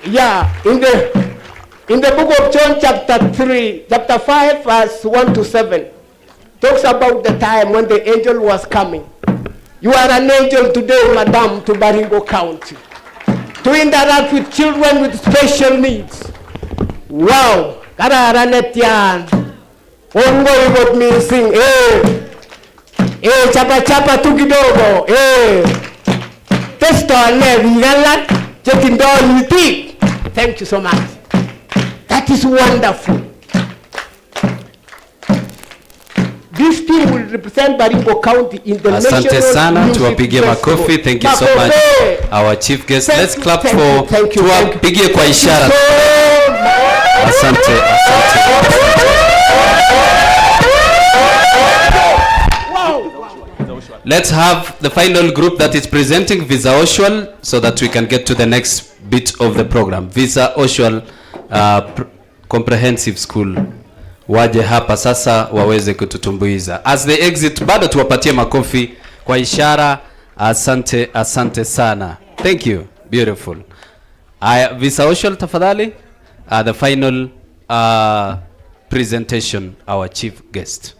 Yeah, in the book of John chapter 5, verse 1 to 7, talks about the time when the angel was coming. You are an angel today, madam, to Baringo County, to interact with children with special needs. Wow, kararanet yan. Ongo ibot mi sing, chapa tu kidogo, testo ale vigala, chetindo yuti. Thank you so much. That is wonderful. This team will represent Baringo County in the Asante national sana, music tuwapigie festival. makofi. Thank you so much, our chief guest. Let's clap for tuwapigie kwa ishara. Asante. Let's have the final group that is presenting Visa Oshwal so that we can get to the next bit of the program. Visa Oshwal Comprehensive School. Waje hapa sasa waweze kututumbuiza. As they exit, bado tuwapatie makofi kwa ishara. Asante sana. Thank you. Beautiful. Visa Oshwal tafadhali. The final presentation, our chief guest.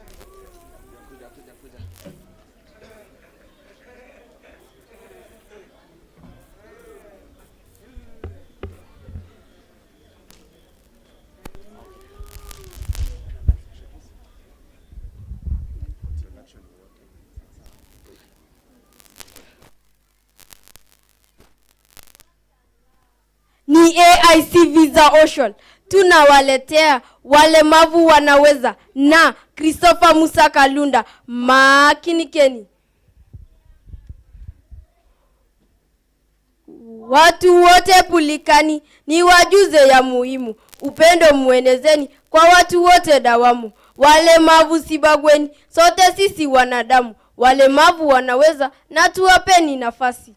Ni AIC Visa Oshwal. Tunawaletea walemavu wanaweza na Christopher Musa Kalunda makinikeni. Watu wote pulikani ni wajuze ya muhimu. Upendo muenezeni kwa watu wote dawamu. Walemavu sibagweni, sote sisi wanadamu. Walemavu wanaweza na tuwapeni nafasi.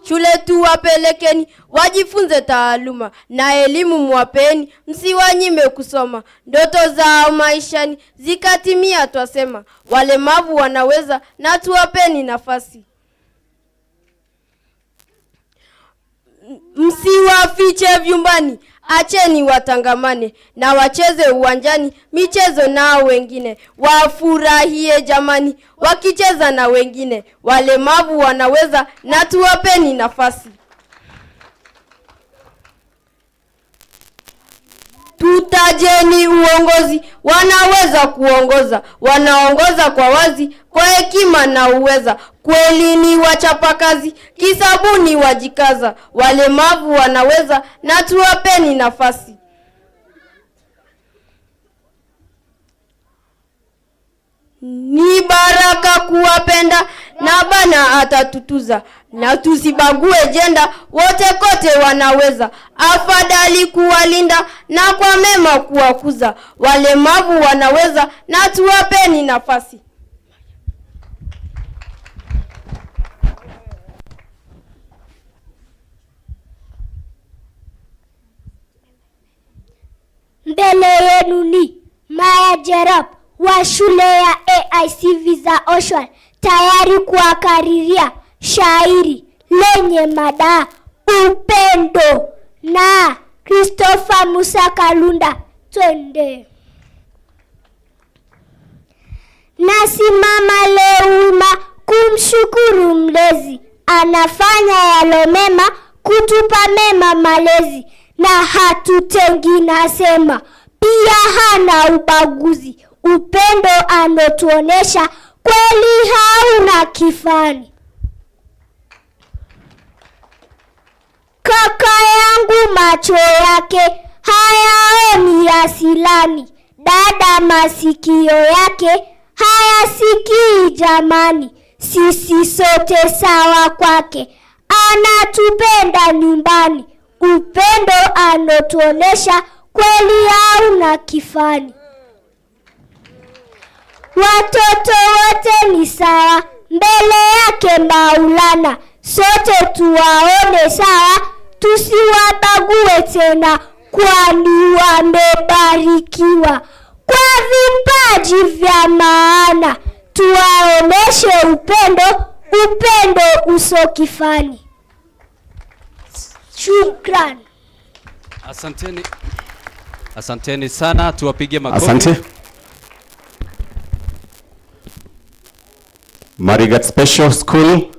Shule tuwapelekeni, wajifunze taaluma na elimu mwapeni, msiwanyime kusoma. Ndoto zao maishani zikatimia twasema, walemavu wanaweza na tuwapeni nafasi. Msiwafiche vyumbani, acheni watangamane na wacheze uwanjani michezo nao wengine. Wafurahie jamani wakicheza na wengine. Walemavu wanaweza na tuwapeni nafasi. Tutajeni uongozi, wanaweza kuongoza, wanaongoza kwa wazi, kwa hekima na uweza. Kweli ni wachapakazi, kisabuni wajikaza. Walemavu wanaweza na tuwapeni nafasi. Ni baraka kuwapenda na Bana atatutuza. Na tusibague jenda, wote kote wanaweza. Afadhali kuwalinda na kwa mema kuwakuza. Walemavu wanaweza na tuwapeni nafasi. Mbele yenu ni Maya Jerop wa shule ya AIC Visa Oshwal, tayari kuwakariria shairi lenye mada upendo na Christopher Musa Kalunda. Twende. Nasimama leo wima kumshukuru mlezi, anafanya yalo mema kutupa mema malezi, na hatutengi nasema pia hana ubaguzi. Upendo anotuonesha kweli hauna kifani. Kaka yangu macho yake hayaoni asilani, dada masikio yake hayasikii jamani. Sisi sote sawa kwake, anatupenda nyumbani. Upendo anotuonesha kweli hauna kifani. Watoto wote ni sawa mbele yake Maulana, sote tuwaone sawa, tusiwabague tena, kwani wamebarikiwa kwa vipaji vya maana. Tuwaoneshe upendo, upendo usokifani. Shukran. Asanteni. Asanteni sana, tuwapige makofi. Asante. Marigat Special School,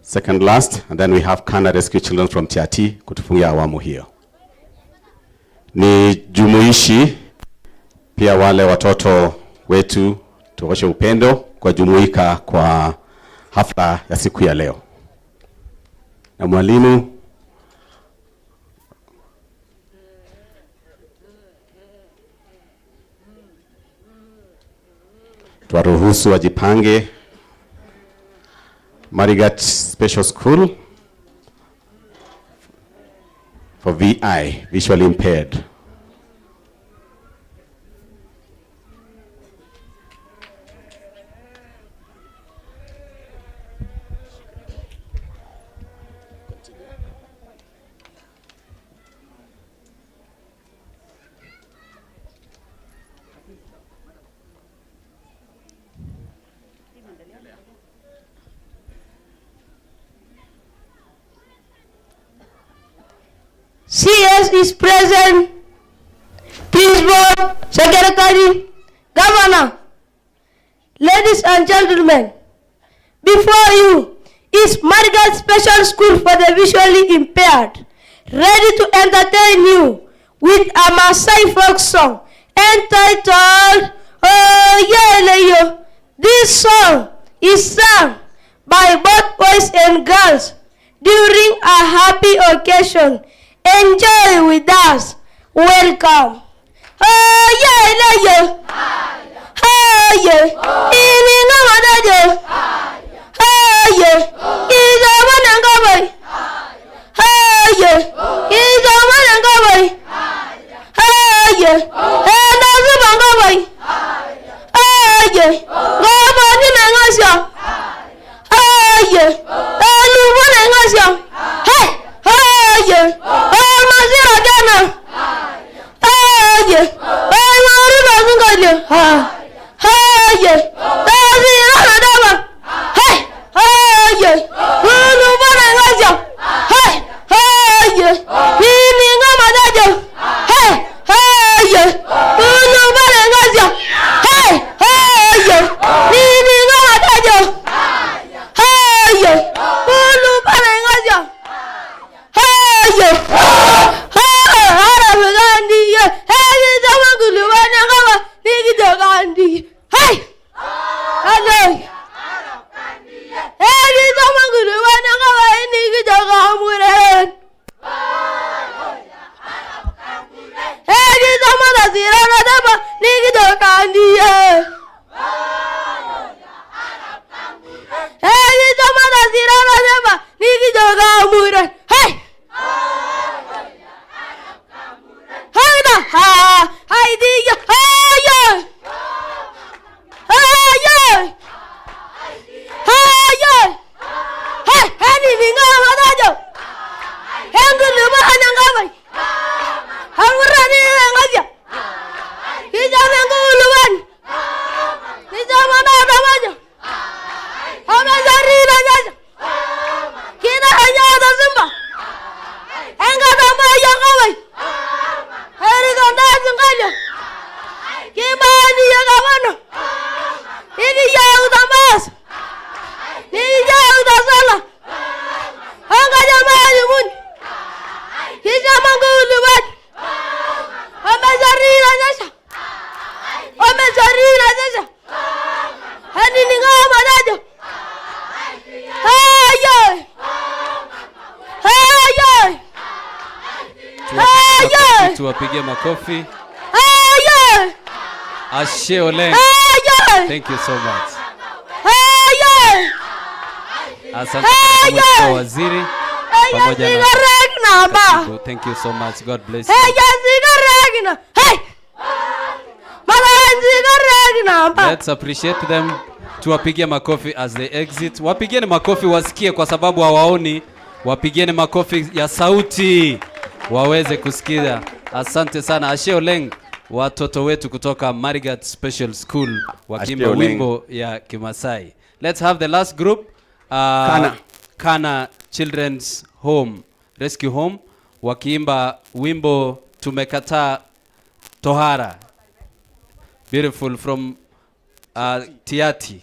second last, and then we have Kana Rescue Children from TRT kutufungia awamu hiyo. Ni jumuishi pia wale watoto wetu tuonyeshe upendo kwa jumuika kwa hafla ya siku ya leo. Na mwalimu tuwaruhusu wajipange. Marigat Special School for VI, visually impaired. CS is present. Principal, Secretary, Governor, ladies and gentlemen, before you is Marigat Special School for the visually impaired, ready to entertain you with a Maasai folk song entitled Oh Yeah. This song is sung by both boys and girls during a happy occasion. Enjoy with us. Welcome. Oh yeah. Oh yeah. Ini ngawadaje. Oh yeah. Iza wanangawai. Oh yeah. Iza wanangawai. Oh yeah. Enda zubangawai. Oh yeah. Ngabani mengasya. Oh yeah. Elu wanangasya. Hey. Oh yeah. Oh mazira jana. Oh yeah. Oh mariba zungalia. Oh yeah. Mazira nadaba. Hey. Oh yeah. Ulu bana ngaja. Hey. Oh yeah. Nini ngama daja. Hey. Oh yeah. Ulu bana ngaja. Hey. Oh yeah. Nini ngama daja. Oh yeah. Ulu bana ngaja. Hey! Tuwapige makofi. Ashe Oleng. Thank you so much. Asante kwa waziri pamoja na thank you so much. God bless you. Let's appreciate them. Tuwapige makofi as they exit. Wapigeni makofi wasikie kwa sababu hawaoni. Wapigeni makofi ya sauti waweze kusikia. Asante sana Ashe Oleng, watoto wetu kutoka Marigat Special School wakimba wimbo ya Kimasai. Let's have the last group. Kana Children's Home Rescue Home wakiimba wimbo tumekataa tohara. Beautiful from Tiati.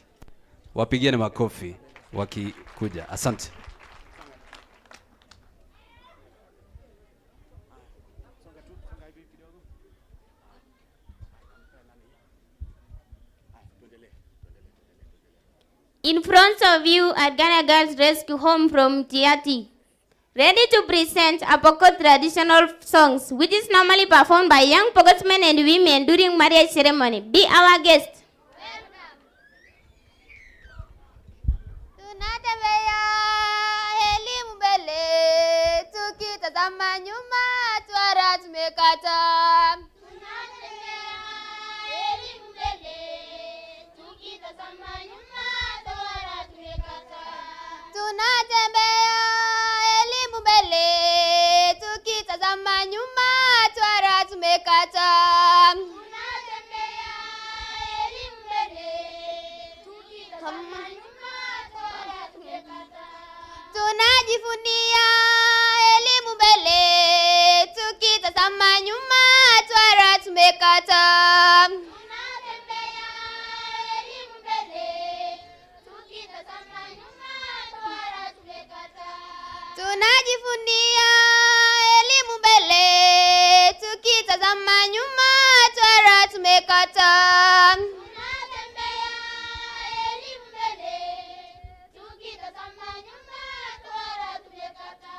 Wapigieni makofi wakikuja. Asante. In front of you at Ghana Girls Rescue Home from Tiati, ready to present a Pokot traditional songs, which is normally performed by young Pokotmen and women during marriage ceremony. Be our guest. Tunatembea elimu mbele, tukitazama nyuma twara tumekata. Tunatembea elimu mbele, tukitazama nyuma twara tumekata. Tunatembea elimu mbele, tukitazama nyuma twara tumekata. Tunatembea elimu mbele, tukitazama nyuma twara tumekata. Tunajivunia elimu mbele, tukitazama nyuma twara tumekata. Tunatembea elimu mbele, tukitazama nyuma twara tumekata. Tunajivunia elimu mbele, tukitazama nyuma twara tumekata. Tunatembea elimu mbele, tukitazama nyuma twara tumekata.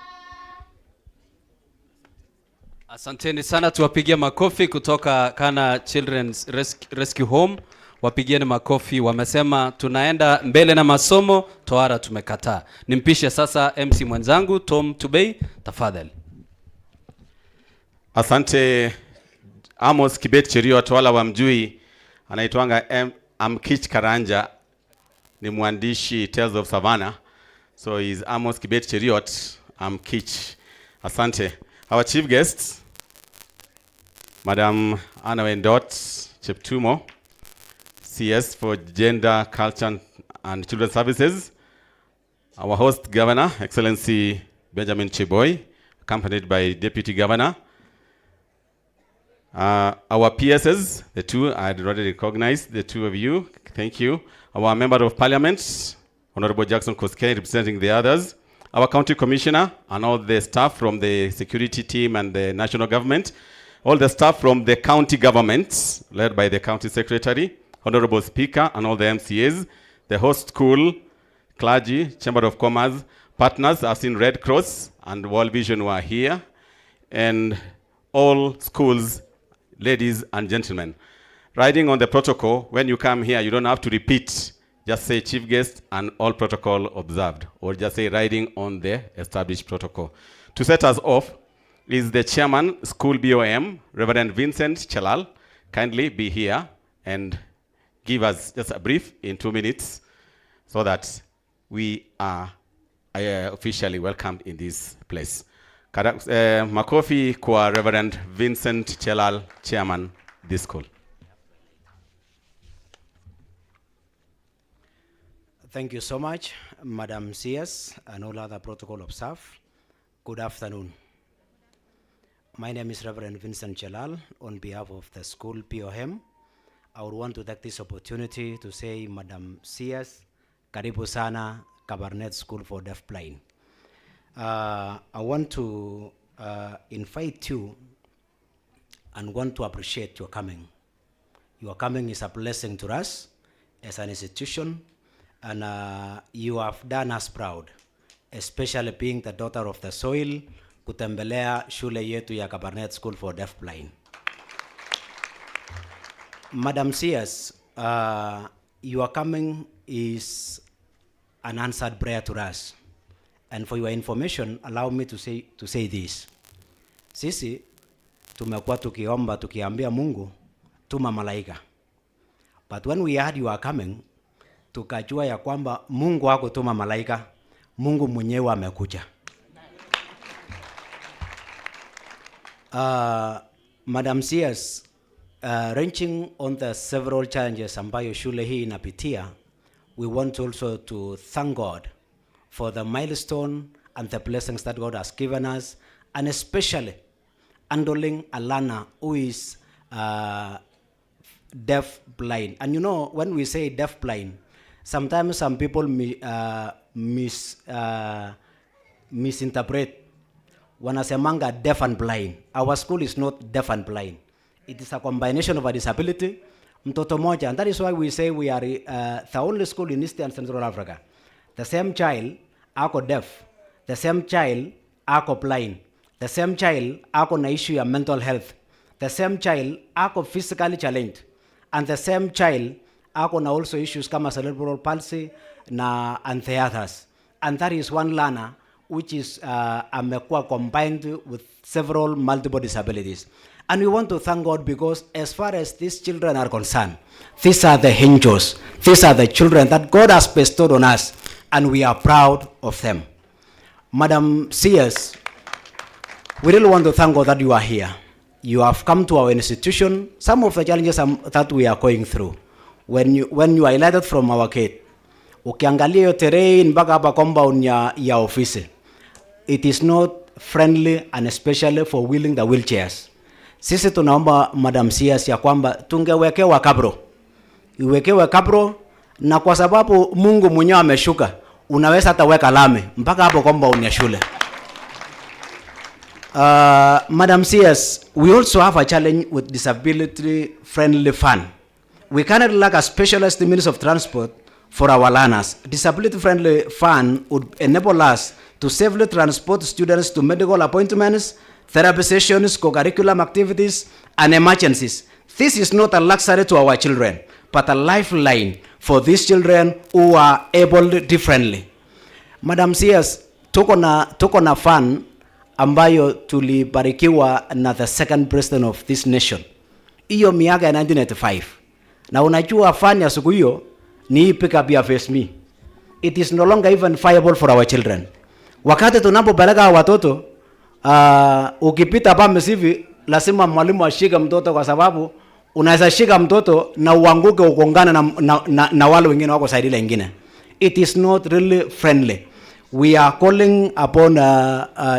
Asanteni sana, tuwapigie makofi kutoka Kana Children's Rescue Home. Wapigieni makofi, wamesema tunaenda mbele na masomo, tohara tumekataa. Nimpishe sasa MC mwenzangu Tom Tubei, tafadhali. Asante. Amos Kibet Cherio, wala wamjui, anaitwanga Amkich Karanja, ni mwandishi Tales of Savannah. So he's Amos Kibet Cheriot Amkich. Asante. Our chief guests, Madam Anna Wendot Cheptumo, CS for Gender, Culture and Children's Services. Our host Governor, Excellency Benjamin Cheboy, accompanied by Deputy Governor. Our PSs, the two, I had already recognized the two of you. Thank you. Our Member of Parliament, Honorable Jackson Koskei, representing the others. Our County Commissioner and all the staff from the security team and the national government. All the staff from the county governments, led by the County Secretary, Honorable Speaker and all the MCAs. The host school, clergy, Chamber of Commerce, partners, I've seen Red Cross and World Vision were here. And all schools, ladies and gentlemen. Riding on the protocol, when you come here, you don't have to repeat. Just say chief guest and all protocol observed. Or just say riding on the established protocol. To set us off is the chairman, School BOM, Reverend Vincent Chelal. Kindly be here and give us just a brief in 2 minutes so that we are officially welcomed in this place. Makofi kwa Reverend Vincent Chelal, chairman this school. Thank you so much, Madam CS and all other protocol of staff. Good afternoon. My name is Reverend Vincent Chelal on behalf of the school POM. I would want to take this opportunity to say, Madam CS, karibu sana Kabarnet School for Deaf Blind. I want to invite you and want to appreciate your coming. Your coming is a blessing to us as an institution, and you have done us proud, especially being the daughter of the soil, kutembelea shule yetu ya Kabarnet School for Deaf Blind. Madam CS, your coming is an answered prayer to us. And for your information, allow me to say this. Sisi tumekuwa tukiomba tukiambia Mungu tuma malaika. But when we heard you are coming, tukajua ya kwamba Mungu hakutuma malaika, Mungu mwenyewe amekuja. Madam CS, ranging on the several challenges ambayo shule hii inapitia, we want also to thank God for the milestone and the blessings that God has given us, and especially handling a learner who is deaf blind. And you know, when we say deaf blind, sometimes some people misinterpret. Wanasemanga deaf and blind. Our school is not deaf and blind. It is a combination of a disability, mtoto moja, and that is why we say we are the only school in East and Central Africa. The same child ako deaf, the same child ako blind, the same child ako na issue ya mental health, the same child ako physically challenged, and the same child ako na also issues kama cerebral palsy and the others. And that is one learner which is amekuwa combined with several multiple disabilities. And we want to thank God because as far as these children are concerned, these are the angels, these are the children that God has bestowed on us, and we are proud of them. Madam CS, we really want to thank God that you are here. You have come to our institution. Some of the challenges that we are going through, when you are elected from our gate, ukiangalia yo terrain mpaka hapa compound ya ofisi, it is not friendly, and especially for wheeling the wheelchairs. Sisi tunaomba Madam CS ya kwamba tungewekewa kabro. Iwekewe kabro, na kwa sababu Mungu mwenyewe ameshuka, unaweza hata weka lami mpaka hapo compound ya shule. Madam CS, we also have a challenge with disability friendly fund. We cannot lack a specialized means of transport for our learners. Disability friendly fund would enable us to safely transport students to medical appointments, therapy sessions, co-curriculum activities, and emergencies. This is not a luxury to our children, but a lifeline for these children who are able differently. Madam CS, tuko na fund ambayo tulibarikiwa na the second president of this nation. Iyo miaka ya 1985. Na unajua fund ya siku hiyo ni pick up ya Face Me. It is no longer even viable for our children. Wakati tunapopeleka watoto, ukipita pa msivi, lazima mwalimu ashike mtoto, kwa sababu unaweza shika mtoto na uanguke ukongana na wale wengine wako side ile nyingine. It is not really friendly. We are calling upon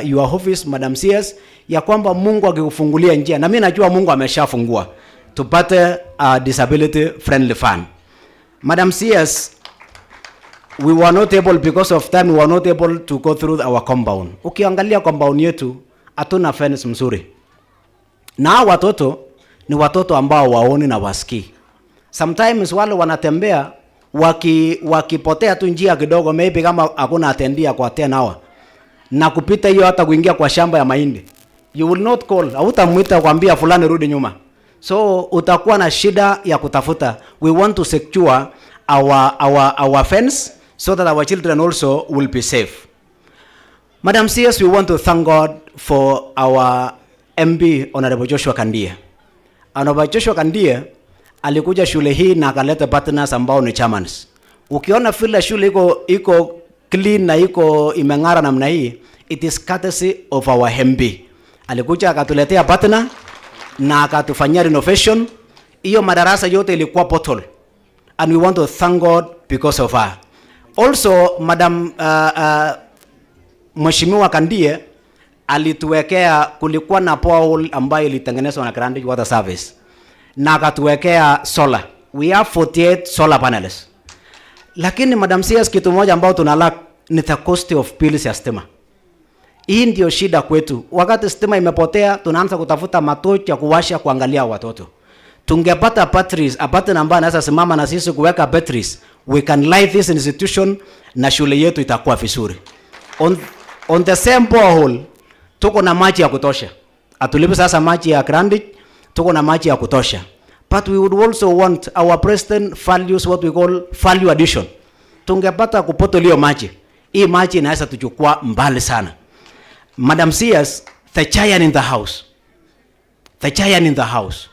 your office, Madam CS, ya kwamba Mungu akikufungulia njia, na mimi najua Mungu ameshafungua, tupate disability friendly fund. Madam CS, we were not able, because of time, we were not able to go through our compound. Ukiangalia compound yetu, hatuna fence mzuri. Na watoto ni watoto ambao waoni na wasikii. Sometimes wale wanatembea wakipotea tu njia kidogo, maybe kama hakuna atendia kwa 10 hour, na kupita hiyo hata kuingia kwa shamba ya mahindi, you will not call, hautamwita kuambia fulani rudi nyuma. So utakuwa na shida ya kutafuta. We want to secure our fence so that our children also will be safe. Madam CS, we want to thank God for our MB Honorable Joshua Kandie. Honorable Joshua Kandie alikuja shule hii na akaleta partners ambao ni chamans. Ukiona vile shule iko clean na iko imeng'ara namna hii, it is courtesy of our MB. Alikuja akatuletea partner na akatufanyia renovation. Hiyo madarasa yote ilikuwa portal, and we want to thank God because of her. Also, Madam Mheshimiwa Kandie alituwekea, kulikuwa na pole ambayo ilitengenezwa na Grand Water Service, na akatuwekea solar. We have 48 solar panels. Lakini Madam CS, kitu moja ambao tunalack ni the cost of bills ya stima. Hii ndio shida kwetu. Wakati stima imepotea, tunaanza kutafuta matochi ya kuwasha kuangalia watoto. Tungepata batteries, apate namba anaweza simama na sisi kuweka batteries, we can light this institution na shule yetu itakuwa vizuri. On the same borehole, tuko na maji ya kutosha. Atulipe sasa maji ya Grandich, tuko na maji ya kutosha. But we would also want, our president values what we call value addition. Tungepata kupotolio maji, hii maji inaweza tuchukua mbali sana. Madam CS, the giant in the house. The giant in the house.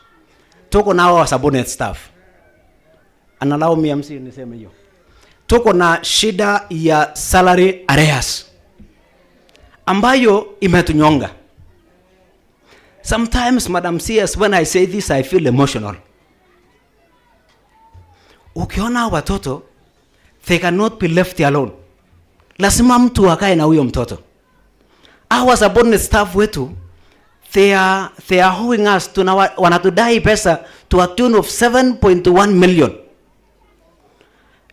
Tuko na our subordinate staff. And allow me MC niseme hiyo. Tuko na shida ya salary arrears ambayo imetunyonga. Sometimes, Madam CS, when I say this, I feel emotional. Ukiona watoto, they cannot be left alone. Lazima mtu akae na huyo mtoto. Our subordinate staff wetu, they are owing us, wanatudai pesa to a tune of 7.1 million.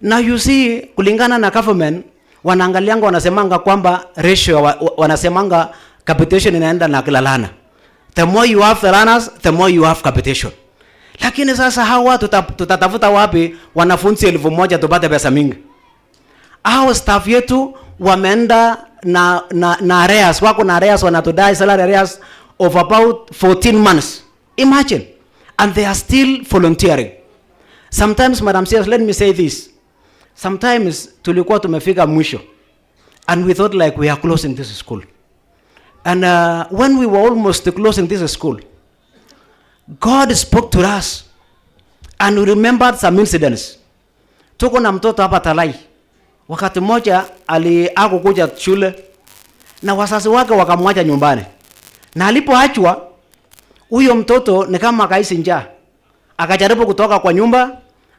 Now you see, kulingana na government, wanaangalianga wanasemanga kwamba ratio, wanasemanga capitation inaenda na kilalana. The more you have the learners, the more you have capitation. Lakini sasa hawa tutatafuta wapi wanafunzi 1,000 tupate pesa mingi? Hao staff yetu wameenda na arrears, wako na arrears, wanatudai salary arrears of about 14 months. Imagine. And they are still volunteering. Sometimes, Madam CS, let me say this. Sometimes tulikuwa tumefika mwisho and we thought like we are closing this school. And when we were almost closing this school, God spoke to us and we remembered some incidents. Tuko na mtoto hapa Talai. Wakati mmoja hakukuja shule na wazazi wake wakamwacha nyumbani. Na alipoachwa, huyo mtoto ni kama akaisi njaa. Akajaribu kutoka kwa nyumba,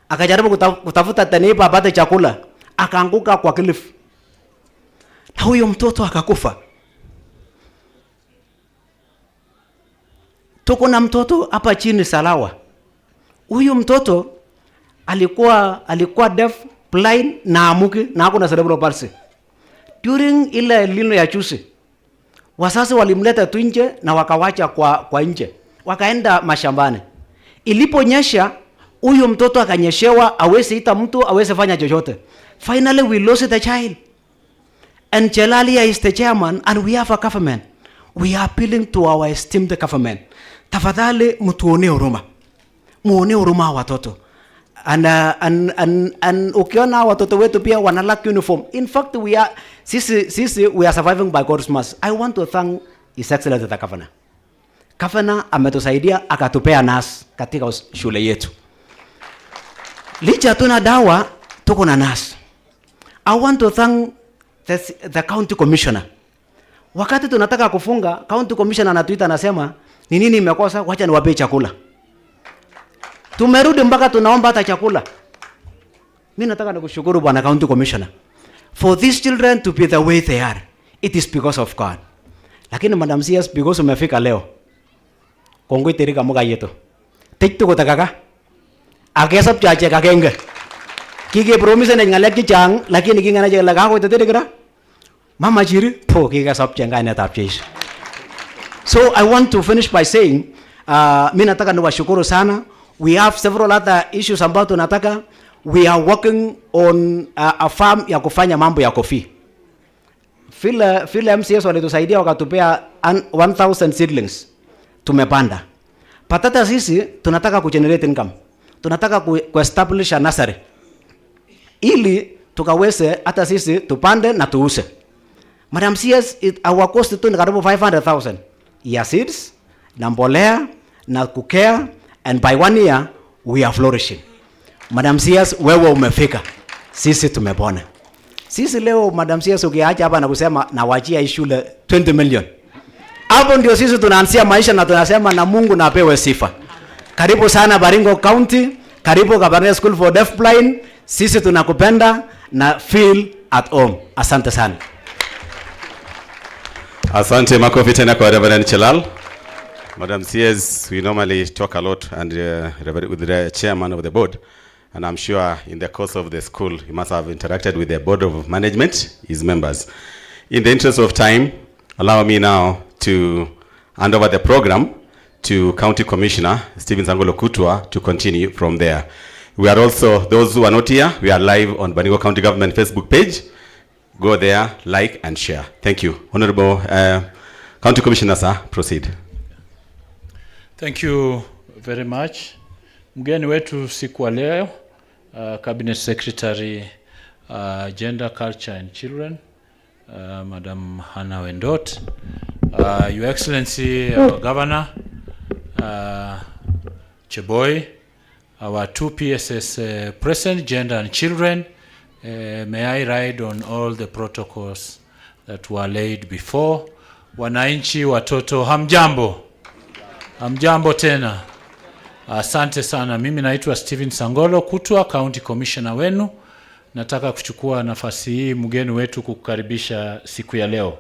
akajaribu kutafuta tanipa apate chakula, akaanguka kwa cliff. Na huyo mtoto akakufa. Tuko na mtoto hapa chini Salawa. Huyo mtoto alikuwa deaf, blind na amuki na hakuna cerebral palsy. During ile lino ya chusi, wazazi walimleta tu nje na wakawacha kwa nje. Wakaenda mashambani. Iliponyesha, huyo mtoto akanyeshewa, aweze ita mtu, aweze fanya chochote. Finally we lost the child. And Jelalia is the chairman and we have a government. We are appealing to our esteemed government. Tafadhali mtuone huruma. Muone huruma watoto. And ukiona watoto wetu pia wanalack uniform. In fact, we are surviving by God's mercy. I want to thank His Excellency the Governor. Governor ametusaidia akatupea nurse katika shule yetu. Licha tuna dawa, tuko na nurse. I want to thank the county commissioner. Wakati tunataka kufunga, county commissioner anatuita anasema, ni nini imekosa? Wacha niwape chakula. Tumerudi mpaka tunaomba hata chakula. Mimi nataka nikushukuru bwana county commissioner. For these children to be the way they are, it is because of God. Lakini Madam CS, because umefika leo. Kongoi terika mga yeto. Tikto ko takaka. Akesap chache kakenge. Kike promise na ngalek kichang, lakini kingana je laga ko teterikra. Mama chiri po kikasap chenga na tapchesh. So I want to finish by saying, mimi nataka niwashukuru sana. We have several other issues ambao tunataka. We are working on a farm ya kufanya mambo ya coffee. Vile MCS walitusaidia wakatupea 1,000 seedlings. Tumepanda. Patata sisi tunataka kugenerate income. Tunataka kuestablish a nursery. Ili tukaweze hata sisi tupande na tuuse. Madam CS, our cost tu ni karibu 500,000. Ya seeds, na mbolea, na kukea, and by 1 year we are flourishing. Madam CS, wewe umefika. Sisi tumepona. Sisi leo Madam CS ukiacha hapa na kusema na wachia hii shule 20 million. Hapo ndio sisi tunaanzia maisha na tunasema na Mungu na apewe sifa. Karibu sana Baringo County, karibu Kabarnet School for Deaf Blind. Sisi tunakupenda na feel at home. Asante sana. Asante, makofi tena kwa Reverend Chelal. Madam CS, we normally talk a lot and with the chairman of the board, and I'm sure in the course of the school he must have interacted with the board of management, his members. In the interest of time, allow me now to hand over the program to County Commissioner Stephen Sangolo Kutwa to continue from there. We are also, those who are not here, we are live on Baringo County Government Facebook page. Go there, like and share. Thank you. Honorable County Commissioner, sir, proceed. Thank you very much. Mgeni wetu siku wa leo, Cabinet Secretary Gender, Culture and Children, Madam Hannah Wendot, Your Excellency, our Governor, Cheboy, our two PSS present, Gender and Children. May I ride on all the protocols that were laid before. Wananchi, watoto, hamjambo. Hamjambo tena. Asante sana. Mimi naitwa Stephen Sangolo Kutwa, County Commissioner wenu. Nataka kuchukua nafasi hii mgeni wetu kukukaribisha siku ya leo.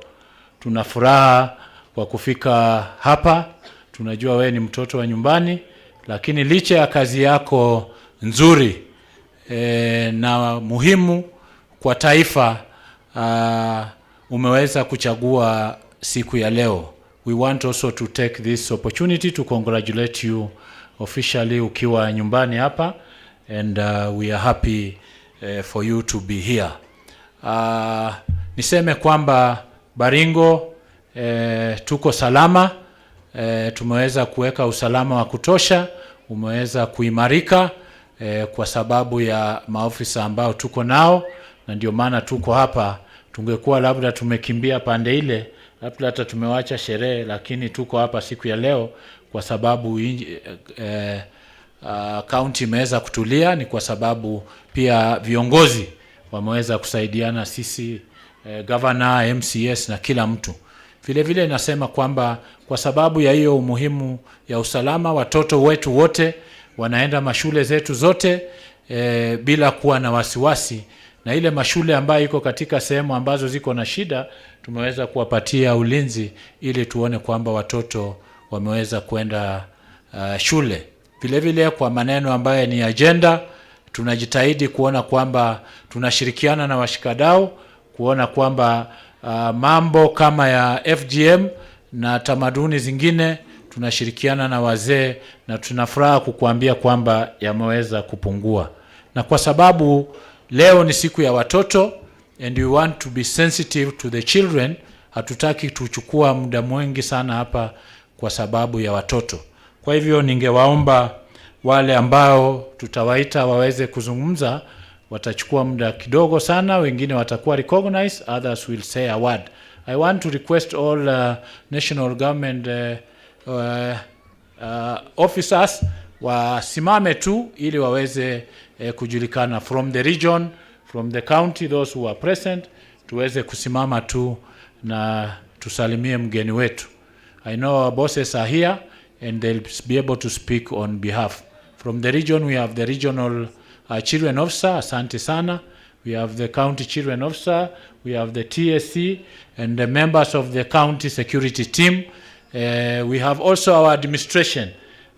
tuna furaha kwa kufika hapa. Tunajua wewe ni mtoto wa nyumbani, lakini licha ya kazi yako nzuri na muhimu kwa taifa, umeweza kuchagua siku ya leo. We want also to take this opportunity to congratulate you officially ukiwa nyumbani hapa, and we are happy for you to be here. Niseme kwamba Baringo tuko salama, tumeweza kuweka usalama wa kutosha, umeweza kuimarika kwa sababu ya maofisa ambao tuko nao, na ndio maana tuko hapa. Tungekuwa labda tumekimbia pande ile, labda hata tumewacha sherehe, lakini tuko hapa siku ya leo kwa sababu county imeweza kutulia. Ni kwa sababu pia viongozi wameweza kusaidiana sisi, governor, MCS na kila mtu. Vile vile nasema kwamba kwa sababu ya hiyo umuhimu ya usalama, watoto wetu wote wanaenda mashule zetu zote bila kuwa na wasiwasi, na ile mashule ambayo iko katika sehemu ambazo ziko na shida tumeweza kuwapatia ulinzi ili tuone kwamba watoto wameweza kwenda shule. Vile vile kwa maneno ambayo ni agenda, tunajitahidi kuona kwamba tunashirikiana na washikadau kuona kwamba mambo kama ya FGM na tamaduni zingine tunashirikiana na wazee, na tunafuraha kukuambia kwamba yameweza kupungua. Na kwa sababu leo ni siku ya watoto and we want to be sensitive to the children, hatutaki tuchukua muda mwingi sana hapa kwa sababu ya watoto. Kwa hivyo ningewaomba wale ambao tutawaita waweze kuzungumza, watachukua muda kidogo sana, wengine watakuwa recognized, others will say a word. I want to request all national government officers wasimame tu ili waweze kujulikana, from the region, from the county, those who are present, tuweze kusimama tu na tusalimie mgeni wetu. I know our bosses are here and they'll be able to speak on behalf. From the region we have the regional children officer, asante sana. We have the county children officer, we have the TSC and the members of the county security team. We have also our administration,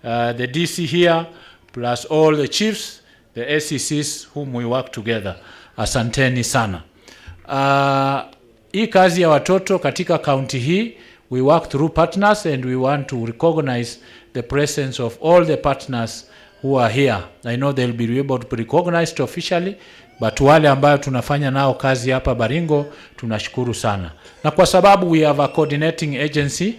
the DC here, plus all the chiefs, the SCCs whom we work together. Asanteni sana. Hii kazi ya watoto katika county hii, we work through partners and we want to recognize the presence of all the partners who are here. I know they'll be able to be recognized officially, but wale ambayo tunafanya nao kazi hapa Baringo tunashukuru sana. Na kwa sababu we have a coordinating agency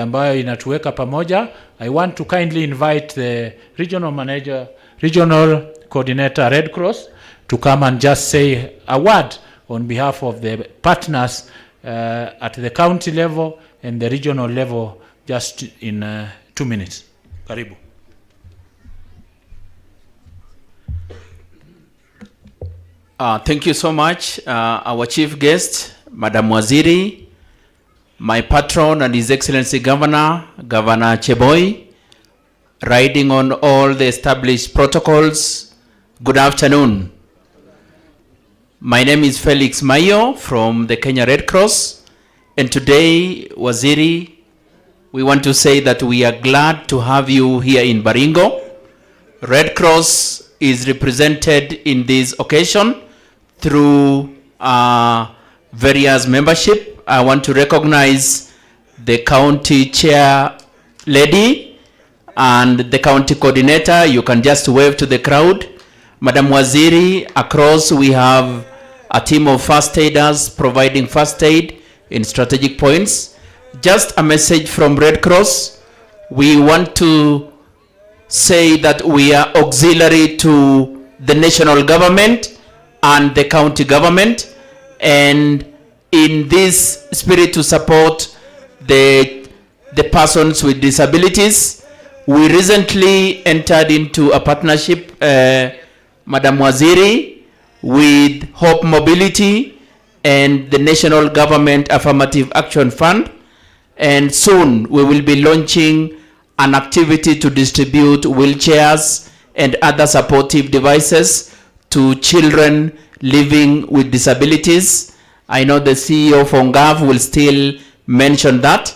ambayo inatuweka pamoja, I want to kindly invite the regional manager, regional coordinator Red Cross to come and just say a word on behalf of the partners at the county level and the regional level, just in 2 minutes. Karibu. Thank you so much, our chief guest, Madam Waziri, my patron and His Excellency Governor Cheboy, riding on all the established protocols. Good afternoon. My name is Felix Mayo from the Kenya Red Cross, and today, Waziri, we want to say that we are glad to have you here in Baringo. Red Cross is represented in this occasion through various membership. I want to recognize the county chair lady and the county coordinator. You can just wave to the crowd. Madam Waziri, across we have a team of first aiders providing first aid in strategic points. Just a message from Red Cross. We want to say that we are auxiliary to the national government and the county government, and in this spirit to support the persons with disabilities, we recently entered into a partnership, Madam Waziri, with Hope Mobility and the National Government Affirmative Action Fund, and soon we will be launching an activity to distribute wheelchairs and other supportive devices to children living with disabilities. I know the CEO for Ngav will still mention that.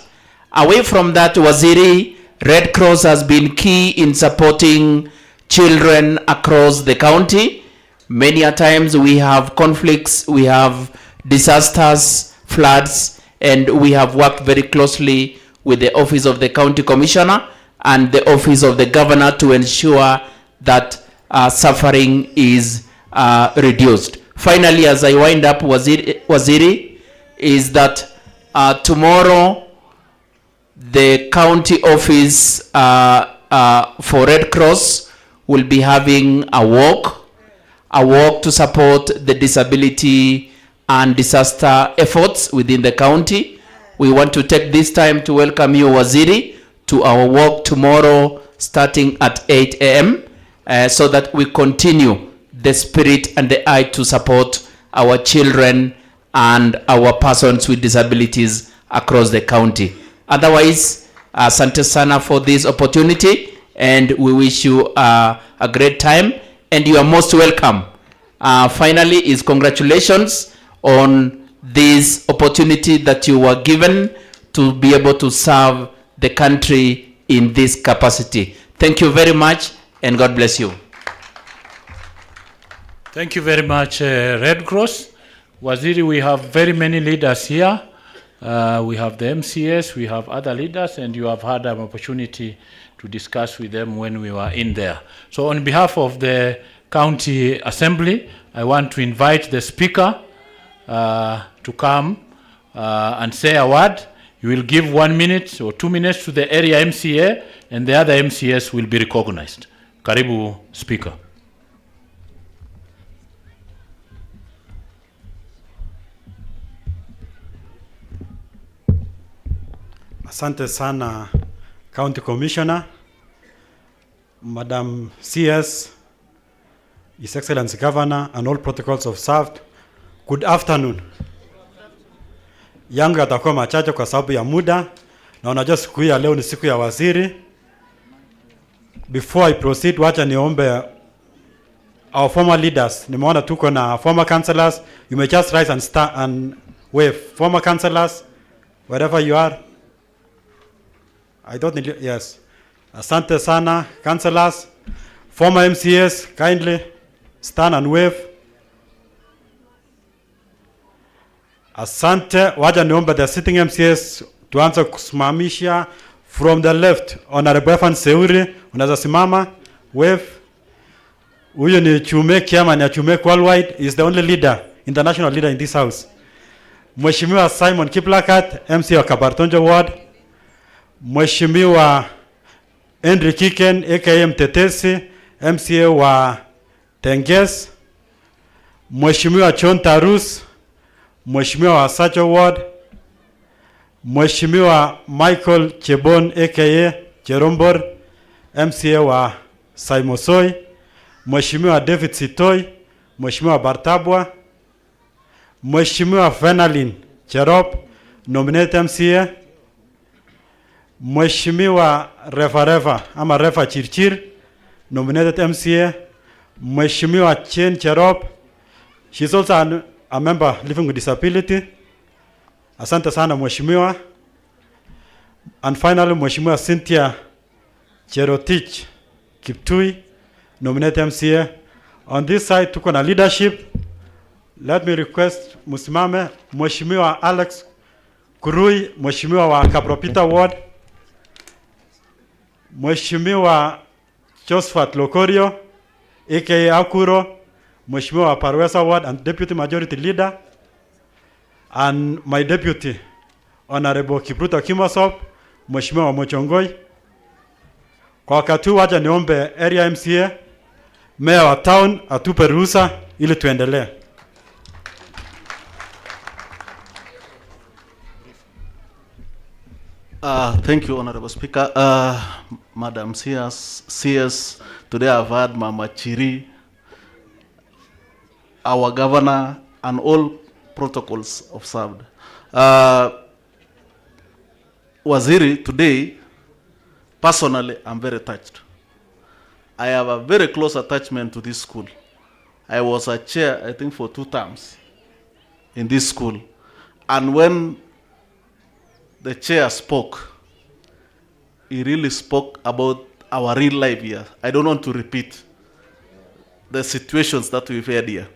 Away from that, Waziri, Red Cross has been key in supporting children across the county. Many a times we have conflicts, we have disasters, floods, and we have worked very closely with the Office of the County Commissioner and the Office of the Governor to ensure that suffering is reduced. Finally, as I wind up, Waziri, is that tomorrow the county office for Red Cross will be having a walk to support the disability and disaster efforts within the county. We want to take this time to welcome you, Waziri, to our walk tomorrow starting at 8 a.m. So that we continue the spirit and the eye to support our children and our persons with disabilities across the county. Otherwise, asante sana for this opportunity, and we wish you a great time, and you are most welcome. Finally, is congratulations on this opportunity that you were given to be able to serve the country in this capacity. Thank you very much, and God bless you. Thank you very much, Red Cross. Waziri, we have very many leaders here. We have the MCS, we have other leaders, and you have had an opportunity to discuss with them when we were in there. So on behalf of the County Assembly, I want to invite the Speaker to come and say a word. You will give 1 minute or 2 minutes to the area MCA, and the other MCS will be recognized. Karibu, Speaker. Asante sana, County Commissioner, Madam CS, His Excellency Governor, and all protocols observed. Good afternoon. Yangu yatakuwa machache kwa sababu ya muda, na unajua siku ya leo ni siku ya waziri. Before I proceed, wacha niombe our former leaders. Nimeona tuko na former councillors. You may just rise and stand and wave. Former councillors, wherever you are. I don't need, yes. Asante sana, councillors. Former MCS, kindly stand and wave. Asante, waja niomba the sitting MCS tuanze kusimamisha from the left. Honorable Evan Seuri, unaweza simama, wave. Huyo ni Chume Kiama, ni Chume Worldwide, is the only leader, international leader in this house. Mheshimiwa Simon Kiplakat, MC wa Kabartonjo Ward. Mheshimiwa Henry Kiken aka Mtetesi, MCA wa Tenges. Mheshimiwa John Tarus, Mheshimiwa wa Sacho Ward. Mheshimiwa Michael Chebon aka Cherombor, MCA wa Saimosoi. Mheshimiwa David Sitoi, Mheshimiwa Bartabwa. Mheshimiwa Fenalin Cherop, nominate MCA. Mheshimiwa Refa ama Refa Chirchir, nominated MCA. Mheshimiwa Chen Cherop, she's also a member living with disability. Asante sana Mheshimiwa. And finally, Mheshimiwa Cynthia Cherotich Kiptui, nominated MCA. On this side, tuko na leadership. Let me request musimame Mheshimiwa Alex Kurui, Mheshimiwa wa Kapropita Ward. Mheshimiwa Josephat Lokorio, aka Akuro, Mheshimiwa wa Parwesa Ward and Deputy Majority Leader. And my deputy, Honorable Kipruto Kimosop, Mheshimiwa wa Mochongoi. Kwa wakati wacha niombe area MCA, Mayor wa town atupe ruhusa ili tuendelee. Thank you, Honorable Speaker. Madam CS, today I've had Mama Chiri, our governor, and all protocols observed. Waziri, today, personally, I'm very touched. I have a very close attachment to this school. I was a chair, I think, for 2 terms in this school. And when the chair spoke, he really spoke about our real life here. I don't want to repeat the situations that we've had here.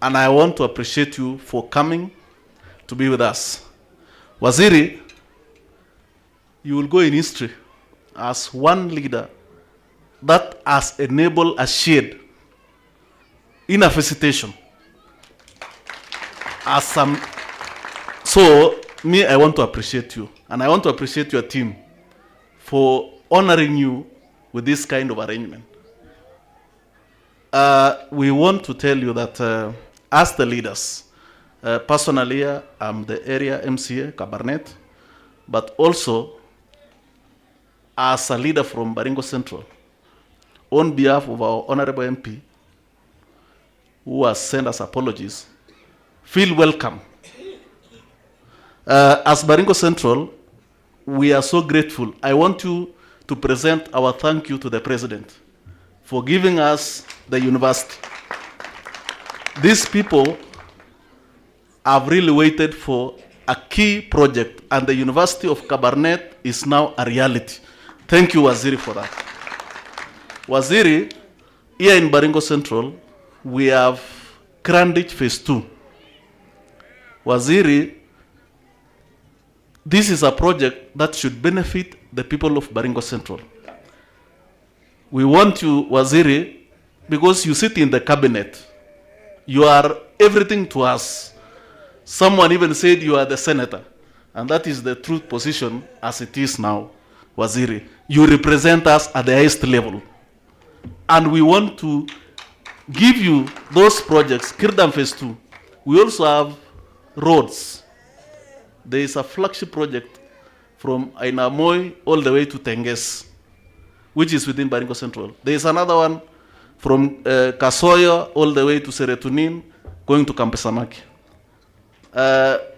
And I want to appreciate you for coming to be with us. Waziri, you will go in history as one leader that has enabled a shade in a visitation. So, me, I want to appreciate you. And I want to appreciate your team for honoring you with this kind of arrangement. We want to tell you that as the leaders, personally, I'm the area MCA, Kabarnet, but also as a leader from Baringo Central, on behalf of our Honorable MP, who has sent us apologies, feel welcome. As Baringo Central, we are so grateful. I want you to present our thank you to the President for giving us the university. These people have really waited for a key project, and the University of Kabarnet is now a reality. Thank you, Waziri, for that. Waziri, here in Baringo Central, we have Grandich Phase 2. Waziri, this is a project that should benefit the people of Baringo Central. We want you, Waziri, because you sit in the cabinet. You are everything to us. Someone even said you are the senator. And that is the true position as it is now, Waziri. You represent us at the highest level. And we want to give you those projects, Kirdam Phase 2. We also have roads. There is a flagship project from Ainamoy all the way to Tenges, which is within Baringo Central. There is another one from Kasoyo all the way to Seretunin, going to Kampesamaki.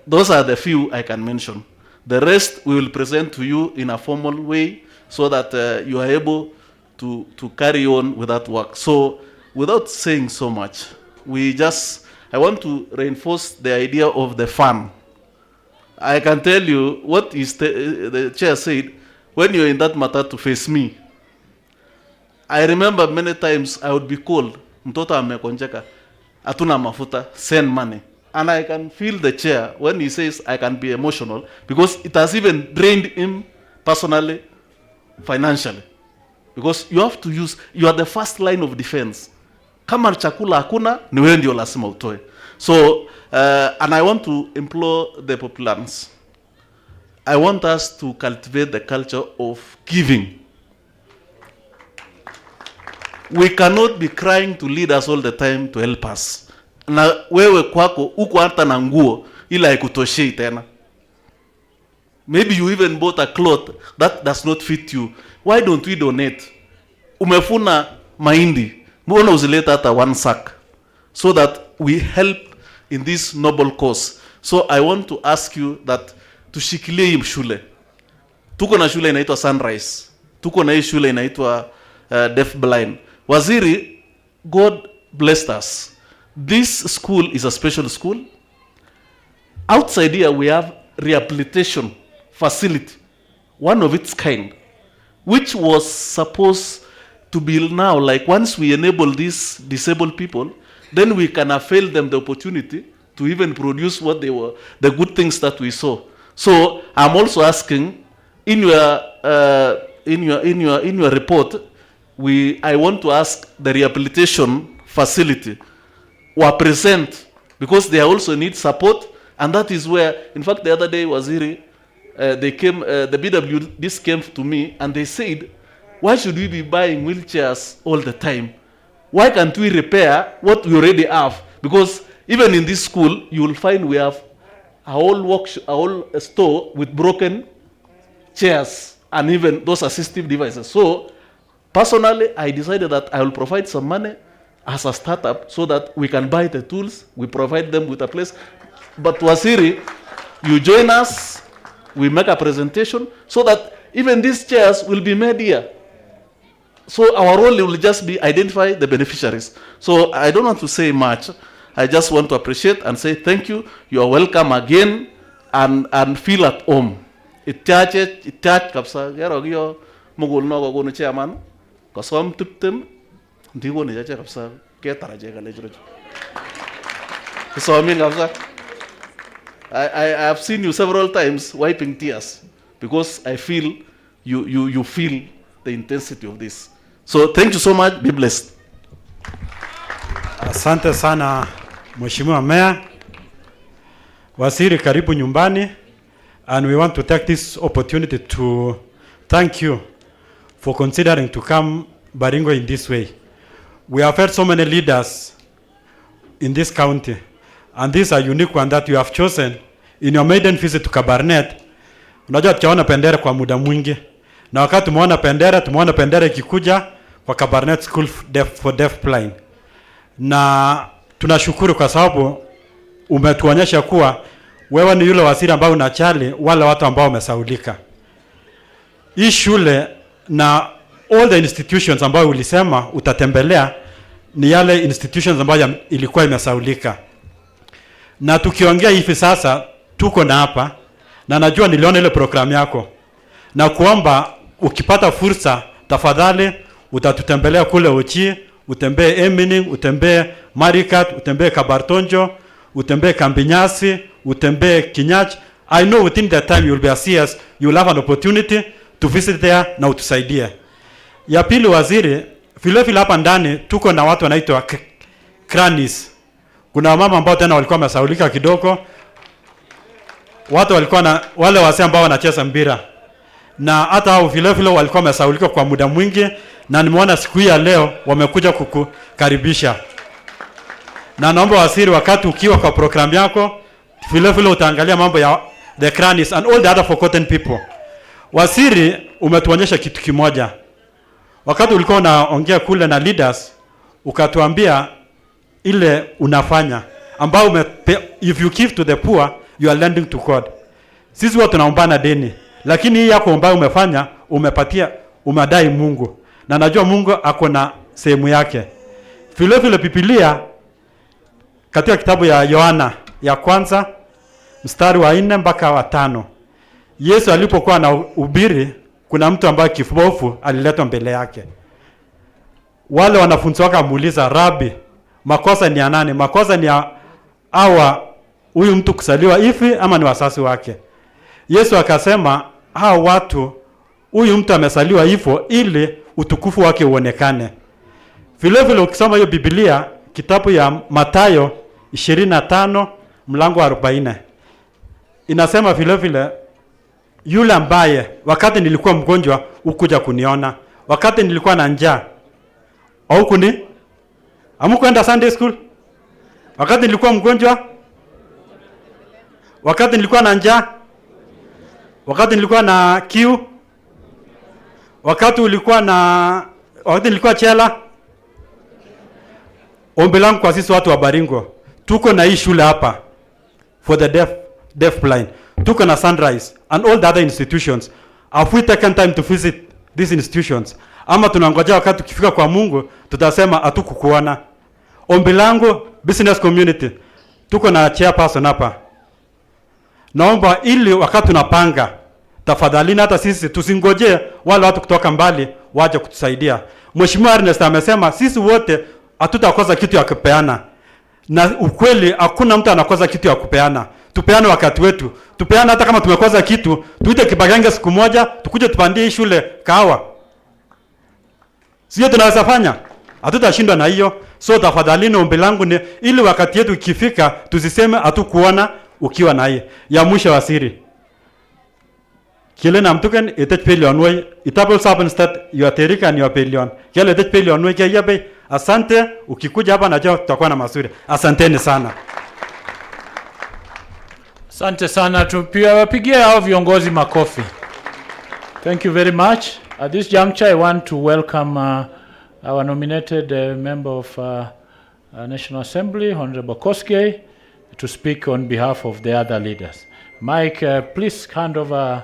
Those are the few I can mention. The rest we will present to you in a formal way so that you are able to carry on with that work. So without saying so much, I want to reinforce the idea of the fun. I can tell you what the chair said, when you're in that matter to face me. I remember many times I would be called, mtoto amekonjeka, atuna mafuta, send money. And I can feel the chair when he says I can be emotional, because it has even drained him personally, financially. Because you have to you are the first line of defense. Kama chakula hakuna, ni wewe ndio lazima utoe. So, and I want to implore the populace. I want us to cultivate the culture of giving. We cannot be crying to lead us all the time to help us. Na wewe kwako uko hata na nguo ila haikutoshei tena. Maybe you even bought a cloth that does not fit you. Why don't we donate? Umefuna mahindi, mbona uzileta hata one sack, so that we help in this noble cause. So I want to ask you that tushikilie hii shule. Tuko na shule inaitwa Sunrise. Tuko na hii shule inaitwa Deaf Blind. Waziri, God blessed us. This school is a special school. Outside here we have rehabilitation facility, one of its kind, which was supposed to be now, like once we enable these disabled people, then we can avail them the opportunity to even produce what they were, the good things that we saw. So I'm also asking, in your report, I want to ask the rehabilitation facility were present, because they also need support, and that is where, in fact, the other day, Waziri, they came, the BWDs came to me and they said, why should we be buying wheelchairs all the time? Why can't we repair what we already have? Because even in this school, you will find we have a whole store with broken chairs and even those assistive devices. So personally, I decided that I will provide some money as a startup so that we can buy the tools, we provide them with a place. But Waziri, you join us, we make a presentation so that even these chairs will be made here. So our role will just be identify the beneficiaries. So I don't want to say much. I just want to appreciate and say thank you. You are welcome again, and feel at home. Itach kapsa gero gyo mugul no ko gono chairman ko som tiptem ndi gono chache kapsa ke taraje kale jiro. So kapsa I have seen you several times wiping tears because I feel you feel the intensity of this. So thank you so much. Be blessed. Asante sana Mheshimiwa Meya. Waziri, karibu nyumbani, and we want to take this opportunity to thank you for considering to come Baringo in this way. We have heard so many leaders in this county, and this is a unique one that you have chosen in your maiden visit to Kabarnet. Unajua tukiona pendera kwa muda mwingi, na wakati tumeona pendera ikikuja kwa Kabarnet School for Deaf Blind. Na tunashukuru kwa sababu umetuonyesha kuwa wewe ni yule waziri ambao unachali wale watu ambao wamesaulika. Hii shule na all the institutions ambao ulisema utatembelea ni yale institutions ambayo ilikuwa imesaulika. Na tukiongea hivi sasa tuko na hapa, na najua niliona ile program yako, na kuomba ukipata fursa tafadhali utatutembelea kule Ochi, utembee Emining, utembee Marikat, utembee Kabartonjo, utembee Kambinyasi, utembee Kinyach. I know within the time you will be a CS, you will have an opportunity to visit there na utusaidie. Ya pili waziri, vile hapa ndani tuko na watu wanaitwa crannies. Kuna mama ambao tena walikuwa wamesaulika kidogo. Watu walikuwa na wale wazee ambao wanacheza mpira. Na hata hao vile walikuwa wamesaulika kwa muda mwingi, na nimeona siku hii ya leo wamekuja kukukaribisha. Na naomba waziri, wakati ukiwa kwa program yako vile utaangalia mambo ya the crannies and all the other forgotten people. Waziri, umetuonyesha kitu kimoja. Wakati ulikuwa unaongea kule na leaders, ukatuambia ile unafanya ambao if you give to the poor you are lending to God. Sisi watu tunaombana deni, lakini hii yako ambayo umefanya umedai Mungu, na najua Mungu ako na sehemu yake. Vile Biblia katika kitabu ya Yohana ya kwanza mstari wa 4 mpaka wa 5, Yesu alipokuwa na ubiri, kuna mtu ambaye kipofu aliletwa mbele yake. Wale wanafunzi wake amuuliza, Rabi, makosa ni ya nani? Makosa ni ya huyu mtu kusaliwa hivi ama ni wazazi wake? Yesu akasema, watu, huyu mtu amesaliwa hivyo ili utukufu wake uonekane. Vile ukisoma hiyo Biblia kitabu ya Mathayo 25 mlango wa 40, inasema vile yule ambaye wakati nilikuwa mgonjwa ukuja kuniona, wakati nilikuwa na njaa amukwenda Sunday school, wakati nilikuwa mgonjwa, wakati nilikuwa na njaa, wakati nilikuwa na kiu, wakati nilikuwa chela. Ombi langu kwa sisi watu wa Baringo, tuko na hii shule hapa for the deaf blind, tuko na Sunrise and all the other institutions. Have we taken time to visit these institutions? Ama tunangojea wakati tukifika kwa Mungu tutasema hatukukuona? Ombi langu business community, tuko na chairperson hapa, naomba ili wakati tunapanga, tafadhali hata sisi tusingoje wale watu kutoka mbali waje kutusaidia. Mheshimiwa Ernest amesema sisi wote hatutakosa kitu ya kupeana, na ukweli hakuna mtu anakosa kitu ya kupeana. Tupeane wakati wetu, tupeane hata kama tumekosa kitu, tuite Kibagenge siku moja tukuje tupandie shule kahawa. Sio tunaweza fanya, hatutashindwa na hiyo. So tafadhali ombi langu ni ili wakati yetu ikifika tusiseme hatukuona ukiwa na hii. Ya mwisho waziri, kile na mtuken etech billion way itable seven stat your terika and your billion kile etech billion way kia yabe. Asante, ukikuja hapa najua tutakuwa na mazuri. Asanteni sana. Asante sana, tupia wapigie hao viongozi makofi. Thank you very much. At this juncture I want to welcome our nominated member of National Assembly, Honorable Koskei, to speak on behalf of the other leaders. Mike, please hand over.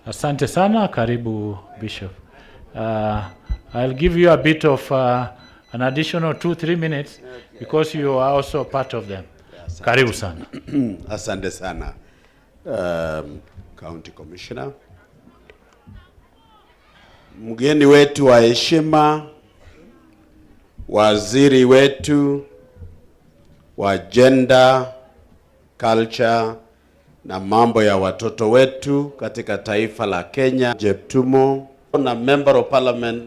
Asante sana, karibu Bishop. I'll give you a bit of an additional 2-3 minutes because you are also part of them. Karibu sana. Asante sana. County Commissioner. Mgeni wetu wa heshima, waziri wetu wa gender, culture na mambo ya watoto wetu katika taifa la Kenya, Jeptumo, na member of parliament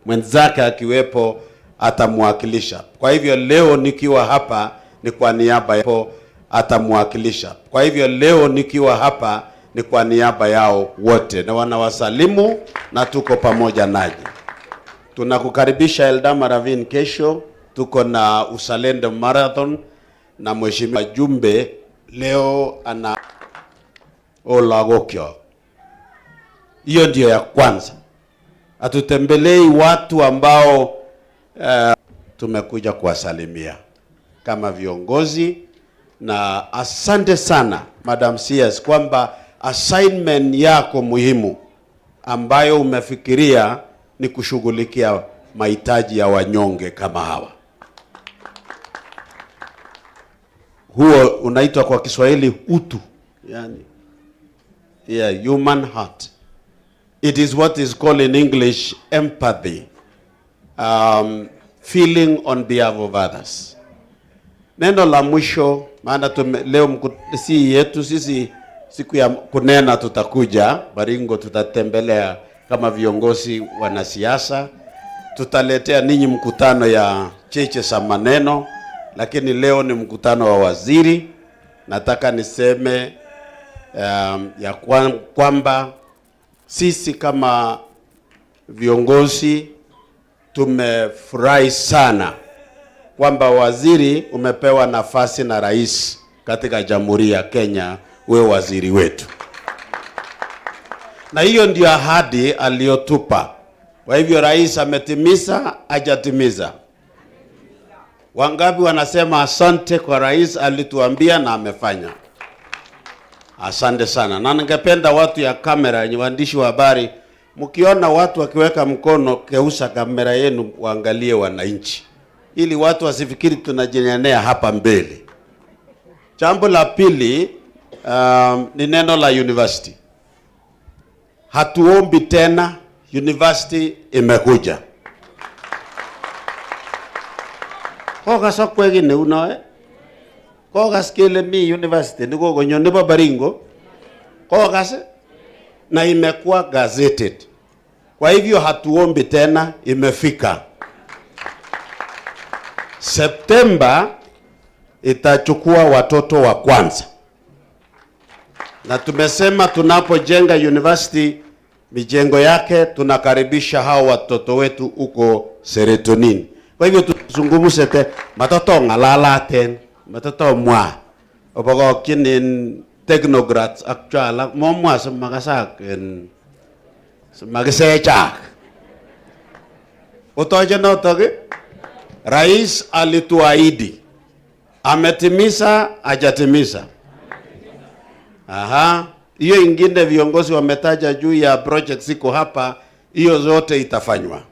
mwenzake akiwepo atamwakilisha. Kwa hivyo leo nikiwa hapa ni kwa niaba yao, atamwakilisha. Kwa hivyo leo nikiwa hapa ni kwa niaba yao wote, na wanawasalimu na tuko pamoja nanyi. Tunakukaribisha Eldama Ravine kesho, tuko na Uzalendo Marathon na mheshimiwa Jumbe leo ana Olagokyo. Hiyo ndio ya kwanza. Atutembelei watu ambao tumekuja kuwasalimia kama viongozi, na asante sana Madam CS kwamba assignment yako muhimu ambayo umefikiria ni kushughulikia mahitaji ya wanyonge kama hawa. Huo unaitwa kwa Kiswahili utu, yani human heart. It is what is called in English empathy, feeling on behalf of others. Neno la mwisho, maana leo si yetu sisi, siku ya kunena tutakuja Baringo, tutatembelea kama viongozi wanasiasa, tutaletea ninyi mkutano ya cheche za maneno, lakini leo ni mkutano wa waziri. Nataka niseme ya kwamba sisi kama viongozi tumefurahi sana kwamba waziri umepewa nafasi na rais katika Jamhuri ya Kenya, wewe waziri wetu. Na hiyo ndio ahadi aliyotupa. Kwa hivyo rais ametimiza, hajatimiza? Wangapi wanasema asante kwa rais, alituambia na amefanya? Asante sana. Na ningependa watu ya kamera, ni waandishi wa habari, mkiona watu wakiweka mkono, keusa kamera yenu waangalie wananchi, ili watu wasifikiri tunajinenea hapa mbele. Jambo la pili, ni neno la university. Hatuombi tena, university imekuja. Koga sokwe ne unoe. Koga skele mi university niko gonyo nebo Baringo. Koga se na imekuwa gazetted. Kwa hivyo hatuombi tena, imefika. Septemba itachukua watoto wa kwanza. Na tumesema tunapojenga university mijengo yake tunakaribisha hao watoto wetu uko serotonin. Kwa hivyo tuzungumze te matoto ngalalaten, matoto mwa. Obago kinin technocrats actually momwa sa magasak en magisechak. Utoje notoge rais alituahidi, ametimiza hajatimiza? Aha, hiyo ingine viongozi wametaja juu ya projects iko hapa, hiyo zote itafanywa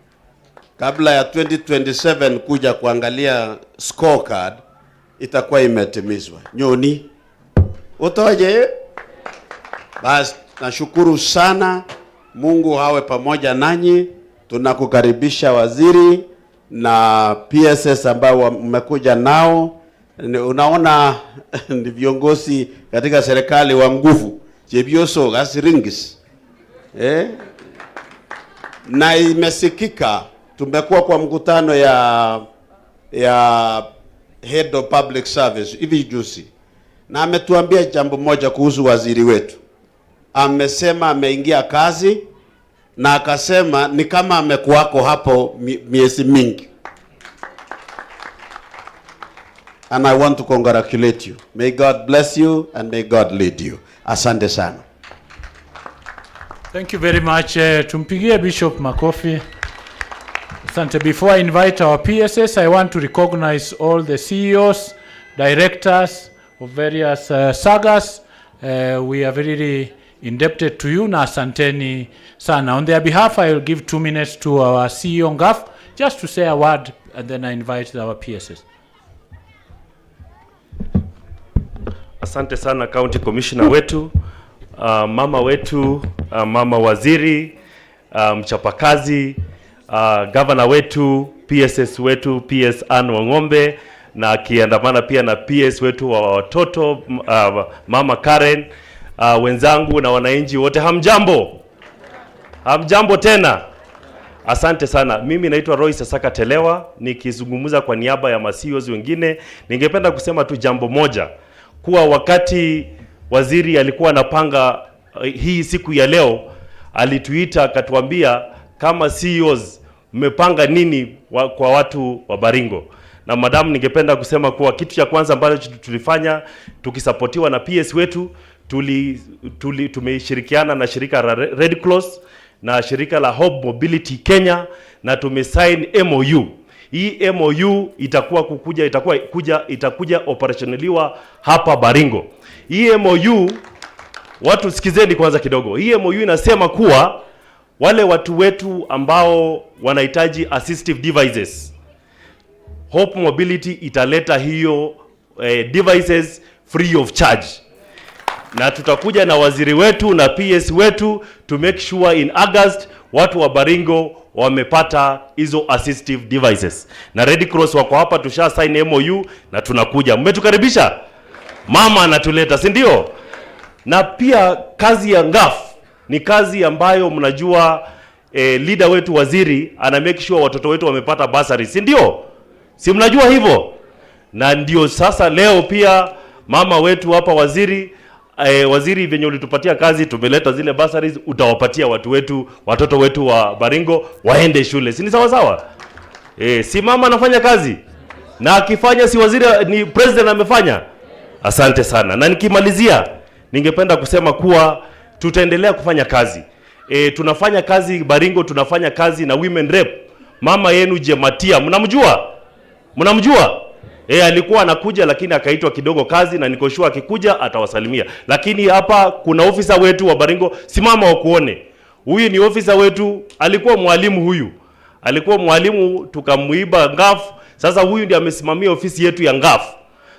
kabla ya 2027 kuja kuangalia scorecard, itakuwa imetimizwa. Nyoni utoje. Bas, nashukuru sana. Mungu hawe pamoja nanyi. Tunakukaribisha waziri na PSS ambao mmekuja nao. Unaona ni viongozi katika serikali wa nguvu. Jebioso gasiringis. Na imesikika, tumekuwa kwa mkutano ya head of public service hivi juzi, na ametuambia jambo moja kuhusu waziri wetu. Amesema ameingia kazi na akasema ni kama amekuwako hapo miezi mingi. And I want to congratulate you. May God bless you and may God lead you. Asante sana. Thank you very much. Tumpigie Bishop makofi. Asante. Before I invite our PSS, I want to recognize all the CEOs, directors of various sagas. We are very indebted to you. Na asanteni sana. On their behalf, I will give 2 minutes to our CEO Ngaf just to say a word, and then I invite our PSS. Asante sana County Commissioner wetu, mama wetu, mama waziri, mchapakazi, governor wetu, PSS wetu, PS Anne Wang'ombe, na akiandamana pia na PS wetu wa watoto, mama Karen, wenzangu na wananchi wote, hamjambo? Hamjambo tena. Asante sana. Mimi naitwa Roy Sasaka Telewa, nikizungumza kwa niaba ya ma-CEOs wengine. Ningependa kusema tu jambo moja, kuwa wakati waziri alikuwa anapanga hii siku ya leo, alituita akatuambia kama CEOs mmepanga nini kwa watu wa Baringo. Na madam, ningependa kusema kuwa kitu cha kwanza ambacho tulifanya tukisapotiwa na PS wetu, tumeshirikiana na shirika la Red Cross na shirika la Hope Mobility Kenya, na tumesign MOU. Hii MOU itakuja operationaliwa hapa Baringo. Hii MOU, watu sikizeni kwanza kidogo. Hii MOU inasema kuwa wale watu wetu ambao wanahitaji assistive devices, Hope Mobility italeta hiyo devices free of charge. Na tutakuja na waziri wetu na PS wetu to make sure in August watu wa Baringo wamepata hizo assistive devices. Na Red Cross wako hapa, tusha sign MOU na tunakuja. Mmetukaribisha? Mama anatuleta, si ndio? Na pia kazi ya ngaf ni kazi ambayo mnajua leader wetu waziri ana make sure watoto wetu wamepata bursary, si ndio? Si mnajua hivyo? Na ndio sasa leo pia mama wetu hapa waziri venye ulitupatia kazi, tumeleta zile bursaries, utawapatia watoto wetu wa Baringo waende shule. Si ni sawa sawa? Si mama anafanya kazi? Na akifanya si waziri, ni president amefanya? Asante sana. Na nikimalizia, ningependa kusema kuwa tutaendelea kufanya kazi. Tunafanya kazi Baringo, tunafanya kazi na women rep. Mama yenu Jematia, mnamjua? Mnamjua? Alikuwa anakuja lakini akaitwa kidogo kazi, na niko sure akikuja atawasalimia. Lakini hapa kuna ofisa wetu wa Baringo, simama wakuone. Huyu ni ofisa wetu, alikuwa mwalimu huyu. Alikuwa mwalimu tukamuiba ngaf. Sasa huyu ndiye amesimamia ofisi yetu ya ngaf.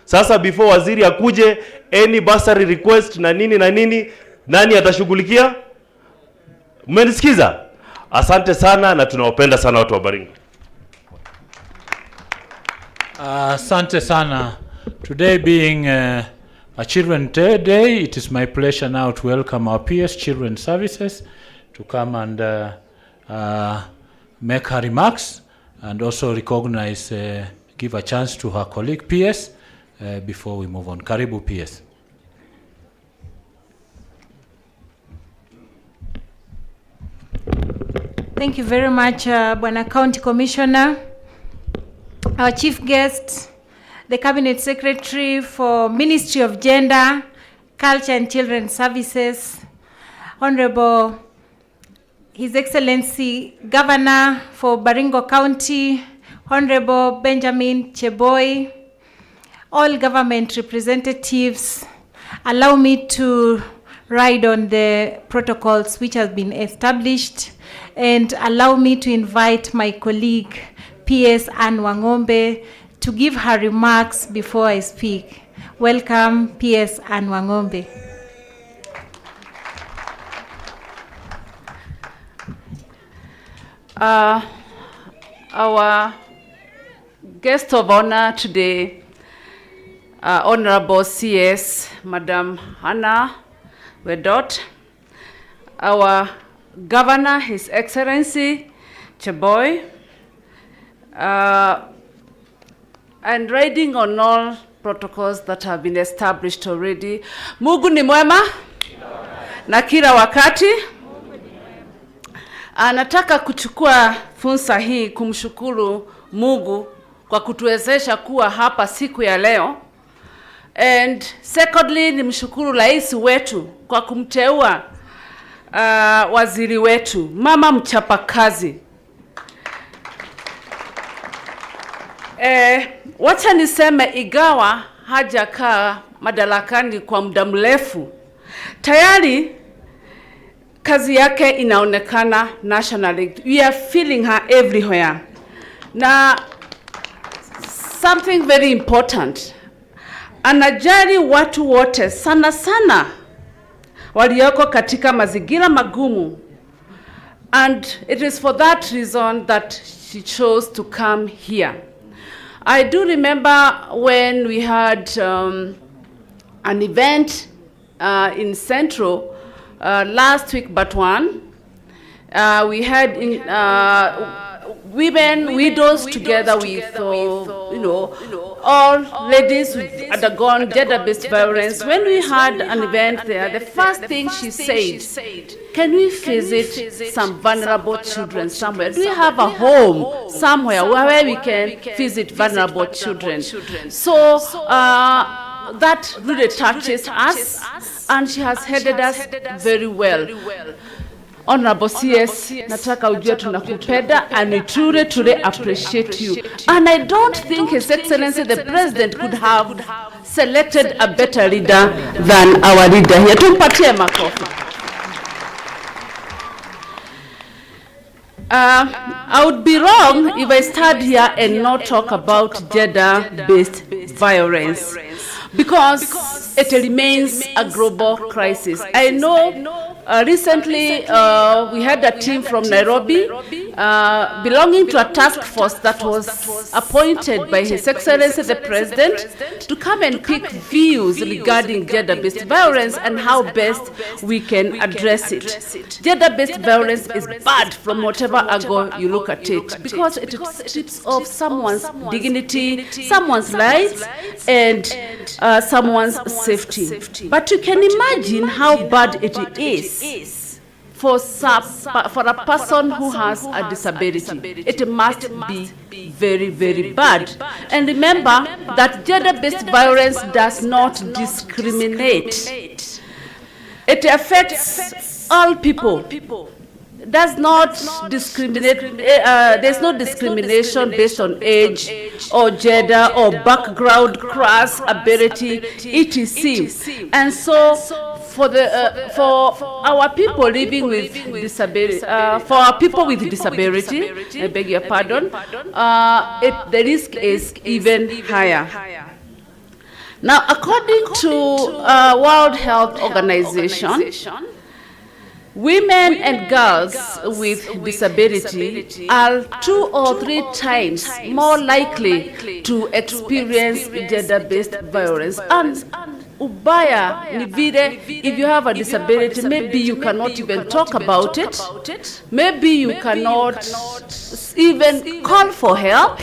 Sasa before waziri akuje, any bursary request na nini, nani atashughulikia? Mmenisikiza? Asante sana na tunawapenda sana watu wa Baringo. Asante sana. Today being a Children's Day, it is my pleasure now to welcome our PS Children's Services to come and make her remarks, and also recognize, give a chance to her colleague PS before we move on. Karibu PS. Thank you very much, Bwana County Commissioner. Our chief guest, the Cabinet Secretary for Ministry of Gender, Culture and Children's Services, Honorable His Excellency Governor for Baringo County, Honorable Benjamin Cheboy, all government representatives, allow me to ride on the protocols which have been established, and allow me to invite my colleague, PS Anne Wang'ombe, to give her remarks before I speak. Welcome, PS Anne Wang'ombe. Our guest of honor today, Honorable CS, Madam Hannah Wedot, our Governor, His Excellency Cheboy, and riding on all protocols that have been established already. Mungu ni mwema na kila wakati. Anataka kuchukua fursa hii kumshukuru Mungu kwa kutuwezesha kuwa hapa siku ya leo. And secondly, ni mshukuru rais wetu kwa kumteua waziri wetu, mama mchapakazi. Wacha niseme igawa hajakaa madarakani kwa muda mrefu, tayari kazi yake inaonekana nationally. We are feeling her everywhere. Na something very important, anajali watu wote, sana sana walioko katika mazingira magumu. And it is for that reason that she chose to come here. I do remember when we had an event in Central last week but one. We had women, widows together with, all ladies who've undergone gender-based violence. When we had an event there, the first thing she said, can we visit some vulnerable children somewhere? Do we have a home somewhere where we can visit vulnerable children? So that really touches us, and she has headed us very well. Honorable CS, nataka ujue tunakupenda, and we truly appreciate you. And I don't think His Excellency the President could have selected a better leader than our leader here. Tumpatie makofi. I would be wrong if I stand here and not talk about gender-based violence, because it remains a global crisis. I know recently we had a team from Nairobi belonging to a task force that was appointed by His Excellency the President to come and pick views regarding gender-based violence and how best we can address it. Gender-based violence is bad from whatever angle you look at it, because it strips off someone's dignity, someone's life, and someone's safety. But you can imagine how bad it is for a person who has a disability. It must be very, very bad. And remember that gender-based violence does not discriminate. It affects all people. Does not discriminate. There's no discrimination based on age or gender or background, class, ability, etc. And so for our people living with disability, for our people with disability, I beg your pardon, the risk is even higher. Now, according to World Health Organization, women and girls with disability are 2 or 3 times more likely to experience gender-based violence. And ubaya ni vile, if you have a disability, maybe you cannot even talk about it. Maybe you cannot even call for help.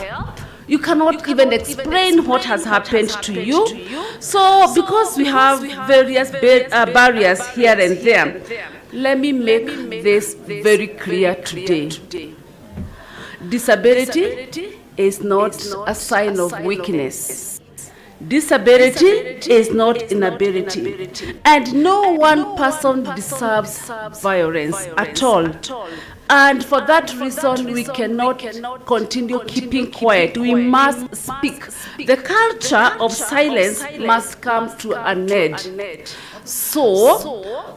You cannot even explain what has happened to you. So because we have various barriers here and there, let me make this very clear today. Disability is not a sign of weakness. Disability is not inability. And no one person deserves violence at all. And for that reason, we cannot continue keeping quiet. We must speak. The culture of silence must come to an end. So,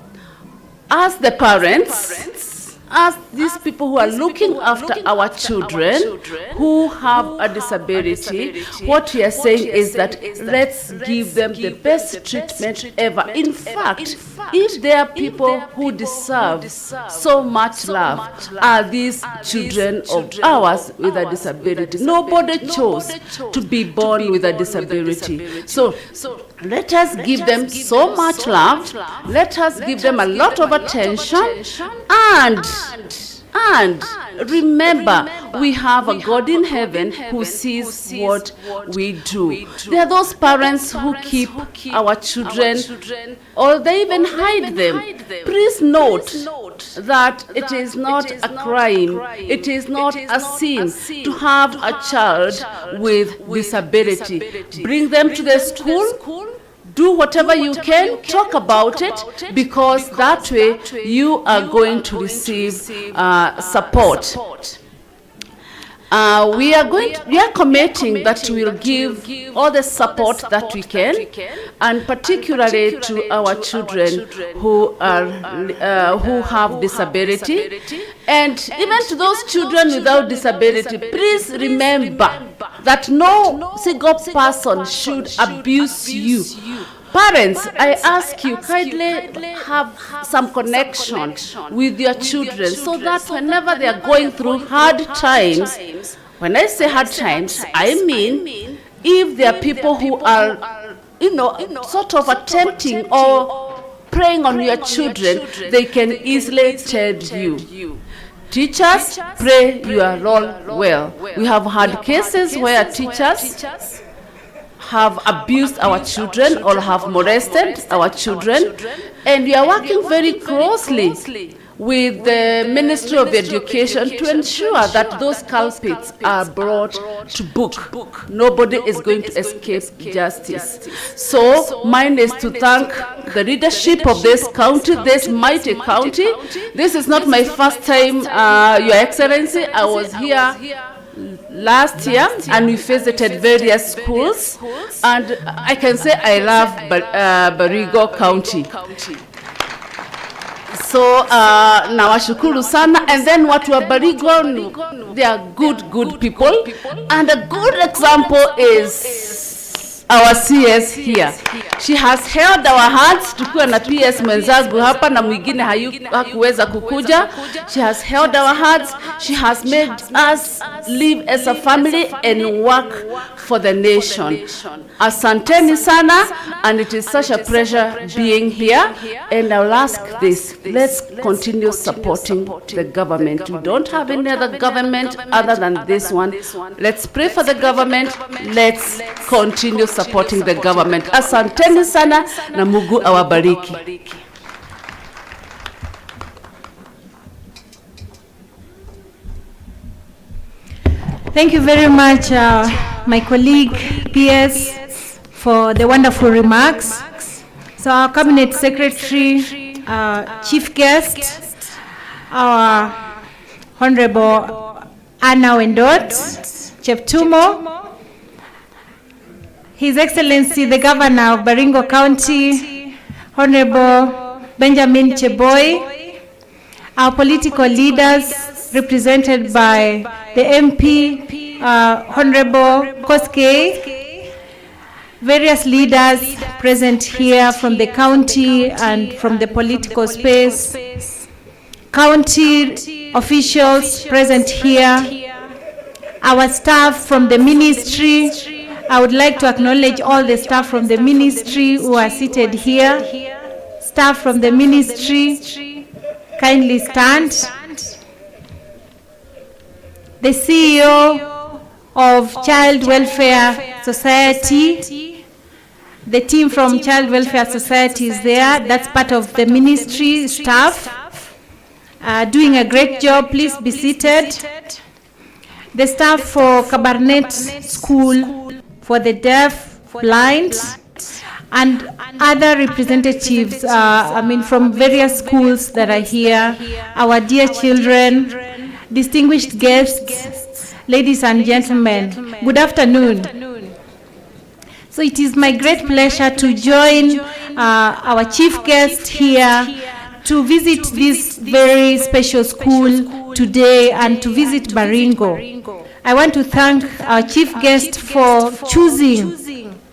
as the parents, as these people who are looking after our children who have a disability, what we are saying is that let's give them the best treatment ever. In fact, if there are people who deserve so much love, are these children of ours with a disability. Nobody chose to be born with a disability. So let us give them so much love. Let us give them a lot of attention. And remember, we have a God in heaven who sees what we do. There are those parents who keep our children, or they even hide them. Please note that it is not a crime, it is not a sin to have a child with disability. Bring them to the school. Do whatever you can, talk about it, because that way you are going to receive support. We are committing that we will give all the support that we can, and particularly to our children who have disability, and even to those children without disability. Please remember that no single person should abuse you. Parents, I ask you, kindly have some connection with your children so that whenever they are going through hard times, when I say hard times, I mean if there are people who are, sort of attempting or preying on your children, they can easily tell you. Teachers, play your role well. We have had cases where teachers have abused our children or have molested our children, and we are working very closely with the Ministry of Education to ensure that those culprits are brought to book. Nobody is going to escape justice. So mine is to thank the leadership of this county, this mighty county. This is not my first time, Your Excellency. I was here last year and we visited various schools, and I can say I love Baringo County. So nawashukuru sana, and then watu wa Baringo, they are good people, and a good example is our CS here. She has held our hands. Tukiwa na PS mwenzangu hapa na mwingine hakuweza kukuja. She has held our hands. She has made us live as a family and work for the nation. Asanteni sana, and it is such a pleasure being here. And I'll ask this: let's continue supporting the government. We don't have any other government other than this one. Let's pray for the government. Let's continue supporting the government. Asanteni sana na Mungu awabariki. Thank you very much, my colleague PS, for the wonderful remarks. So our Cabinet Secretary, Chief Guest, our Honorable Anna Wendot Cheptumo, His Excellency the Governor of Baringo County, Honorable Benjamin Cheboy, our political leaders represented by the MP, Honorable Koske, various leaders present here from the county and from the political space, county officials present here, our staff from the ministry. I would like to acknowledge all the staff from the ministry who are seated here. Staff from the ministry, kindly stand. The CEO of Child Welfare Society, the team from Child Welfare Society is there. That's part of the ministry staff, doing a great job. Please be seated. The staff for Kabarnet School for the deaf, blind, and other representatives, from various schools that are here, our dear children, distinguished guests, ladies and gentlemen, good afternoon. So it is my great pleasure to join our chief guest here to visit this very special school today and to visit Baringo. I want to thank our chief guest for choosing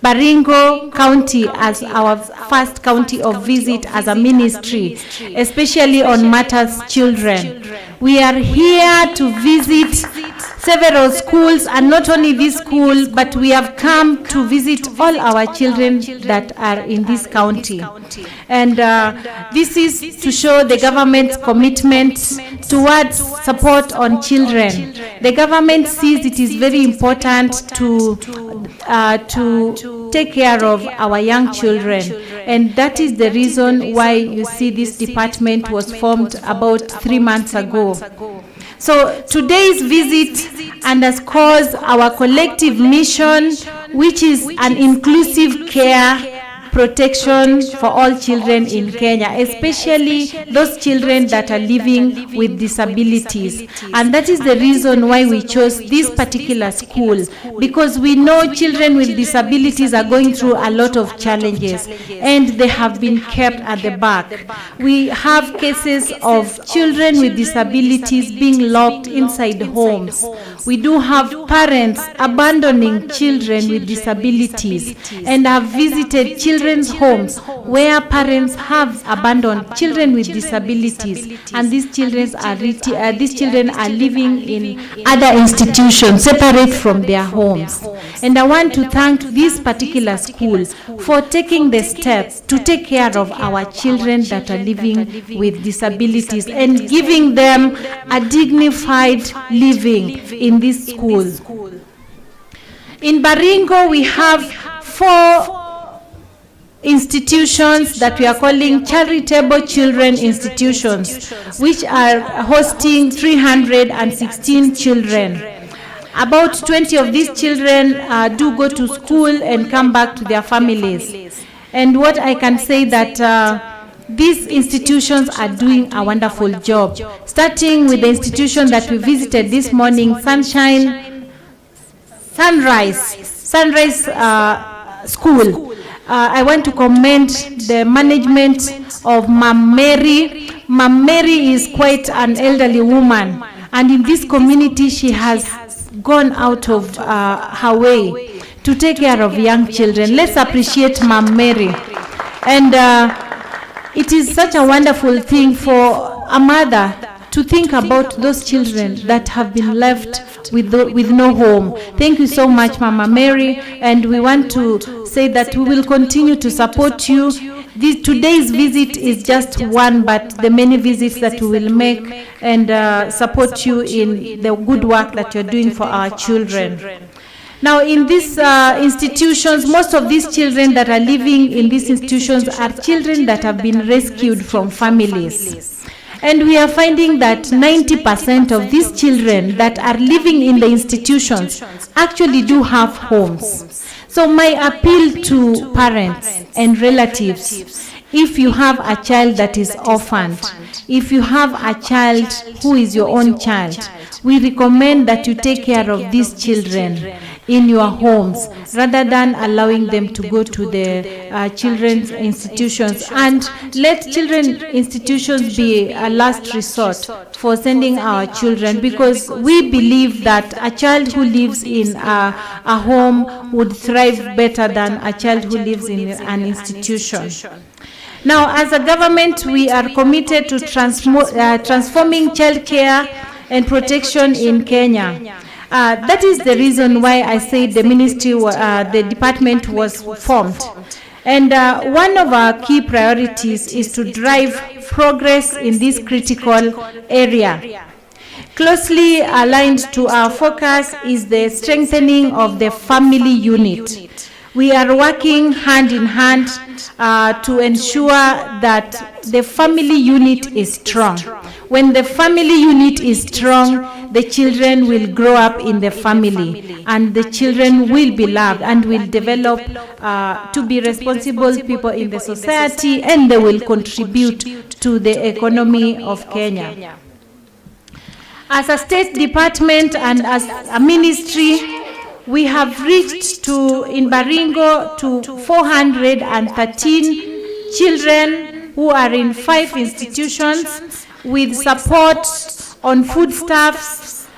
Baringo County as our first county of visit as a ministry, especially on matters children. We are here to visit several schools, and not only this school, but we have come to visit all our children that are in this county. And this is to show the government's commitment towards support on children. The government sees it is very important to take care of our young children, and that is the reason why you see this department was formed about 3 months ago. So today's visit underscores our collective mission, which is an inclusive care protection for all children in Kenya, especially those children that are living with disabilities. And that is the reason why we chose this particular school, because we know children with disabilities are going through a lot of challenges and they have been kept at the back. We have cases of children with disabilities being locked inside homes. We do have parents abandoning children with disabilities, and have visited children's homes where parents have abandoned children with disabilities, and these children are living in other institutions separate from their homes. And I want to thank this particular school for taking the steps to take care of our children that are living with disabilities and giving them a dignified living in this school. In Baringo, we have 4 institutions that we are calling charitable children institutions, which are hosting 316 children. About 20 of these children do go to school and come back to their families. And what I can say that these institutions are doing a wonderful job. Starting with the institution that we visited this morning, Sunrise School. I want to commend the management of Ma'am Mary. Ma'am Mary is quite an elderly woman, and in this community she has gone out of her way to take care of young children. Let's appreciate Ma'am Mary. And it is such a wonderful thing for a mother to think about those children that have been left with no home. Thank you so much, Mama Mary, and we want to say that we will continue to support you. Today's visit is just one, but the many visits that we will make and support you in the good work that you're doing for our children. Now, in these institutions, most of these children that are living in these institutions are children that have been rescued from families. And we are finding that 90% of these children that are living in the institutions actually do have homes. So my appeal to parents and relatives, if you have a child that is orphaned, if you have a child who is your own child, we recommend that you take care of these children in your homes rather than allowing them to go to the children's institutions. And let children's institutions be a last resort for sending our children, because we believe that a child who lives in a home would thrive better than a child who lives in an institution. Now, as a government, we are committed to transforming child care and protection in Kenya. That is the reason why I say the ministry, the department was formed. And one of our key priorities is to drive progress in this critical area. Closely aligned to our focus is the strengthening of the family unit. We are working hand in hand to ensure that the family unit is strong. When the family unit is strong, the children will grow up in the family, and the children will be loved and will develop to be responsible people in the society, and they will contribute to the economy of Kenya. As a state department and as a ministry, we have reached in Baringo to 413 children who are in 5 institutions with support on foodstuffs,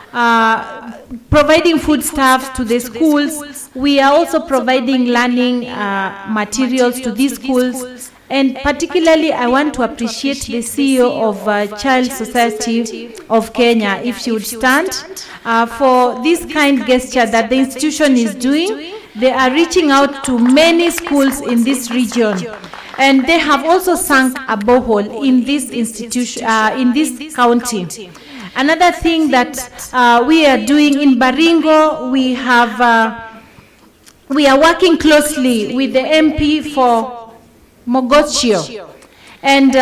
providing foodstuffs to the schools. We are also providing learning materials to these schools. And particularly, I want to appreciate the CEO of Child Society of Kenya, if she would stand, for this kind gesture that the institution is doing. They are reaching out to many schools in this region. And they have also sunk a borehole in this institution, in this county. Another thing that we are doing in Baringo, we are working closely with the MP for Mogotio, and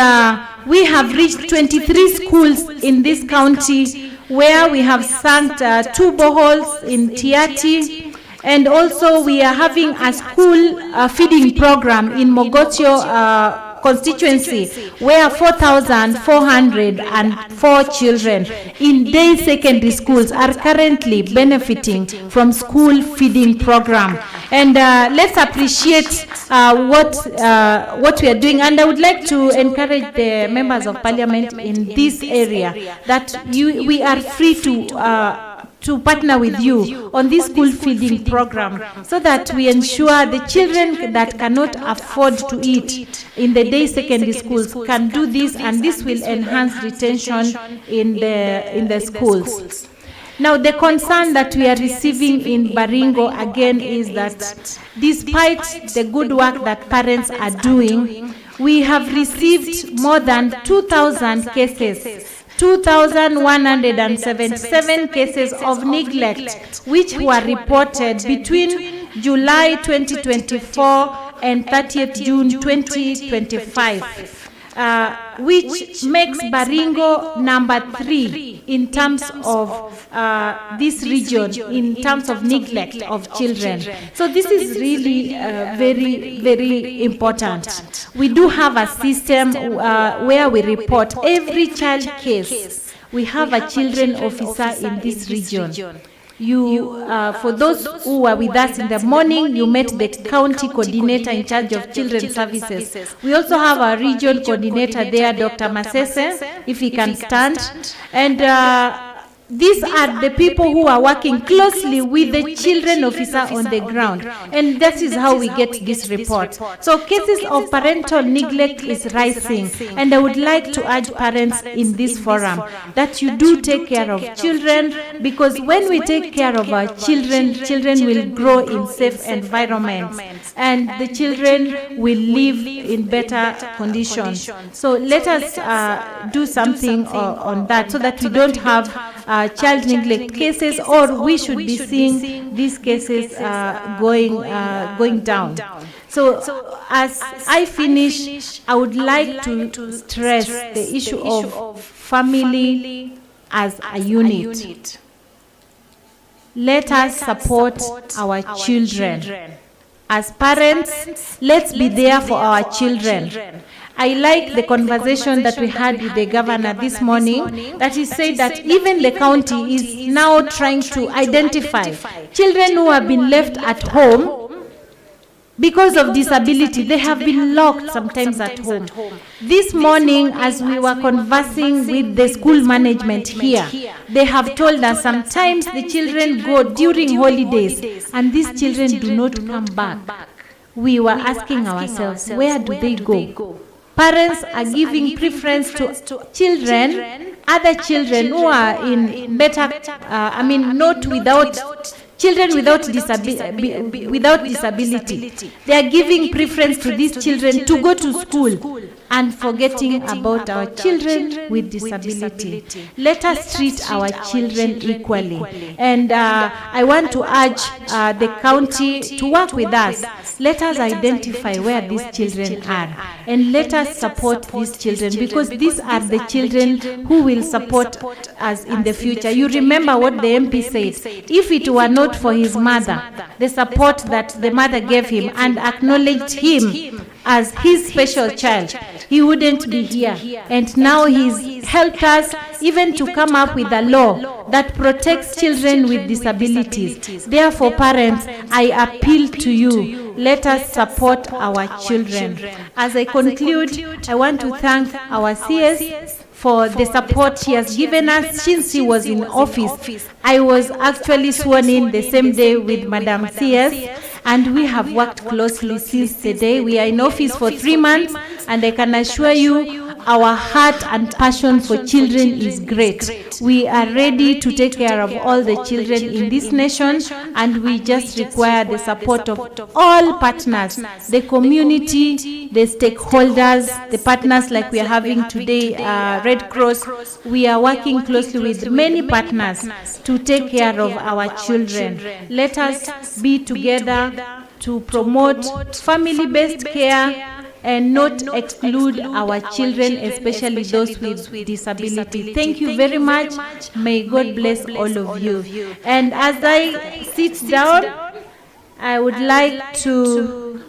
we have reached 23 schools in this county where we have sunk 2 boreholes in Tiati And also we are having a school feeding program in Mogotio constituency where 4,404 children in day secondary schools are currently benefiting from school feeding program. And let's appreciate what we are doing. And I would like to encourage the members of parliament in this area that we are free to partner with you on this school feeding program so that we ensure the children that cannot afford to eat in the day secondary schools can do this, and this will enhance retention in the schools. Now, the concern that we are receiving in Baringo again is that despite the good work that parents are doing, we have received more than 2,000 cases, 2,177 cases of neglect, which were reported between July 2024 and 30th June 2025, which makes Baringo number 3 in terms of this region, in terms of neglect of children. So this is really very, very important. We do have a system where we report every child case. We have a children officer in this region. For those who were with us in the morning, you met the county coordinator in charge of children's services. We also have our region coordinator there, Dr. Masese, if he can stand. And these are the people who are working closely with the children officer on the ground. And that is how we get this report. So cases of parental neglect is rising. And I would like to urge parents in this forum that you do take care of children, because when we take care of our children, children will grow in safe environments and the children will live in better conditions. So let us do something on that so that we don't have child neglect cases, or we should be seeing these cases going down. So as I finish, I would like to stress the issue of family as a unit. Let us support our children. As parents, let's be there for our children. I like the conversation that we had with the governor this morning, that he said that even the county is now trying to identify children who have been left at home because of disability. They have been locked sometimes at home. This morning, as we were conversing with the school management here, they have told us sometimes the children go during holidays and these children do not come back. We were asking ourselves, where do they go? Parents are giving preference to children, other children who are in better, not without, children without disability. They are giving preference to these children to go to school and forgetting about our children with disability. Let us treat our children equally. And I want to urge the county to work with us. Let us identify where these children are and let us support these children, because these are the children who will support us in the future. You remember what the MP said, if it were not for his mother, the support that the mother gave him and acknowledged him as his special child, he wouldn't be here. And now he's helped us even to come up with a law that protects children with disabilities. Therefore, parents, I appeal to you, let us support our children. As I conclude, I want to thank our CS for the support he has given us since he was in office. I was actually sworn in the same day with Madam CS, and we have worked closely since the day. We are in office for 3 months, and I can assure you our heart and passion for children is great. We are ready to take care of all the children in this nation, and we just require the support of all partners, the community, the stakeholders, the partners like we are having today, Red Cross. We are working closely with many partners to take care of our children. Let us be together to promote family-based care and not exclude our children, especially those with disability. Thank you very much. May God bless all of you. And as I sit down, I would like to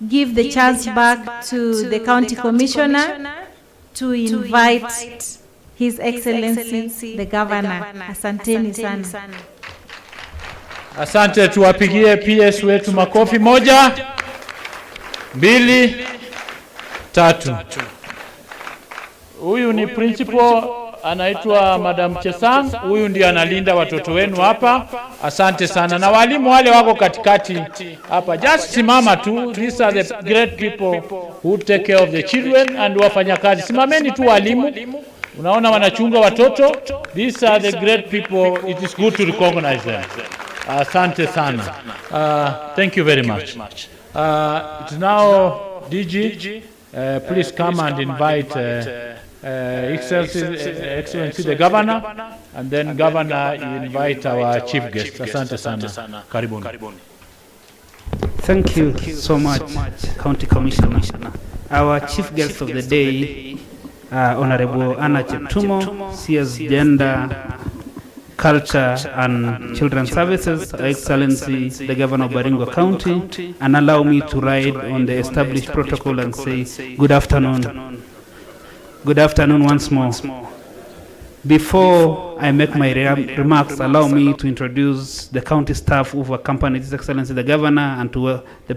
give the chance back to the County Commissioner to invite His Excellency the Governor. Asanteni sana. Asante, tuwapigie PS wetu makofi. 1, 2, 3. Huyu ni principal anaitwa Madam Chesang. Huyu ndiye analinda watoto wenu hapa. Asante sana. Na walimu wale wako katikati hapa, just simama tu. These are the great people who take care of the children and wafanyakazi. Simameni tu walimu. Unaona wanachunga watoto. These are the great people. It is good to recognize them. Asante sana. Thank you very much. It's now DG. Please come and invite Excellency the Governor, and then Governor, you invite our chief guest. Asante sana. Karibuni. Thank you so much, County Commissioner. Our chief guest of the day, Honorable Anna Cheptumo, CS Gender, Culture and Children's Services, Her Excellency the Governor of Baringo County, and allow me to ride on the established protocol and say good afternoon. Good afternoon once more. Before I make my remarks, allow me to introduce the county staff who have accompanied His Excellency the Governor, and to the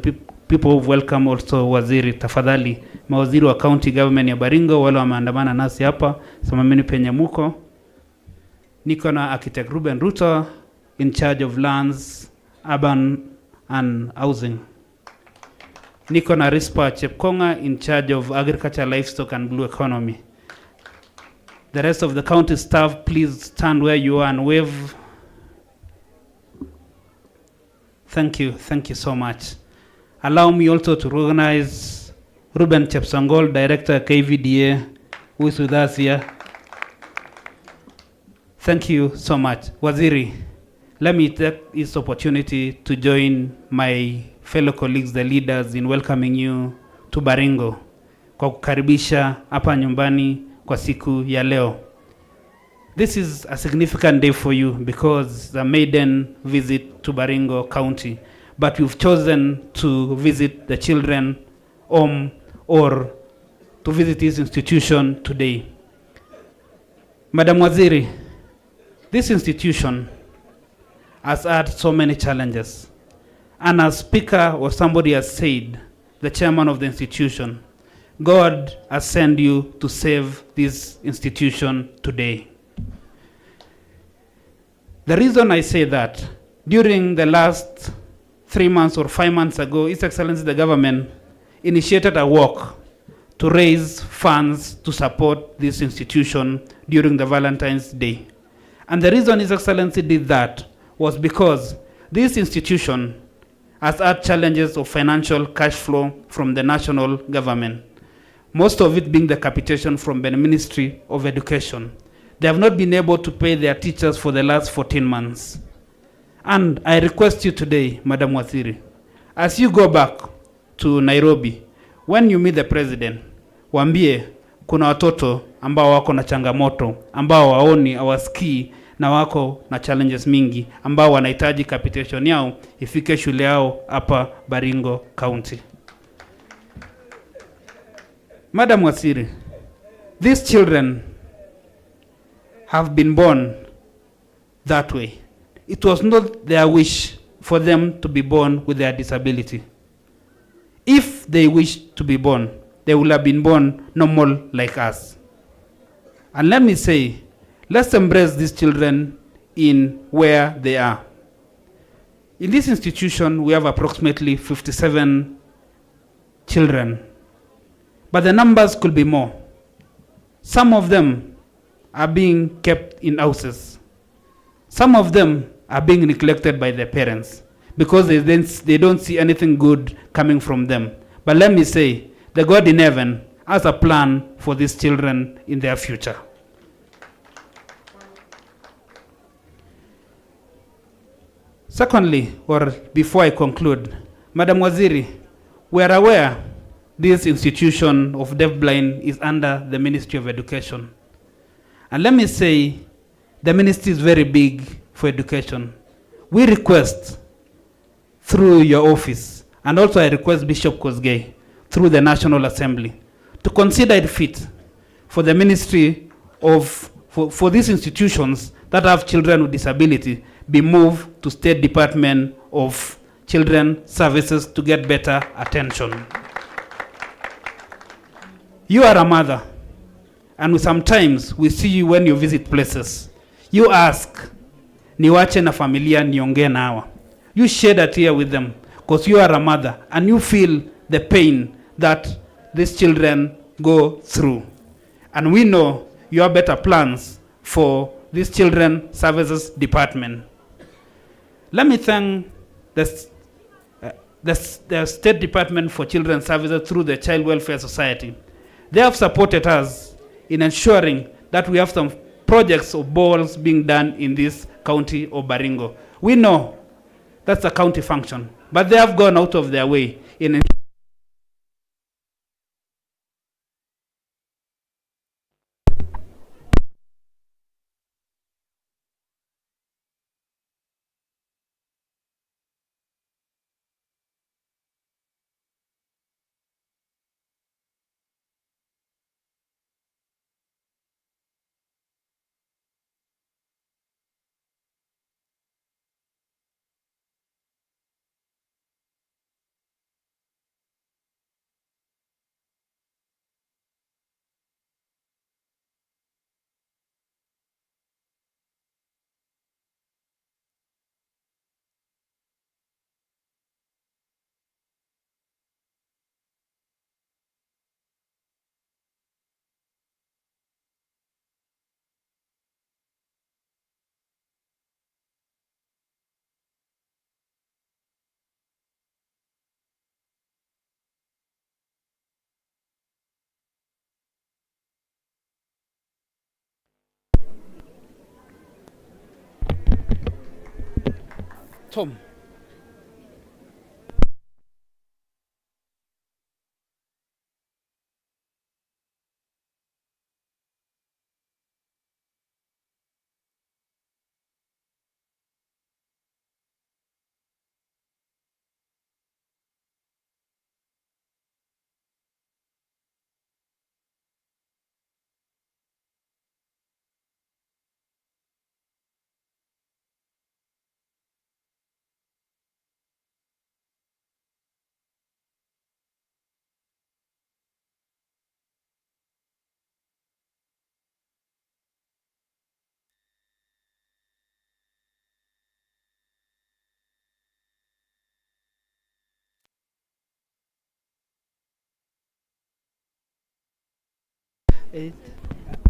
people who welcome also Waziri. Tafadhali mawaziri wa county government ya Baringo wale wameandamana nasi hapa, simameni penye muko. Niko na Architect Ruben Ruto, in charge of lands, urban and housing. Niko na Rispa Chepkonga, in charge of agriculture, livestock and blue economy. The rest of the county staff, please stand where you are and wave. Thank you so much. Allow me also to recognize Ruben Chepsongol, Director KVDA, who is with us here. Thank you so much. Waziri, let me take this opportunity to join my fellow colleagues, the leaders, in welcoming you to Baringo, kwa kukaribisha hapa nyumbani kwa siku ya leo. This is a significant day for you because the maiden visit to Baringo County, but you've chosen to visit the children home or to visit this institution today. Madam Waziri, this institution has had so many challenges. And as Speaker or somebody has said, the chairman of the institution, God has sent you to save this institution today. The reason I say that, during the last 3 months or 5 months ago, His Excellency the Government initiated a work to raise funds to support this institution during the Valentine's Day. And the reason His Excellency did that was because this institution has had challenges of financial cash flow from the national government, most of it being the capitation from the Ministry of Education. They have not been able to pay their teachers for the last 14 months. And I request you today, Madam Waziri, as you go back to Nairobi, when you meet the president, waambie kuna watoto ambao wako na changamoto, ambao waoni, hawasikii, na wako na challenges mingi, ambao wanahitaji capitation yao ifike shule yao hapa Baringo County. Madam Waziri, these children have been born that way. It was not their wish for them to be born with their disability. If they wish to be born, they will have been born normal like us. And let me say, let's embrace these children in where they are. In this institution, we have approximately 57 children, but the numbers could be more. Some of them are being kept in houses. Some of them are being neglected by their parents because they don't see anything good coming from them. But let me say, the God in heaven has a plan for these children in their future. Secondly, or before I conclude, Madam Waziri, we are aware this institution of deafblind is under the Ministry of Education. And let me say, the ministry is very big for education. We request through your office. And also I request Bishop Kosgei through the National Assembly to consider it fit for the ministry of, for these institutions that have children with disability be moved to State Department of Children Services to get better attention. You are a mother, and sometimes we see you when you visit places. You ask, niwache na familia niongee na hawa. You shed a tear with them because you are a mother and you feel the pain that these children go through. And we know you have better plans for this Children Services Department. Let me thank the State Department for Children's Services through the Child Welfare Society. They have supported us in ensuring that we have some projects of balls being done in this county of Baringo. We know that's a county function, but they have gone out of their way in Tom.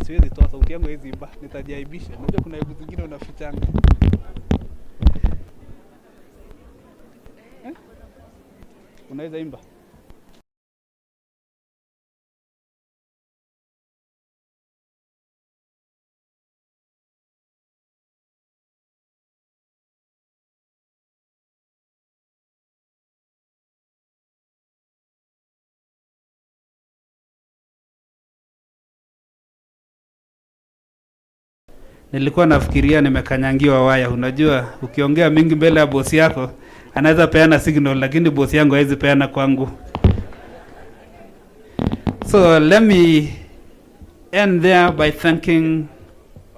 Siwezi toa sauti yangu hizi imba, nitajiaibisha. Unajua kuna aibu zingine unafichanga. Unaweza imba? Nilikuwa nafikiria nimekanyangiwa waya. Unajua ukiongea mingi mbele ya bosi yako anaweza peana signal, lakini bosi yangu haizi peana kwangu. So let me end there by thanking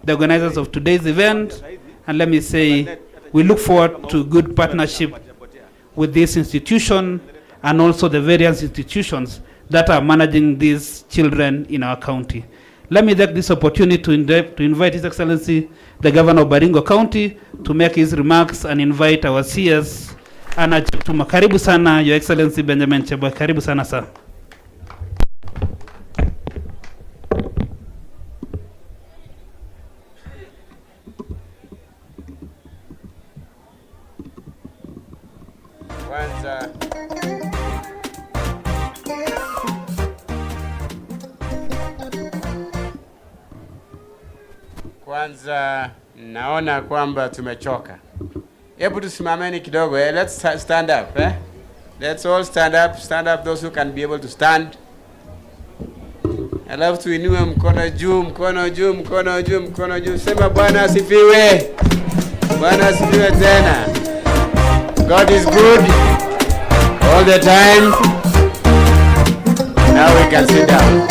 the organizers of today's event, and let me say we look forward to good partnership with this institution and also the various institutions that are managing these children in our county. Let me take this opportunity to invite His Excellency, the Governor of Baringo County, to make his remarks and invite our CS, Ana Cheptuma. Karibu sana, Your Excellency Benjamin Cheboy. Karibu sana, sir. Kwanza naona kwamba tumechoka. Hebu tusimameni kidogo. Let's stand up. Let's all stand up. Stand up, those who can be able to stand. Alafu tuinue mkono juu, mkono juu, mkono juu, mkono juu. Sema Bwana asifiwe. Bwana asifiwe tena. God is good all the time. Now we can sit down.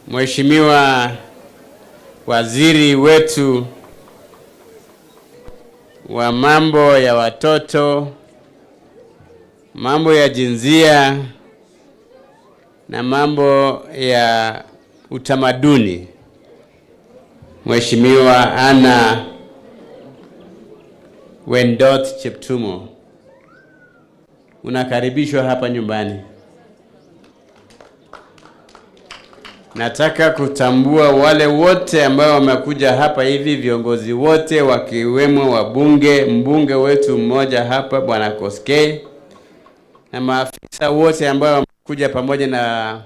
Mheshimiwa waziri wetu wa mambo ya watoto, mambo ya jinsia na mambo ya utamaduni, Mheshimiwa Anna Wendot Cheptumo, unakaribishwa hapa nyumbani. Nataka kutambua wale wote ambao wamekuja hapa hivi, viongozi wote wakiwemo wabunge, mbunge wetu mmoja hapa Bwana Koskei, na maafisa wote ambao wamekuja pamoja na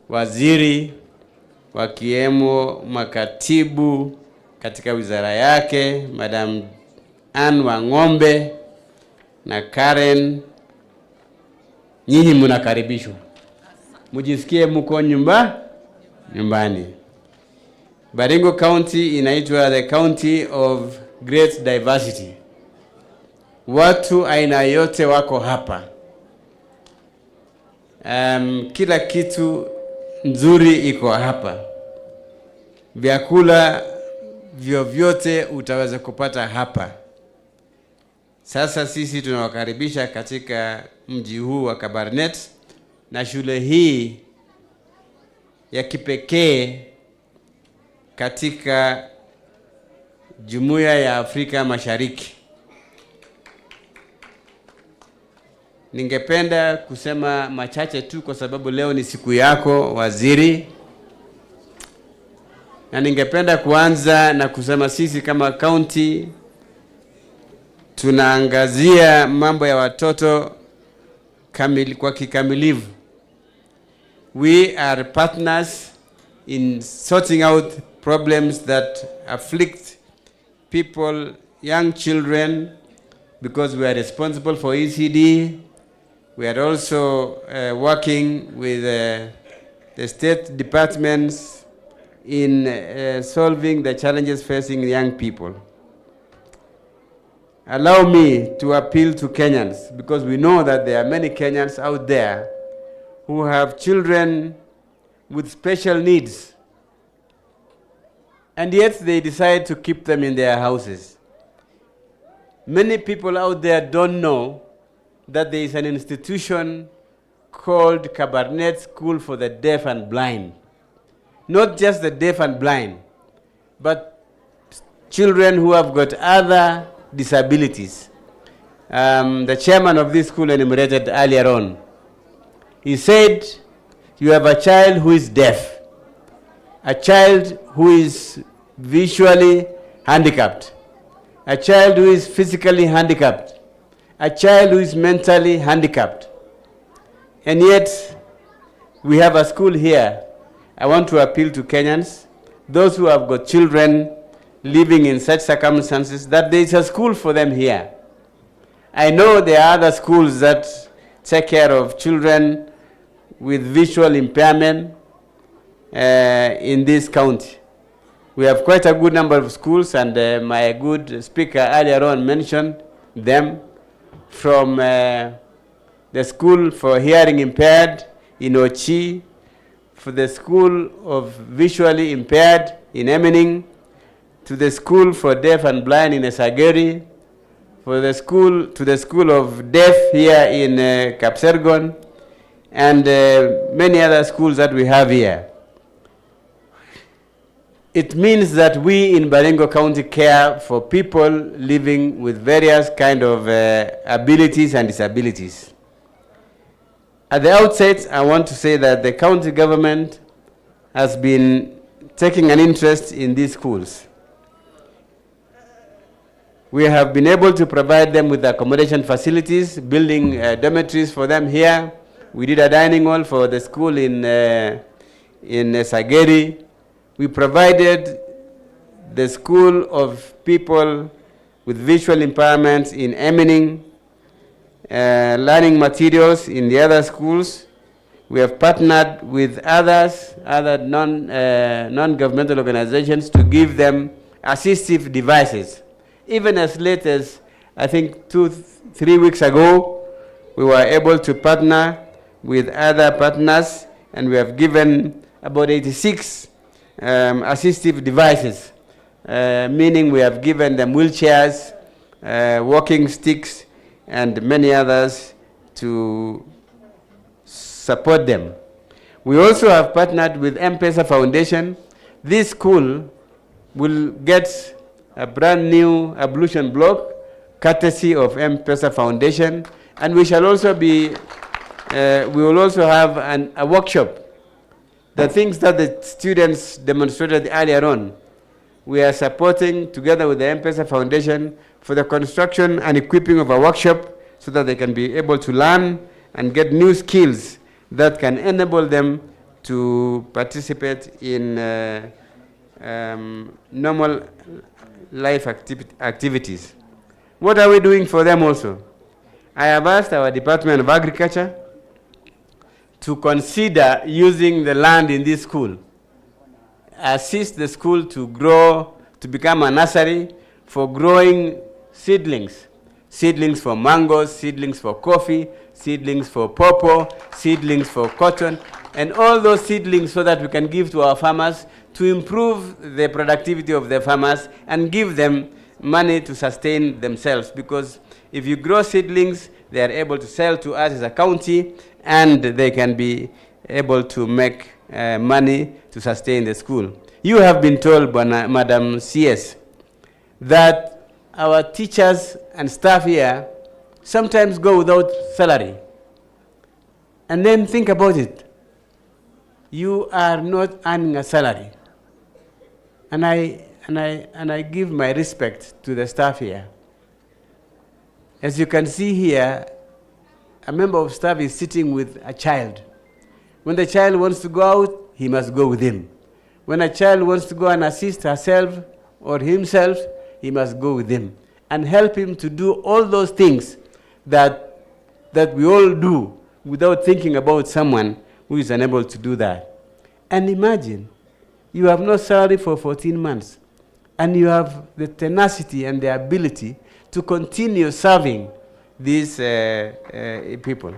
waziri, wakiwemo makatibu katika wizara yake, Madam Ann Wang'ombe na Karen. Nyinyi mnakaribishwa. Mujisikie mko nyumbani. Baringo County inaitwa the county of great diversity. Watu aina yote wako hapa. Kila kitu nzuri iko hapa. Vyakula vyovyote utaweza kupata hapa. Sasa sisi tunawakaribisha katika mji huu wa Kabarnet, na shule hii ya kipekee katika Jumuiya ya Afrika Mashariki. Ningependa kusema machache tu kwa sababu leo ni siku yako waziri. Na ningependa kuanza na kusema sisi kama county tunaangazia mambo ya watoto kwa kikamilifu. We are partners in sorting out problems that afflict people, young children, because we are responsible for ECD. We are also working with the state departments in solving the challenges facing young people. Allow me to appeal to Kenyans, because we know that there are many Kenyans out there who have children with special needs, and yet they decide to keep them in their houses. Many people out there don't know that there is an institution called Kabarnet School for the Deaf and Blind. Not just the deaf and blind, but children who have got other disabilities. The chairman of this school enumerated earlier on. He said, you have a child who is deaf, a child who is visually handicapped, a child who is physically handicapped, a child who is mentally handicapped. And yet, we have a school here. I want to appeal to Kenyans, those who have got children living in such circumstances, that there is a school for them here. I know there are other schools that take care of children with visual impairment in this county. We have quite a good number of schools, and my good speaker earlier on mentioned them, from the school for hearing impaired in Ochi, for the school of visually impaired in Emening, to the school for deaf and blind in Esageri, for the school of deaf here in Kapsergon, and many other schools that we have here. It means that we in Baringo County care for people living with various kind of abilities and disabilities. At the outset, I want to say that the county government has been taking an interest in these schools. We have been able to provide them with accommodation facilities, building dormitories for them here. We did a dining hall for the school in Sageri. We provided the school of people with visual impairments in Emening, learning materials in the other schools. We have partnered with other non-governmental organizations to give them assistive devices. Even as late as, I think, 2-3 weeks ago, we were able to partner with other partners, and we have given about 86 assistive devices, meaning we have given them wheelchairs, walking sticks, and many others to support them. We also have partnered with M-Pesa Foundation. This school will get a brand new ablution block courtesy of M-Pesa Foundation, and we shall also be, we will also have a workshop. The things that the students demonstrated earlier on, we are supporting together with the M-Pesa Foundation for the construction and equipping of a workshop so that they can be able to learn and get new skills that can enable them to participate in normal life activities. What are we doing for them also? I have asked our Department of Agriculture to consider using the land in this school, assist the school to grow, to become a nursery for growing seedlings. Seedlings for mangoes, seedlings for coffee, seedlings for pawpaw, seedlings for cotton, and all those seedlings so that we can give to our farmers to improve the productivity of the farmers and give them money to sustain themselves. Because if you grow seedlings, they are able to sell to us as a county, and they can be able to make money to sustain the school. You have been told by Madam CS that our teachers and staff here sometimes go without salary. And then think about it. You are not earning a salary. And I give my respect to the staff here. As you can see here, a member of staff is sitting with a child. When the child wants to go out, he must go with him. When a child wants to go and assist herself or himself, he must go with him and help him to do all those things that we all do without thinking about someone who is unable to do that. And imagine, you have no salary for 14 months, and you have the tenacity and the ability to continue serving these people.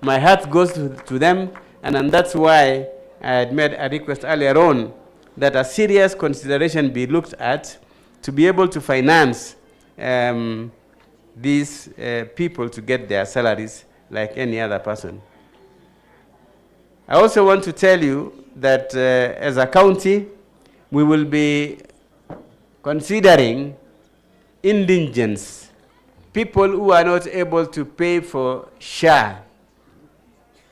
My heart goes to them, and that's why I had made a request earlier on that a serious consideration be looked at to be able to finance these people to get their salaries like any other person. I also want to tell you that as a county, we will be considering indigents, people who are not able to pay for SHA.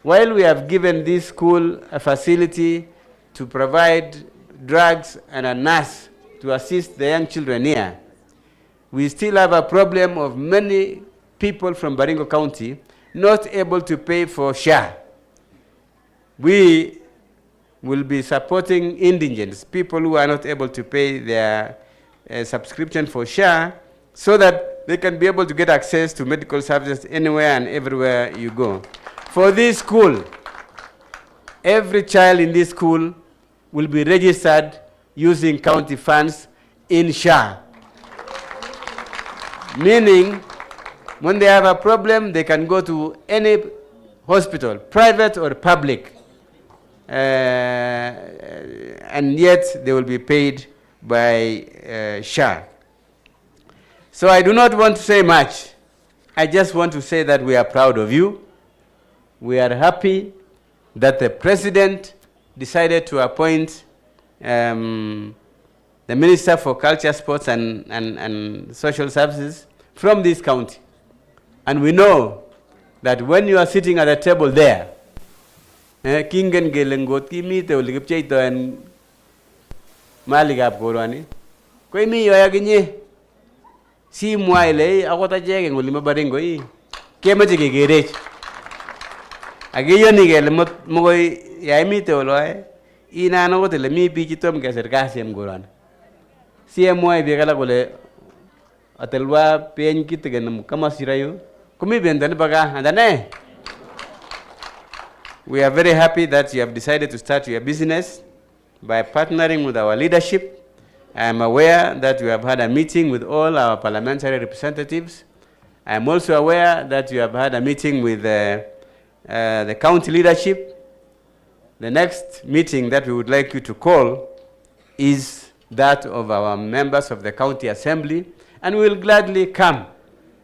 While we have given this school a facility to provide drugs and a nurse to assist the young children here, we still have a problem of many people from Baringo County not able to pay for SHA. We will be supporting indigents, people who are not able to pay their subscription for SHA, so that they can be able to get access to medical services anywhere and everywhere you go. For this school, every child in this school will be registered using county funds in SHA. Meaning, when they have a problem, they can go to any hospital, private or public, and yet they will be paid by SHA. So I do not want to say much. I just want to say that we are proud of you. We are happy that the president decided to appoint the Minister for Culture, Sports and Social Services from this county. And we know that when you are sitting at the table there, kingen gelengot kimi te ulikipche ito en maligap korani ko imi yo yaginye si mwaile akota jege ngulima Baringo yi kemache kegerech agiyoni gele mo ya imi te oloe ina no tele mi bichi tom keser kasi en korani si mwae bi kala kole atelwa pen kitgen kama sirayo kumi bendani baga andane We are very happy that you have decided to start your business by partnering with our leadership. I am aware that you have had a meeting with all our parliamentary representatives. I am also aware that you have had a meeting with the county leadership. The next meeting that we would like you to call is that of our members of the county assembly, and we will gladly come.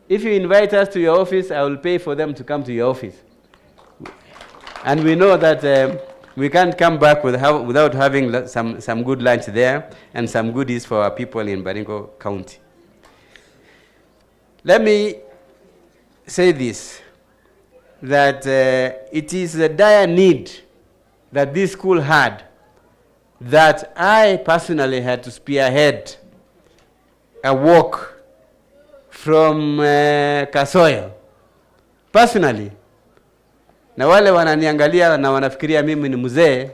If you invite us to your office, I will pay for them to come to your office. And we know that we can't come back without having some good lunch there and some goodies for our people in Baringo County. Let me say this, that it is a dire need that this school had, that I personally had to spearhead a walk from Kasoyo. Personally. Na wale wananiangalia na wanafikiria mimi ni mzee,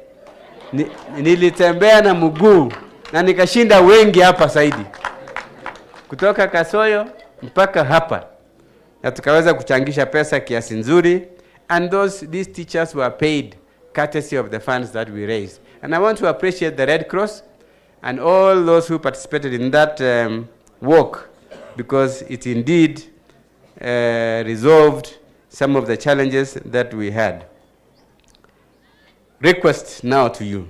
nilitembea na mguu na nikashinda wengi hapa Saidi. Kutoka Kasoyo mpaka hapa. Na tukaweza kuchangisha pesa kiasi nzuri, and these teachers were paid courtesy of the funds that we raised. And I want to appreciate the Red Cross and all those who participated in that work, because it indeed resolved some of the challenges that we had. Request now to you.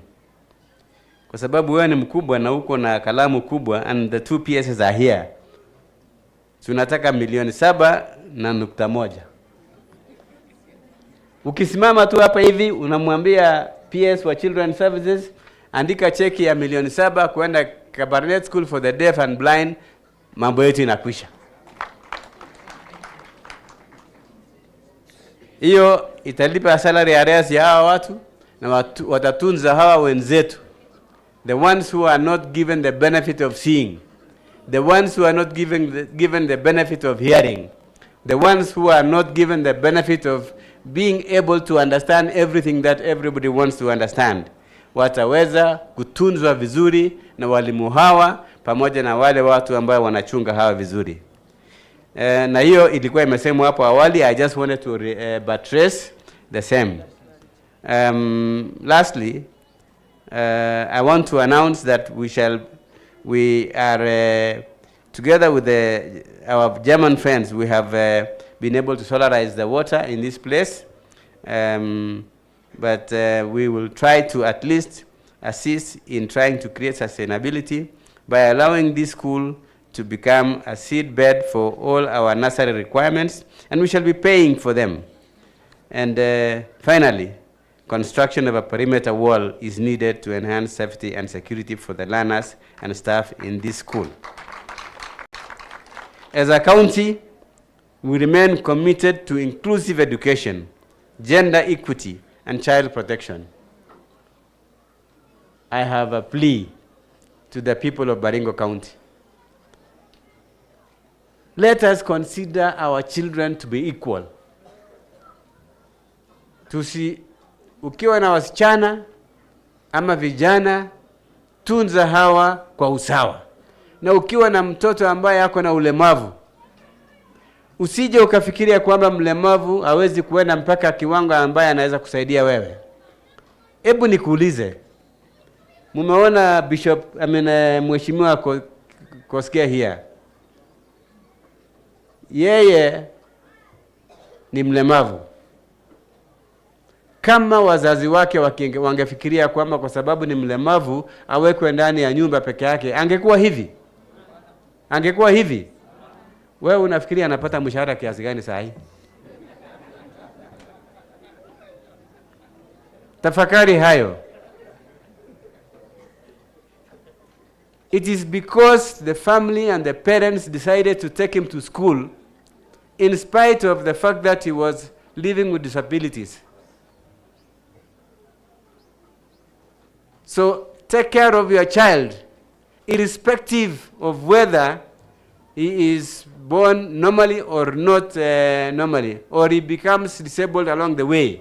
Kwa sababu wewe ni mkubwa na uko na kalamu kubwa, and the two PSs are here. Tunataka 7.1 million. Ukisimama tu hapa hivi unamwambia PS wa Children Services, andika cheki ya 7 million kwenda Kabarnet School for the Deaf and Blind, mambo yetu inakwisha. Hiyo italipa salary arrears ya hawa watu na watatunza hawa wenzetu. The ones who are not given the benefit of seeing. The ones who are not given the benefit of hearing. The ones who are not given the benefit of being able to understand everything that everybody wants to understand. Wataweza kutunzwa vizuri na walimu hawa pamoja na wale watu ambao wanachunga hawa vizuri. Na hiyo ilikuwa imesemwa hapo awali. I just wanted to buttress the same. Lastly, I want to announce that we are together with our German friends, we have been able to solarize the water in this place. But we will try to at least assist in trying to create sustainability by allowing this school to become a seed bed for all our nursery requirements, and we shall be paying for them. And finally, construction of a perimeter wall is needed to enhance safety and security for the learners and staff in this school. As a county, we remain committed to inclusive education, gender equity, and child protection. I have a plea to the people of Baringo County. Let us consider our children to be equal. Ukiwa na wasichana ama vijana, tunza hawa kwa usawa. Na ukiwa na mtoto ambaye yako na ulemavu, usije ukafikiria kwamba mlemavu hawezi kuenda mpaka kiwango ambaye anaweza kusaidia wewe. Hebu nikuulize, mumeona mheshimiwa Koskia here? Yeye ni mlemavu. Kama wazazi wake wangefikiria kwamba kwa sababu ni mlemavu awekwe ndani ya nyumba peke yake, angekuwa hivi? Angekuwa hivi? Wewe unafikiria anapata mshahara kiasi gani saa hii? Tafakari hayo. It is because the family and the parents decided to take him to school in spite of the fact that he was living with disabilities. So take care of your child, irrespective of whether he is born normally or not normally, or he becomes disabled along the way.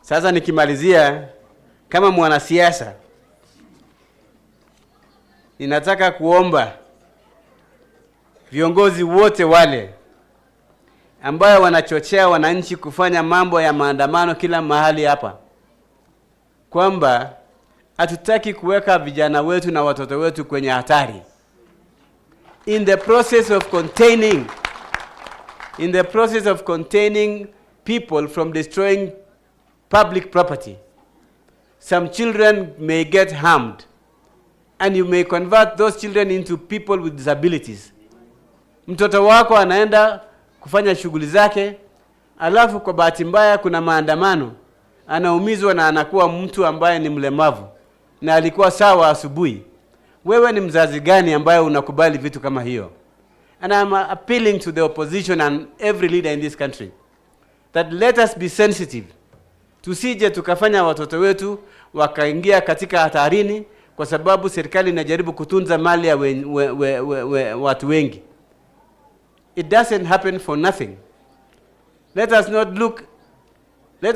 Sasa nikimalizia, kama mwanasiasa, ninataka kuomba viongozi wote wale ambayo wanachochea wananchi kufanya mambo ya maandamano kila mahali hapa, kwamba hatutaki kuweka vijana wetu na watoto wetu kwenye hatari. In the process of containing people from destroying public property, some children may get harmed, and you may convert those children into people with disabilities. Mtoto wako anaenda kufanya shughuli zake, alafu kwa bahati mbaya kuna maandamano, anaumizwa na anakuwa mtu ambaye ni mlemavu na alikuwa sawa asubuhi. Wewe ni mzazi gani ambaye unakubali vitu kama hiyo? And I'm appealing to the opposition and every leader in this country that let us be sensitive. Tusije tukafanya watoto wetu wakaingia katika hatarini kwa sababu serikali inajaribu kutunza mali ya watu wengi. It doesn't happen for nothing. Let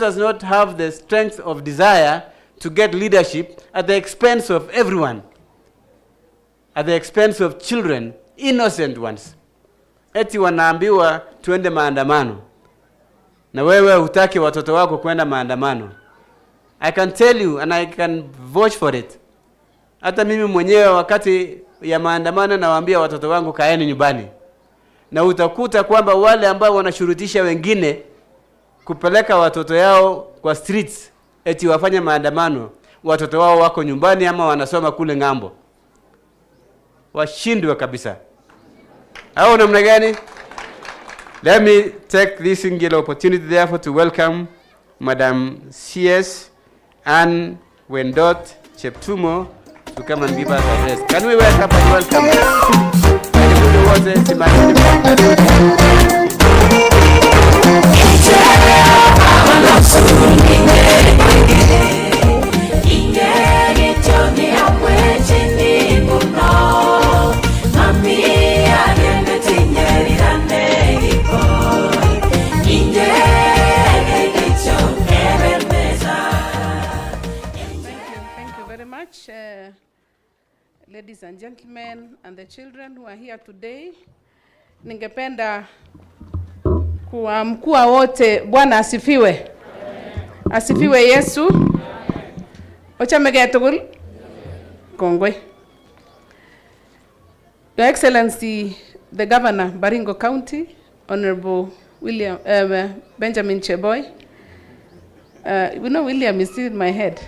us not have the strength of desire to get leadership at the expense of everyone, at the expense of children, innocent ones. Eti wanaambiwa tuende maandamano, na wewe hutaki watoto wako kwenda maandamano. I can tell you and I can vouch for it. Hata mimi mwenyewe wakati ya maandamano nawaambia watoto wangu kaeni nyumbani. Na utakuta kwamba wale ambao wanashurutisha wengine kupeleka watoto yao kwa streets eti wafanye maandamano, watoto wao wako nyumbani ama wanasoma kule ngambo. Washindwe kabisa. Au namna gani? Let me take this singular opportunity therefore to welcome Madam CS Ann Wendot Cheptumo to come and give us a address. Can we welcome and welcome? Karibuni wote, simameni. Ladies and gentlemen and the children who are here today, ningependa kuamkua wote. Bwana asifiwe. Asifiwe Yesu. Ochamegetugul. Kongwe. Your Excellency, the Governor, Baringo County, Honorable Benjamin Cheboy. You know William is still in my head.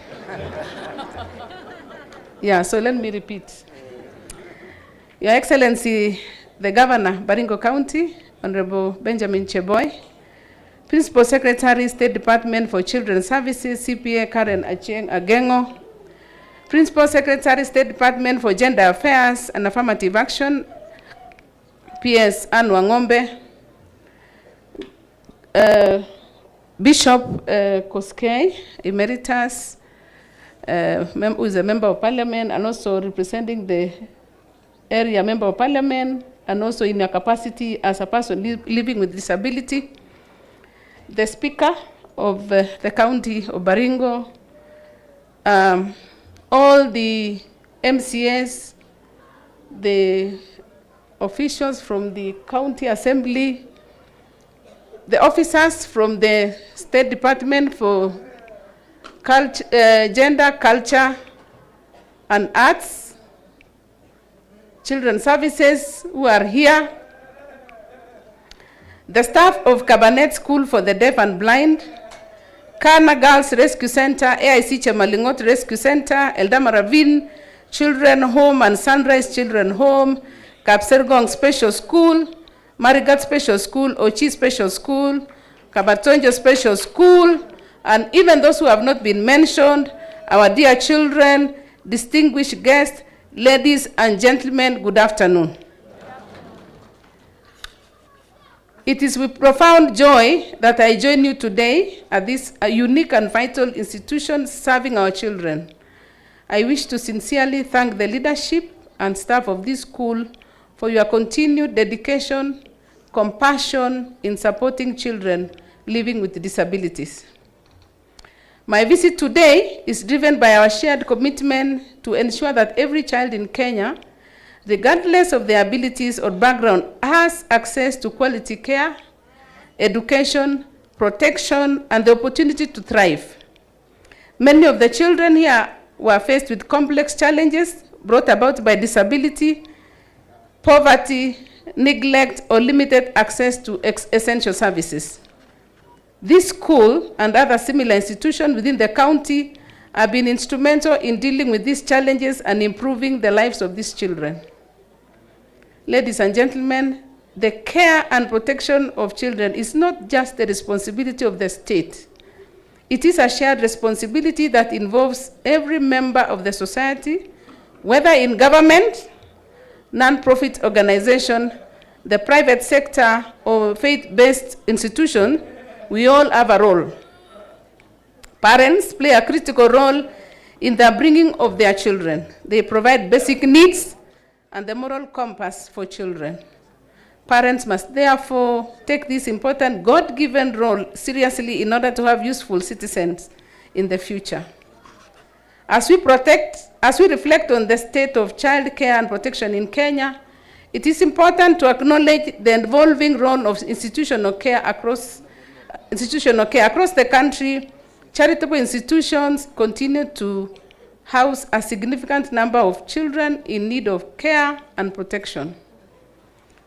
Yeah, so let me repeat. Your Excellency, the Governor, Baringo County, Honorable Benjamin Cheboy, Principal Secretary, State Department for Children's Services, CPA Karen Achieng Agengo, Principal Secretary, State Department for Gender Affairs and Affirmative Action, PS Anne Wangombe, Bishop Koskei, Emeritus, who is a member of parliament and also representing the area member of parliament and also in your capacity as a person living with disability, the speaker of the county of Baringo, all the MCS, the officials from the county assembly, the officers from the State Department for Gender, Culture and Arts, Children's Services who are here, the staff of Kabarnet School for the Deaf and Blind, Kana Girls Rescue Center, AIC Chemalingot Rescue Center, Eldama Ravine Children Home and Sunrise Children Home, Kapsergong Special School, Marigat Special School, Ochi Special School, Kabatonjo Special School, and even those who have not been mentioned, our dear children, distinguished guests, ladies and gentlemen, good afternoon. It is with profound joy that I join you today at this unique and vital institution serving our children. I wish to sincerely thank the leadership and staff of this school for your continued dedication, compassion in supporting children living with disabilities. My visit today is driven by our shared commitment to ensure that every child in Kenya, regardless of their abilities or background, has access to quality care, education, protection, and the opportunity to thrive. Many of the children here were faced with complex challenges brought about by disability, poverty, neglect, or limited access to essential services. This school and other similar institutions within the county have been instrumental in dealing with these challenges and improving the lives of these children. Ladies and gentlemen, the care and protection of children is not just the responsibility of the state. It is a shared responsibility that involves every member of the society, whether in government, non-profit organization, the private sector, or faith-based institution. We all have a role. Parents play a critical role in the bringing of their children. They provide basic needs and the moral compass for children. Parents must therefore take this important God-given role seriously in order to have useful citizens in the future. As we reflect on the state of child care and protection in Kenya, it is important to acknowledge the evolving role of institutional care across the country. Charitable institutions continue to house a significant number of children in need of care and protection.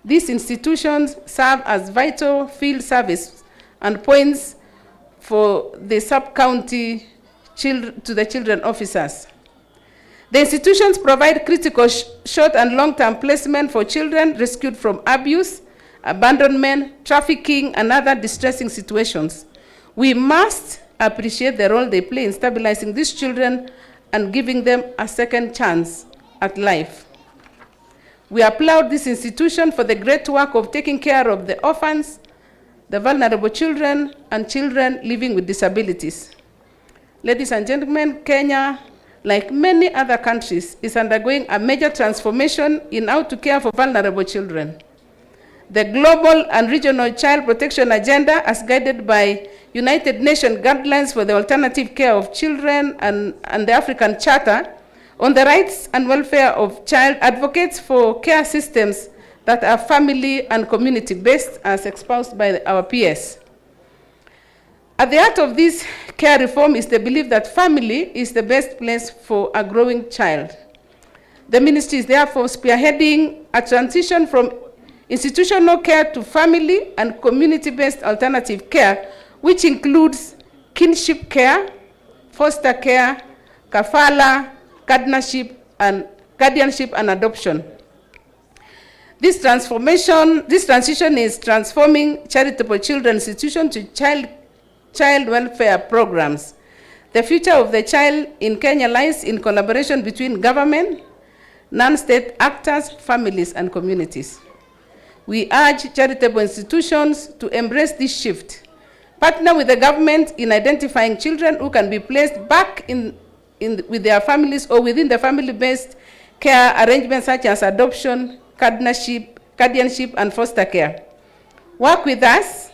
These institutions serve as vital field service and points for the sub-county to the children officers. The institutions provide critical short and long-term placement for children rescued from abuse, abandonment, trafficking, and other distressing situations. We must appreciate the role they play in stabilizing these children and giving them a second chance at life. We applaud this institution for the great work of taking care of the orphans, the vulnerable children, and children living with disabilities. Ladies and gentlemen, Kenya, like many other countries, is undergoing a major transformation in how to care for vulnerable children. The global and regional child protection agenda, as guided by United Nations guidelines for the alternative care of children and the African Charter on the rights and welfare of child, advocates for care systems that are family and community-based, as espoused by our peers. At the heart of this care reform is the belief that family is the best place for a growing child. The ministry is therefore spearheading a transition from institutional care to family and community-based alternative care, which includes kinship care, foster care, kafala, guardianship, and adoption. This transition is transforming charitable children's institutions to child welfare programs. The future of the child in Kenya lies in collaboration between government, non-state actors, families, and communities. We urge charitable institutions to embrace this shift, partner with the government in identifying children who can be placed back with their families or within the family-based care arrangements such as adoption, guardianship, and foster care. Work with us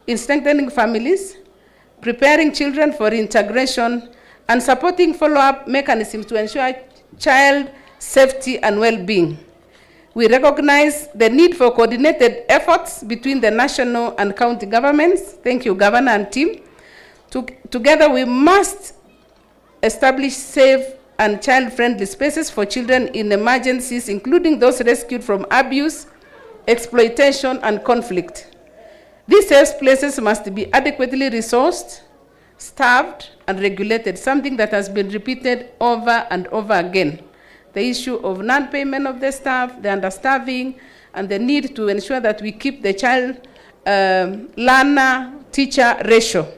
in strengthening families, preparing children for integration, and supporting follow-up mechanisms to ensure child safety and well-being. We recognize the need for coordinated efforts between the national and county governments. Thank you, Governor and team. Together, we must establish safe and child-friendly spaces for children in emergencies, including those rescued from abuse, exploitation, and conflict. These safe places must be adequately resourced, staffed, and regulated, something that has been repeated over and over again. The issue of non-payment of the staff, the understaffing, and the need to ensure that we keep the child learner-teacher ratio.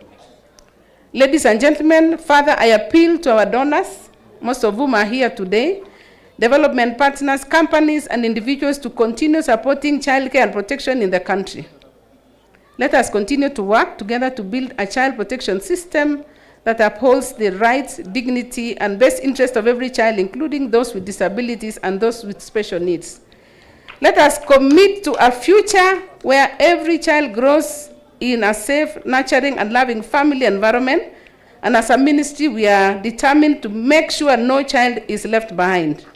Ladies and gentlemen, further, I appeal to our donors, most of whom are here today, development partners, companies, and individuals to continue supporting childcare and protection in the country. Let us continue to work together to build a child protection system that upholds the rights, dignity, and best interest of every child, including those with disabilities and those with special needs. Let us commit to a future where every child grows in a safe, nurturing, and loving family environment. And as a ministry, we are determined to make sure no child is left behind.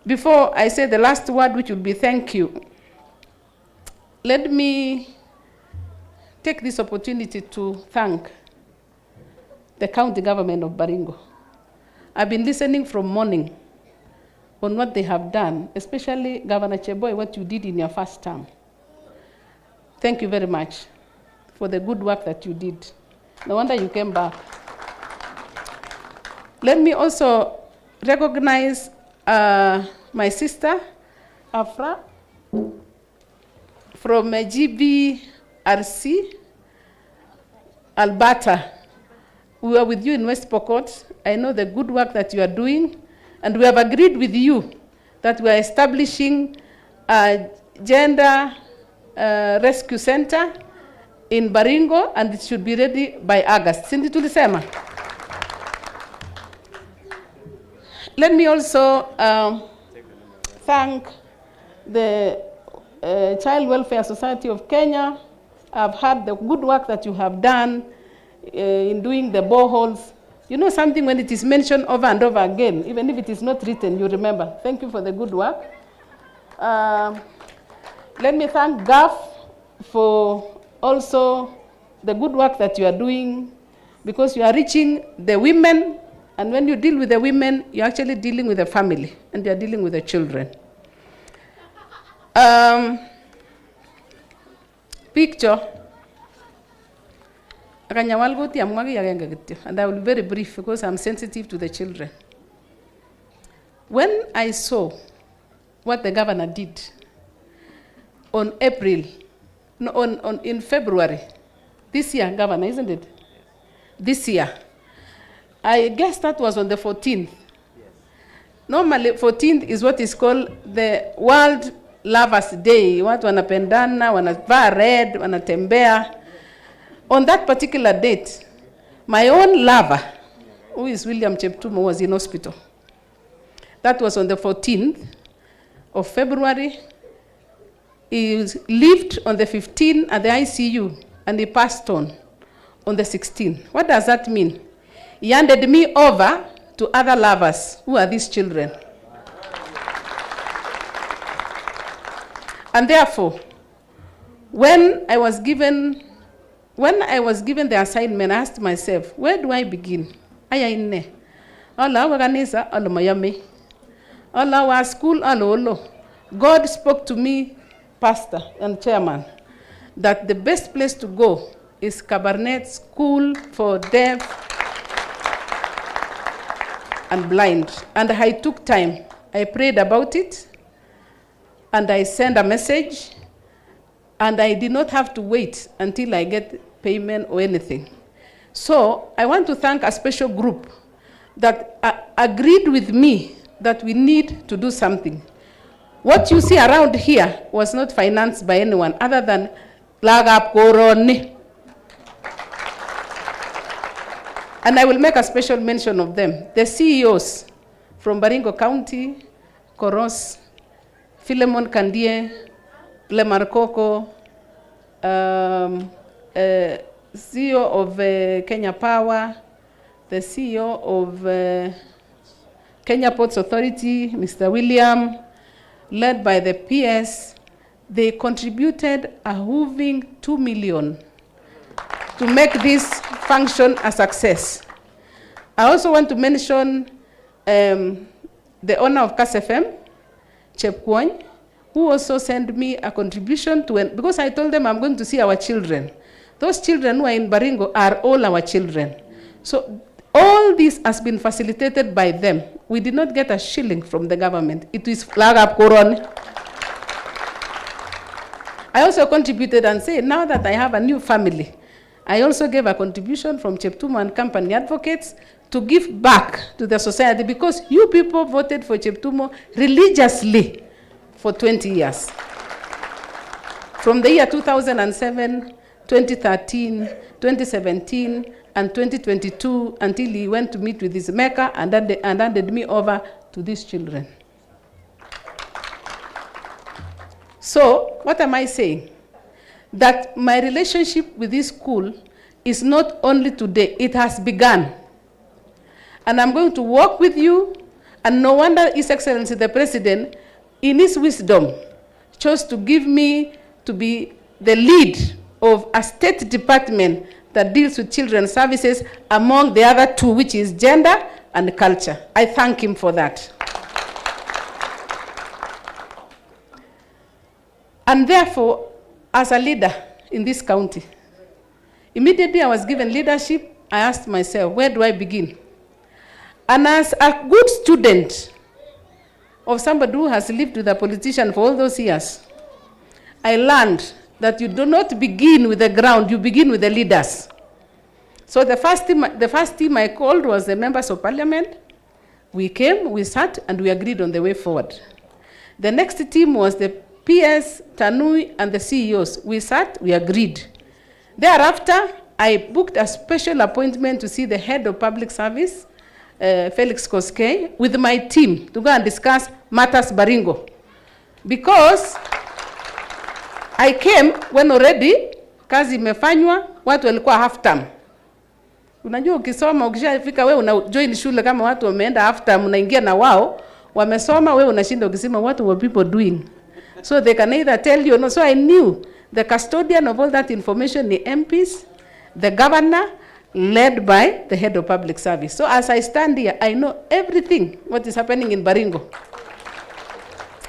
Before I say the last word, which will be thank you, let me take this opportunity to thank the county government of Baringo. I've been listening from morning on what they have done, especially Governor Cheboy, what you did in your first term. Thank you very much for the good work that you did. No wonder you came back. Let me also recognize my sister, Afra, from GBRC, Alberta. We are with you in West Pokot. I know the good work that you are doing, and we have agreed with you that we are establishing a gender rescue center in Baringo, and it should be ready by August. Sindi tulisema. Let me also thank the Child Welfare Society of Kenya. I've heard the good work that you have done in doing the boreholes. You know something, when it is mentioned over and over again, even if it is not written, you remember. Thank you for the good work. Let me thank GAF for also the good work that you are doing, because you are reaching the women, and when you deal with the women, you're actually dealing with the family, and you're dealing with the children. Picture. And I will be very brief because I'm sensitive to the children. When I saw what the governor did on in February, this year, governor, isn't it? This year. I guess that was on the 14th. Normally, 14th is what is called the World Lovers Day. Watu wanapendana, wanavaa red, wanatembea. On that particular date, my own lover, who is William Cheptumo, was in hospital. That was on the 14th of February. He lived on the 15th at the ICU, and he passed on the 16th. What does that mean? He handed me over to other lovers. Who are these children? And therefore, when I was given the assignment, I asked myself, where do I begin? Aya inne. Alla wa kanisa, alla mayame. Alla wa school, alla olo. God spoke to me, pastor and chairman, that the best place to go is Kabarnet School for Deaf and Blind. And I took time. I prayed about it, and I sent a message, and I did not have to wait until I get payment or anything. So I want to thank a special group that agreed with me that we need to do something. What you see around here was not financed by anyone other than Lagap Koroni. And I will make a special mention of them. The CEOs from Baringo County, Koros, Philemon Kandie, Lemarkoko, CEO of Kenya Power, the CEO of Kenya Ports Authority, Mr. William, led by the PS, they contributed a whopping 2 million to make this function a success. I also want to mention the owner of KSFM, Chep Kwony, who also sent me a contribution to, because I told them I'm going to see our children. Those children who are in Baringo are all our children. So all this has been facilitated by them. We did not get a shilling from the government. It is Lagap Koron. I also contributed and said, now that I have a new family, I also gave a contribution from Cheptumo and Company Advocates to give back to the society, because you people voted for Cheptumo religiously for 20 years. From the year 2007, 2013, 2017, and 2022, until he went to meet with his maker and handed me over to these children. So, what am I saying? That my relationship with this school is not only today, it has begun. And I'm going to work with you, and no wonder His Excellency the President, in his wisdom, chose to give me to be the lead of a state department that deals with children's services, among the other two, which is gender and culture. I thank him for that. And therefore, as a leader in this county, immediately I was given leadership, I asked myself, where do I begin? And as a good student of somebody who has lived with a politician for all those years, I learned that you do not begin with the ground, you begin with the leaders. So the first team I called was the members of parliament. We came, we sat, and we agreed on the way forward. The next team was the PS, Tanui, and the CEOs. We sat, we agreed. Thereafter, I booked a special appointment to see the head of public service, Felix Koskei, with my team to go and discuss matters Baringo. Because I came when already kazi imefanywa, watu walikuwa half term. Unajua ukisoma ukishafika wewe una join shule kama watu wameenda half term, unaingia na wao wamesoma, wewe unashinda ukisema what were people doing. So they can either tell you or no. So I knew the custodian of all that information, the MPs, the governor, led by the head of public service. So as I stand here, I know everything what is happening in Baringo.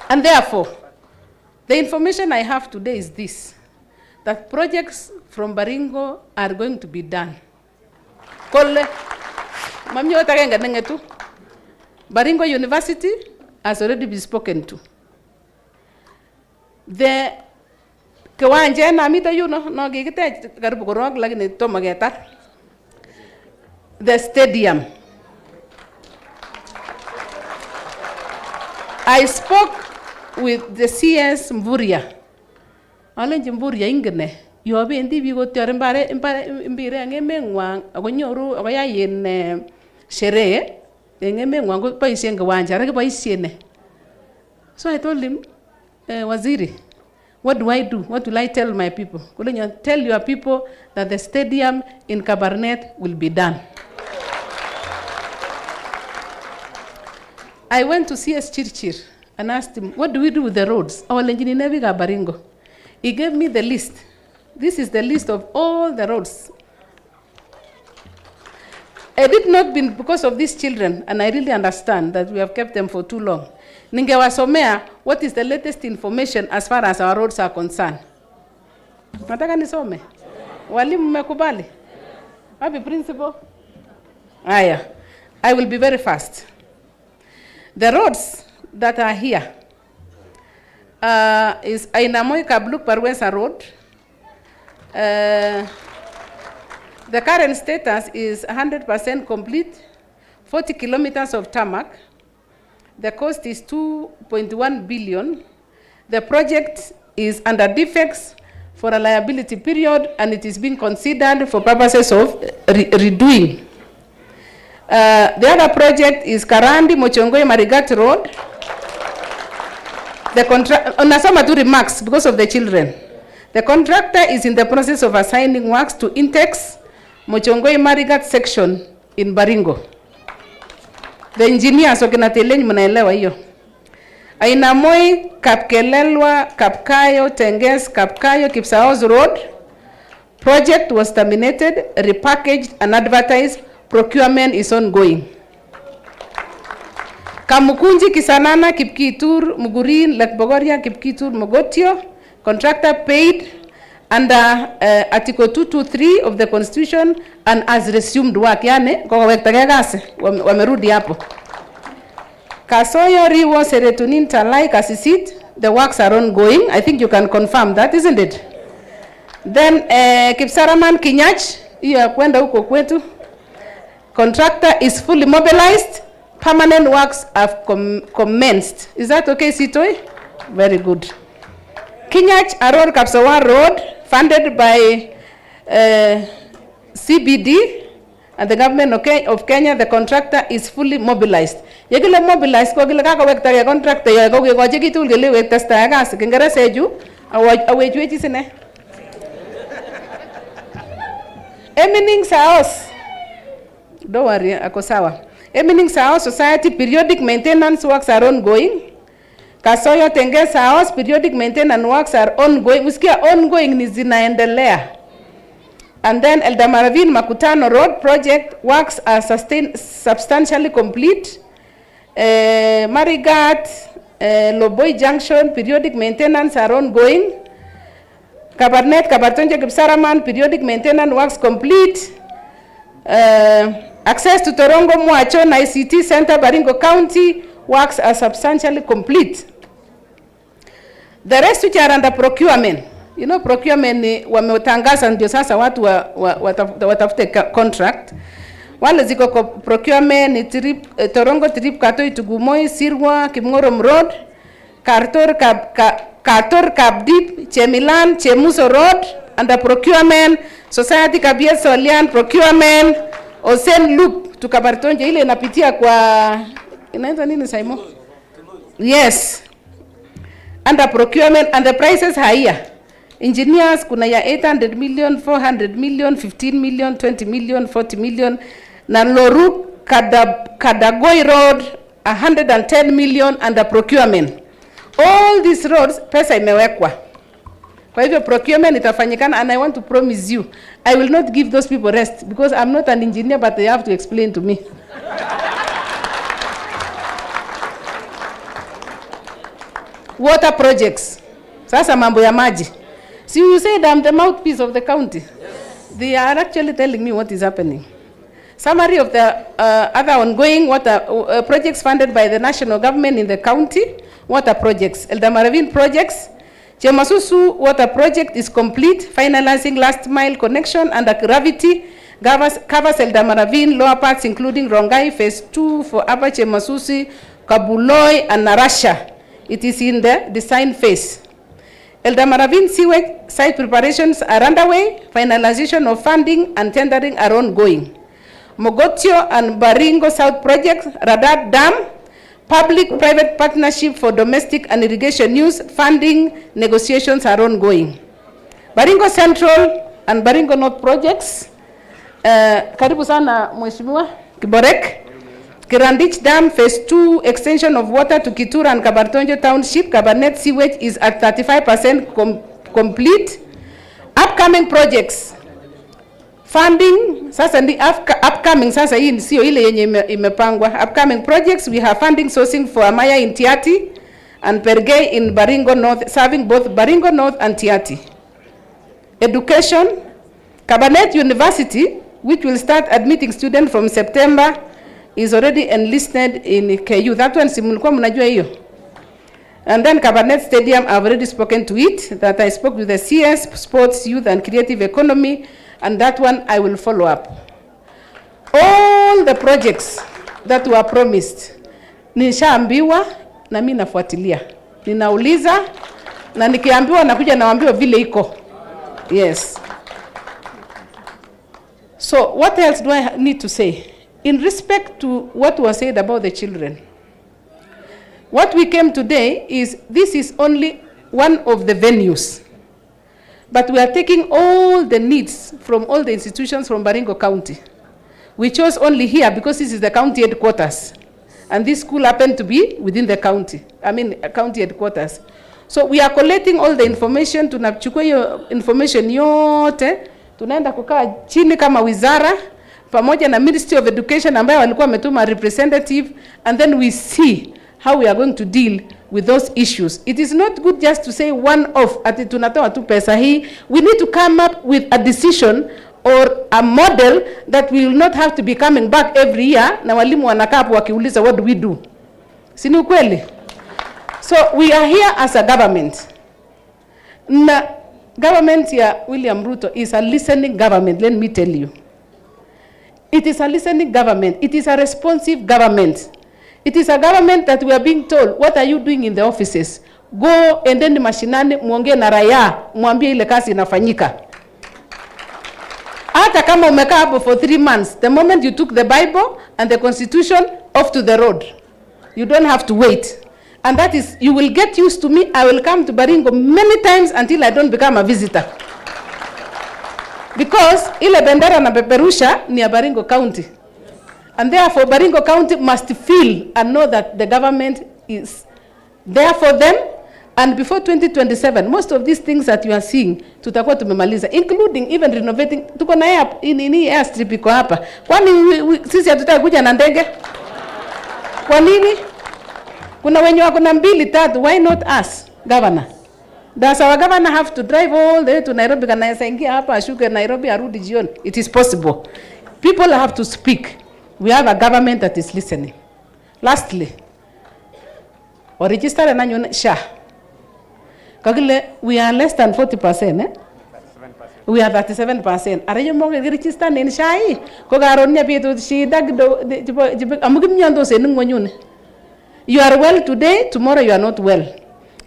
And therefore, the information I have today is this, that projects from Baringo are going to be done. Kole, mami watakenga nengetu. Baringo University has already been spoken to. The kiwanja na mita no gigite karibu korog lakini tomo ketar. The stadium. I spoke with the CS Mburia. Alenji Mburia ingene yobendi biik kotyore mbire eng emengwang akonyoru akoyayen sherehe eng emengwang koboisien kiwanja ara kiboisien ne. So I told him, Waziri, what do I do? What will I tell my people? Kulenyo, tell your people that the stadium in Kabarnet will be done. I went to CS Chirchir and asked him, what do we do with the roads? Our engineer Baringo. He gave me the list. This is the list of all the roads. Had it not been because of these children, and I really understand that we have kept them for too long, ningewasomea what is the latest information as far as our roads are concerned. Nataka nisome. Walimu mmekubali? Wapi principal? Aya. I will be very fast. The roads that are here is Ainamoi Kabluk Parwesa Road. The current status is 100% complete, 40 kilometers of tarmac. The cost is 2.1 billion. The project is under defects for a liability period, and it is being considered for purposes of redoing. The other project is Karandi Mochongoi Marigat Road. The Nasama two remarks because of the children. The contractor is in the process of assigning works to Intex Mochongoi Marigat section in Baringo. The engineers wakinateleni mnaelewa hiyo. Ainamoi, Kapkelelwa, Kapkayo, Tenges, Kapkayo, Kipsaos Road. Project was terminated, repackaged and advertised. Procurement is ongoing. Kamukunji, Kisanana, Kipkitur, Mugurin, Lakbogoria, Kipkitur, Mogotio. Contractor paid under Article 223 of the Constitution and has resumed work. Yani, kwa wektage gase, wamerudi hapo. Kasoyo, Riwo, Serotonin, Talai, Kasisit, the works are ongoing. I think you can confirm that, isn't it? Then, Kipsaraman, Kinyach, hiyo kwenda huko kwetu. Contractor is fully mobilized. Permanent works have commenced. Is that okay, Sitoi? Very good. Kinyach Aror Kapsawan Road, funded by CBD and the government of Kenya. The contractor is fully mobilized. Yegile mobilized ko gile kako wekta ya contractor ya ko ko jiki tul gile wekta sta gas kingara seju awejweji sine. Emining Saos. Don't worry, ako sawa. Emining Saos Society periodic maintenance works are ongoing. Kasoyo Tengesa House, periodic maintenance works are ongoing. Usikia ongoing ni zinaendelea. And then Eldamaravine Makutano Road project works are substantially complete. Marigat, Loboi Junction, periodic maintenance are ongoing. Kabarnet, Kabartonje, Kipsaraman, periodic maintenance works complete. Access to Torongo Muacho ICT Center, Baringo County, works are substantially complete. The rest which are under procurement, you know, procurement ni wametangaza ndio sasa watu watafute contract. Wale ziko procurement ni Torongo Trip Katoi Tugumoi Sirwa Kimngorom Road, Kator Kabdip Chemilan Chemuso Road under procurement. Society Kabia Solian procurement. Osen Loop to Kabartonje ile inapitia kwa inaitwa nini Saimo? Yes. Under procurement and the prices higher. Engineers kuna ya 800 million, 400 million, 15 million, 20 million, 40 million. Na Loru Kadagoi Road 110 million under procurement. All these roads pesa imewekwa. Kwa hivyo procurement itafanyikana, and I want to promise you I will not give those people rest because I'm not an engineer, but they have to explain to me. Water projects. Sasa mambo ya maji. See, you said I'm the mouthpiece of the county. Yes. They are actually telling me what is happening. Summary of the other ongoing water projects funded by the national government in the county. Water projects. Eldamaravine projects. Chemasusu water project is complete, finalizing last mile connection under gravity, covers Eldamaravine lower parts including Rongai phase 2 for Upper Chemasusi, Kabuloi and Narasha. It is in the design phase. Eldamaravine sewage site preparations are underway, finalization of funding and tendering are ongoing. Mogotio and Baringo South projects, Radar Dam, public-private partnership for domestic and irrigation use, funding negotiations are ongoing. Baringo Central and Baringo North projects, karibu sana Mheshimiwa Kiborek. Kirandich Dam phase 2 extension of water to Kitura and Kabartonjo Township, Kabarnet sewage is at 35% complete. Upcoming projects, funding sasa ndi upcoming sasa hii sio ile yenye imepangwa. Upcoming projects we have funding sourcing for Amaya in Tiati and Pergei in Baringo North, serving both Baringo North and Tiati. Education, Kabarnet University, which will start admitting students from September, is already enlisted in KU. That one simulikuwa mnajua hiyo. And then Kabarnet Stadium, I've already spoken to it, that I spoke with the CS, Sports, Youth and Creative Economy, and that one I will follow up. All the projects that were promised, nishaambiwa na mimi nafuatilia. Ninauliza na nikiambiwa nakuja naambiwa vile iko. Yes. So what else do I need to say? In respect to what was said about the children, what we came today is, this is only one of the venues. But we are taking all the needs from all the institutions from Baringo County. We chose only here because this is the county headquarters. And this school happened to be within the county, county headquarters. So we are collecting all the information, tunachukua hiyo information yote, tunaenda kukaa chini kama wizara, pamoja na Ministry of Education ambayo walikuwa wametuma representative, and then we see how we are going to deal with those issues. It is not good just to say one off, ati tunatoa tu pesa hii. We need to come up with a decision or a model that we will not have to be coming back every year na walimu wanakaa hapo wakiuliza what do we do. Si ni ukweli? So we are here as a government. Na government ya William Ruto is a listening government, let me tell you. It is a listening government. It is a responsive government. It is a government that we are being told, what are you doing in the offices? Go and then mashinani muongee na raia, muambie ile kazi inafanyika. Hata kama umekaa hapo for 3 months, the moment you took the Bible and the Constitution, off to the road. You don't have to wait. And that is, you will get used to me. I will come to Baringo many times until I don't become a visitor. Because ile bendera na peperusha ni ya Baringo County. And therefore Baringo County must feel and know that the government is there for them, and before 2027 most of these things that you are seeing tutakuwa tumemaliza, including even renovating. Tuko na airstrip iko hapa. Kwani sisi hatutaki kuja na ndege? Kwa nini? Kuna wenye wako na 2 3, why not us, governor? Does our governor have to drive all the way to Nairobi? Kana ingia hapa ashuke Nairobi arudi jioni? It is possible. People have to speak. We have a government that is listening. Lastly, or register na SHA. Kagile, we are less than 40%, eh? We are 37%. Are you more register in SHA? Kogaronia Pieto, she you are well today, tomorrow you are not well.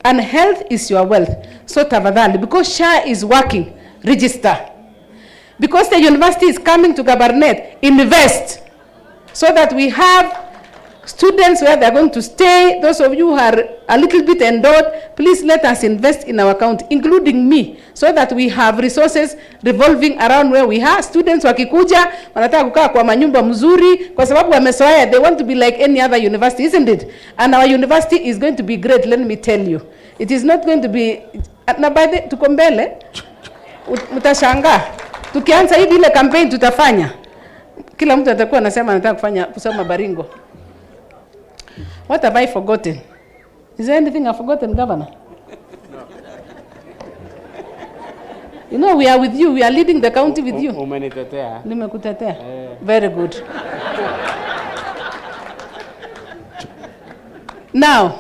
And health is your wealth. So tafadhali, because SHA is working, register. Because the university is coming to Kabarnet, invest. So that we have students where they are going to stay. Those of you who are a little bit endowed, please let us invest in our county, including me, so that we have resources revolving around where we have. Students wakikuja, wanataka kukaa kwa manyumba mzuri, kwa sababu wamesoea, they want to be like any other university, isn't it? And our university is going to be great, let me tell you. It is not going to be, na by the, tuko mbele, mtashangaa. Tukianza hivi ile campaign tutafanya, kila mtu atakuwa anasema anataka kusoma Baringo. What have I forgotten? Is there anything I've forgotten, Governor? No. You know, we are with you. We are leading the county with you. Umenitetea. Nimekutetea. Very good. Now,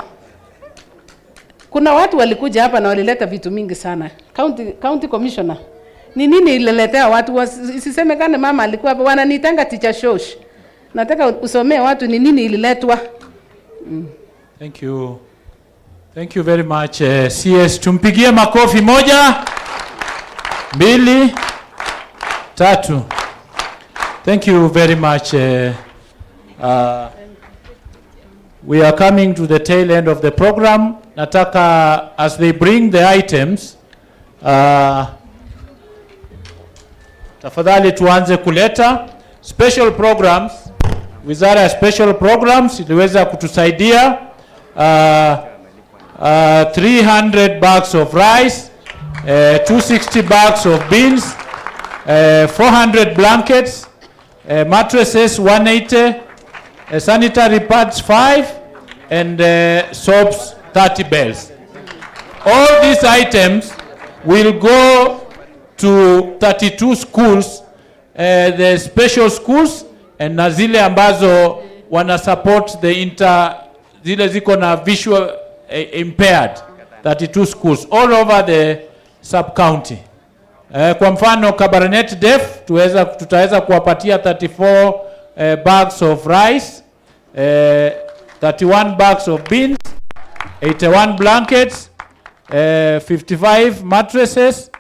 kuna watu walikuja hapa na walileta vitu mingi sana. County Commissioner. Ni nini ililetea watu? Isisemekane mama alikuwa hapa. Wananiitanga teacher Shosh. Nataka usomee watu ni nini ililetwa. Thank you. Thank you very much. CS, tumpigie makofi 1, 2, 3. Thank you very much. We are coming to the tail end of the program. Nataka, as they bring the items, tafadhali tuanze kuleta special programs. Wizara ya special programs iliweza kutusaidia 300 bags of rice, 260 bags of beans, 400 blankets, mattresses 180, sanitary pads 5, and soaps 30 bales. All these items will go to 32 schools, the special schools, and na zile ambazo wana support the zile ziko na visual impaired, 32 schools all over the sub-county. Kwa mfano Kabarnet Deaf tutaweza kuwapatia 34 bags of rice, 31 bags of beans, 81 blankets, 55 mattresses,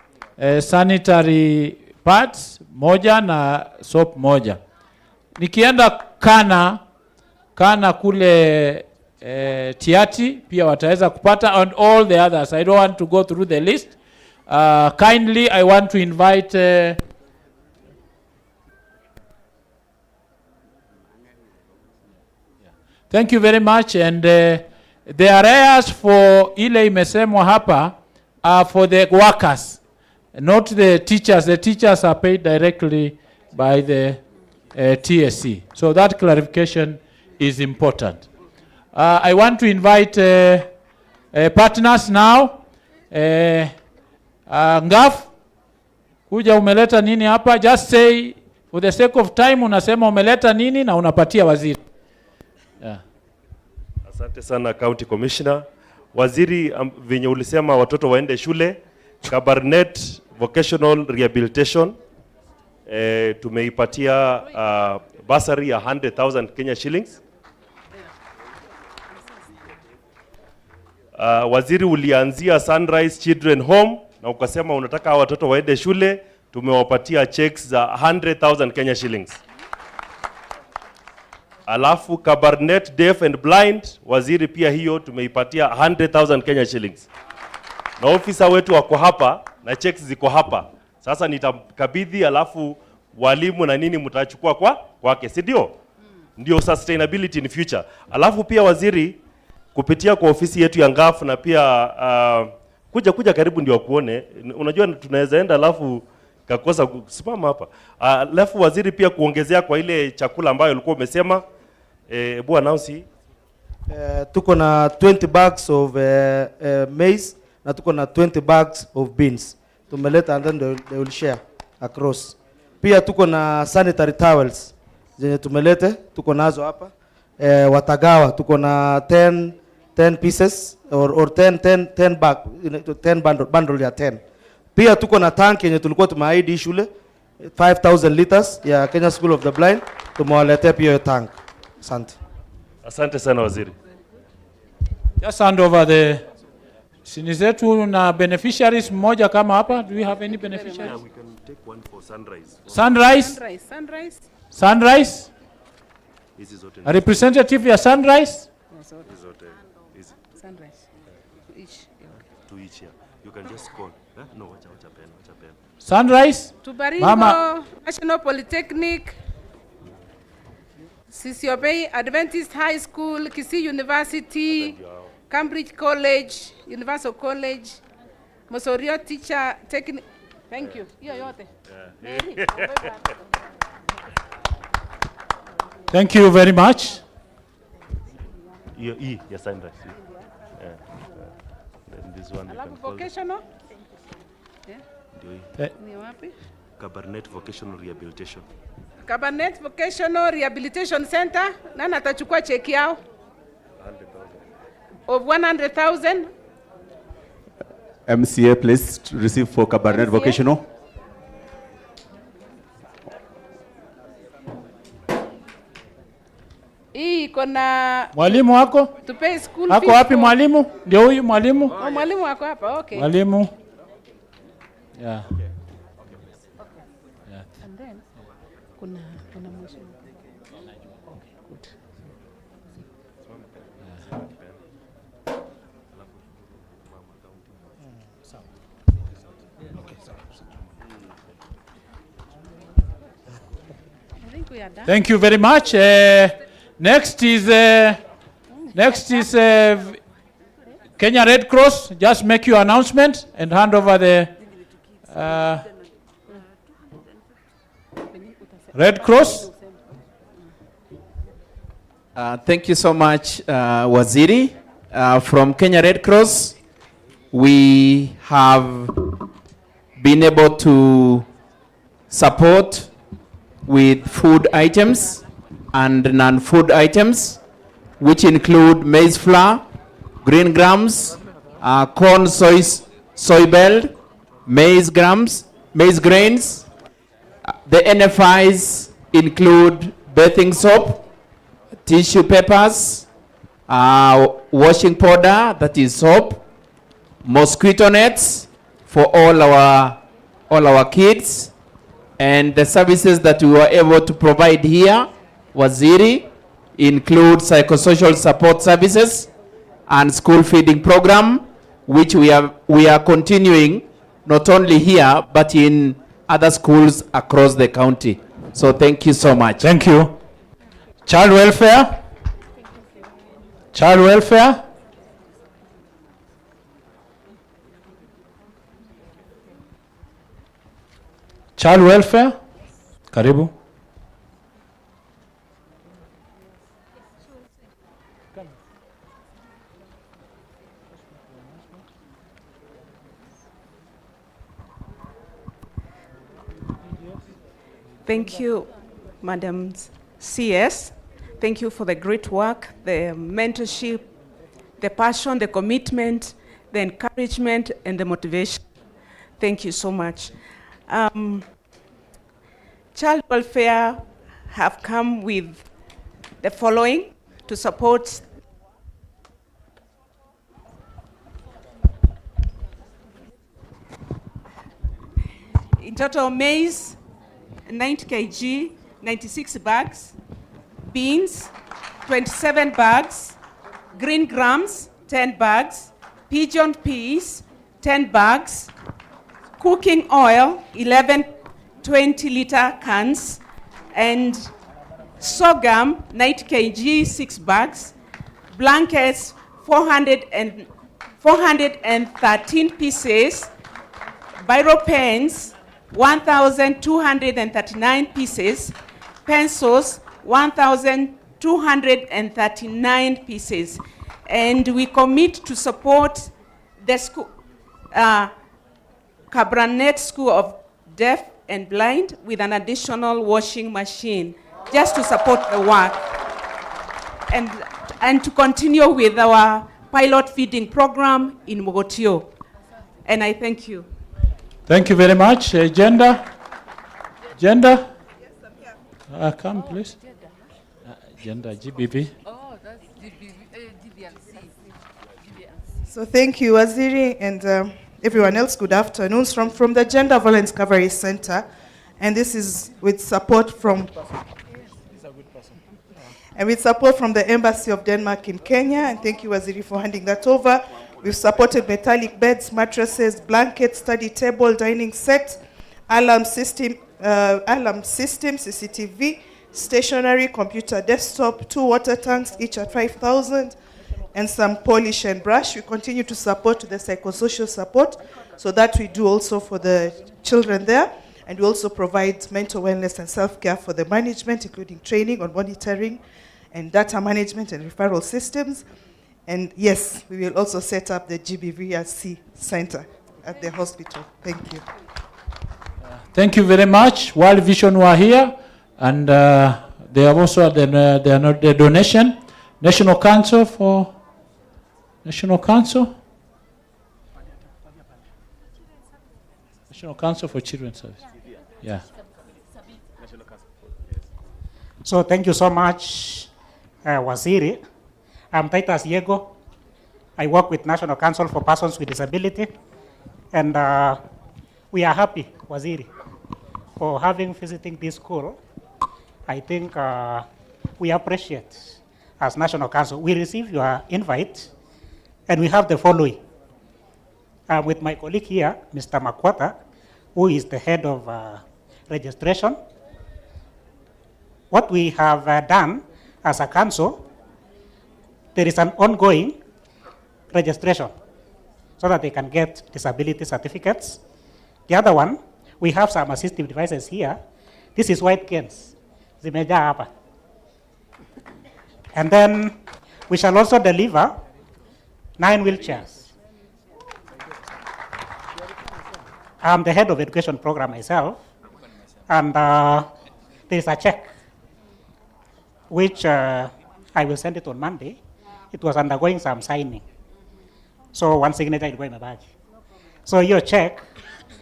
sanitary pads 1 na soap 1. Nikienda Kana kule Tiati pia wataweza kupata, and all the others. I don't want to go through the list. Kindly I want to invite Thank you very much, and the areas for ile imesemwa hapa are for the workers, not the teachers. The teachers are paid directly by the TSC. So that clarification is important. I want to invite partners now. Ngaf, kuja umeleta nini hapa? Just say, for the sake of time, unasema umeleta nini na unapatia waziri. Yeah. Asante sana County Commissioner. Waziri, venye ulisema watoto waende shule, Kabarnet Vocational Rehabilitation, tumeipatia bursary ya 100,000 Kenya shillings. Waziri, ulianzia Sunrise Children Home na ukasema unataka watoto waende shule, tumewapatia checks za 100,000 Kenya shillings. Alafu Kabarnet Deaf and Blind, waziri, pia hiyo tumeipatia 100,000 Kenya shillings. Na ofisa wetu wako hapa na checks ziko hapa. Sasa nitakabidhi, alafu walimu na nini mtachukua kwake, si ndio? Ndio sustainability in future. Alafu pia waziri, kupitia kwa ofisi yetu ya NGAF na pia kuja karibu ndio kuone. Unajua tunaweza enda alafu kakosa kusimama hapa. Alafu waziri pia kuongezea kwa ile chakula ambayo ulikuwa umesema hebu announce. Tuko na 20 bags of maize na tuko na 20 bags of beans. Tumeleta and then they will share across. Pia tuko na sanitary towels zenye tumelete, tuko nazo hapa. Watagawa tuko na 10 pieces or 10 bag, 10 bundle ya 10. Pia tuko na tank yenye tulikuwa tumeahidi shule 5000 liters ya Kenya School of the Blind, tumewaletea pia hiyo tank. Asante. Asante sana waziri. Just hand over the sini zetu na beneficiaries mmoja kama hapa. Do we have any beneficiaries? Yeah, we can take one for Sunrise. Sunrise? Sunrise. Sunrise? Sunrise? A representative ya Sunrise? Sunrise. To each here. You can just call. No, wacha pen. Sunrise? To Baringo Mama. National Polytechnic, Sisiobei Adventist High School, Kisii University, Cambridge College, Universal College, Mosorio Teacher Technic. Thank you. Hiyo yote. Thank you very much. Yes, Sunrise. Then this one. Alafu vocational? Ni wapi? Kabarnet Vocational Rehabilitation. Kabarnet Vocational Rehabilitation Center. Nani atachukua cheki yao? 100,000. Of 100,000. MCA, please receive for Kabarnet Vocational. Hii iko na Mwalimu wako? Tupe school Ako fees wapi for- mwalimu? Ndio huyu mwalimu? Oh, mwalimu wako hapa. Okay. Mwalimu. Yeah. And then kuna mheshimiwa. Good. I think we are done. Thank you very much. Next is Kenya Red Cross. Just make your announcement and hand over the Red Cross. Thank you so much, Waziri. From Kenya Red Cross, we have been able to support with food items and non-food items, which include maize flour, green grams, corn, soy belt, maize grains. The NFIs include bathing soap, tissue papers, washing powder, that is soap, mosquito nets for all our kids, and the services that we were able to provide here, Waziri, include psychosocial support services and school feeding program, which we are continuing not only here but in other schools across the county. So thank you so much. Thank you. Child welfare. Child welfare. Child welfare. Karibu. Thank you, Madam CS. Thank you for the great work, the mentorship, the passion, the commitment, the encouragement, and the motivation. Thank you so much. Child welfare have come with the following to support in total maize 90 kg, 96 bags, beans 27 bags, green grams 10 bags, pigeon peas 10 bags, cooking oil 11 20-liter cans, and sorghum 90 kg 6 bags, blankets 413 pieces, biro pens 1,239 pieces, pencils 1,239 pieces. And we commit to support the school, Kabarnet School of Deaf and Blind with an additional washing machine just to support the work. And to continue with our pilot feeding program in Mogotio. And I thank you. Thank you very much. Gender? Gender? Come, please. Gender, GBB. Oh, that's So thank you, Waziri, and everyone else. Good afternoon. From the Gender Violence Recovery Center, and this is with support from the Embassy of Denmark in Kenya. And thank you, Waziri, for handing that over. We've supported metallic beds, mattresses, blankets, study table, dining set, alarm system, CCTV, stationary, computer desktop, 2 water tanks, each at 5,000, and some polish and brush. We continue to support the psychosocial support, so that we do also for the children there. And we also provide mental wellness and self-care for the management, including training on monitoring and data management and referral systems. And yes, we will also set up the GBVRC center at the hospital. Thank you. Thank you very much. World Vision were here, and they have also the donation. National Council for National Council for Children's Service. Yeah. So thank you so much, Waziri. I'm Titus Yego. I work with National Council for Persons with Disability, and we are happy, Waziri, for visiting this school. I think we appreciate as National Council. We received your invite, and we have the following. With my colleague here, Mr. Makwata, who is the head of registration. What we have done as a council, there is an ongoing registration so that they can get disability certificates. The other one, we have some assistive devices here. This is white canes. Zimejaa hapa. And then we shall also deliver 9 wheelchairs. I'm the head of education program myself, and there is a check which I will send it on Monday. It was undergoing some signing. So one signature is going to badge. So your check,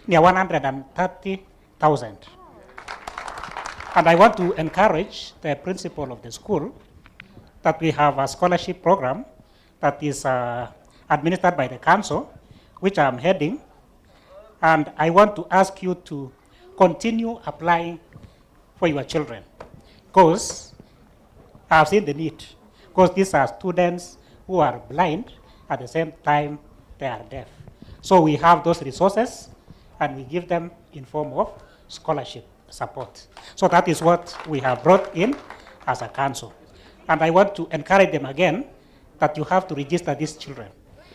near 130,000. And I want to encourage the principal of the school that we have a scholarship program that is administered by the council, which I'm heading. And I want to ask you to continue applying for your children, because I've seen the need, because these are students who are blind, at the same time they are deaf. So we have those resources, and we give them in form of scholarship support. So that is what we have brought in as a council. And I want to encourage them again that you have to register these children,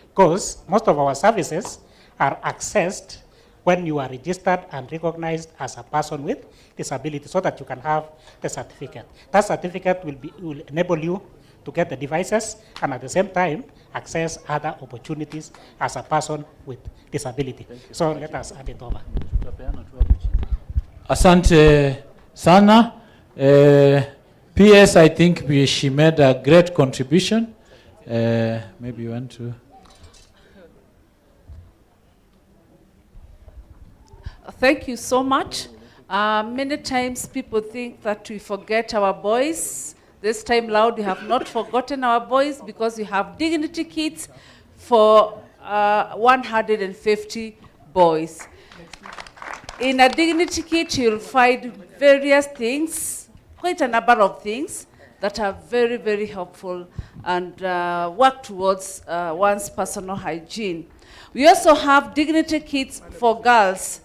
because most of our services are accessed when you are registered and recognized as a person with disability, so that you can have the certificate. That certificate will enable you to get the devices and at the same time access other opportunities as a person with disability. So let us hand it over. Asante sana. PS, I think she made a great contribution. Maybe you want to... Thank you so much. Many times people think that we forget our boys. This time loud, we have not forgotten our boys, because we have dignity kits for 150 boys. In a dignity kit, you'll find various things, quite a number of things that are very, very helpful and work towards one's personal hygiene. We also have dignity kits for girls.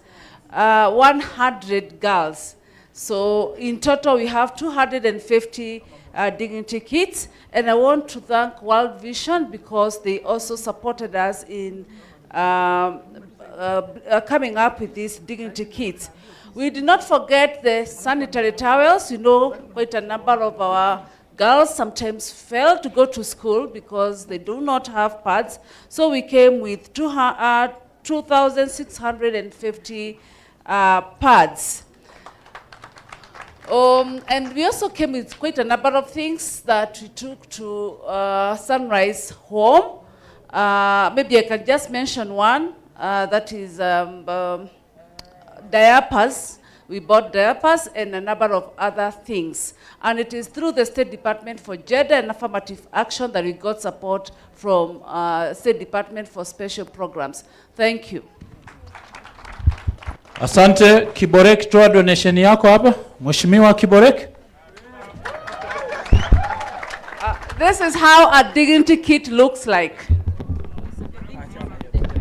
100 girls. So in total, we have 250 dignity kits. And I want to thank World Vision because they also supported us in coming up with these dignity kits. We did not forget the sanitary towels. You know, quite a number of our girls sometimes fail to go to school because they do not have pads. So we came with 2,650 pads. And we also came with quite a number of things that we took to Sunrise Home. Maybe I can just mention one, that is diapers. We bought diapers and a number of other things. And it is through the State Department for Gender and Affirmative Action that we got support from State Department for Special Programs. Thank you. Asante. Kiborek, toa donation yako hapa. Mheshimiwa Kiborek. This is how a dignity kit looks like.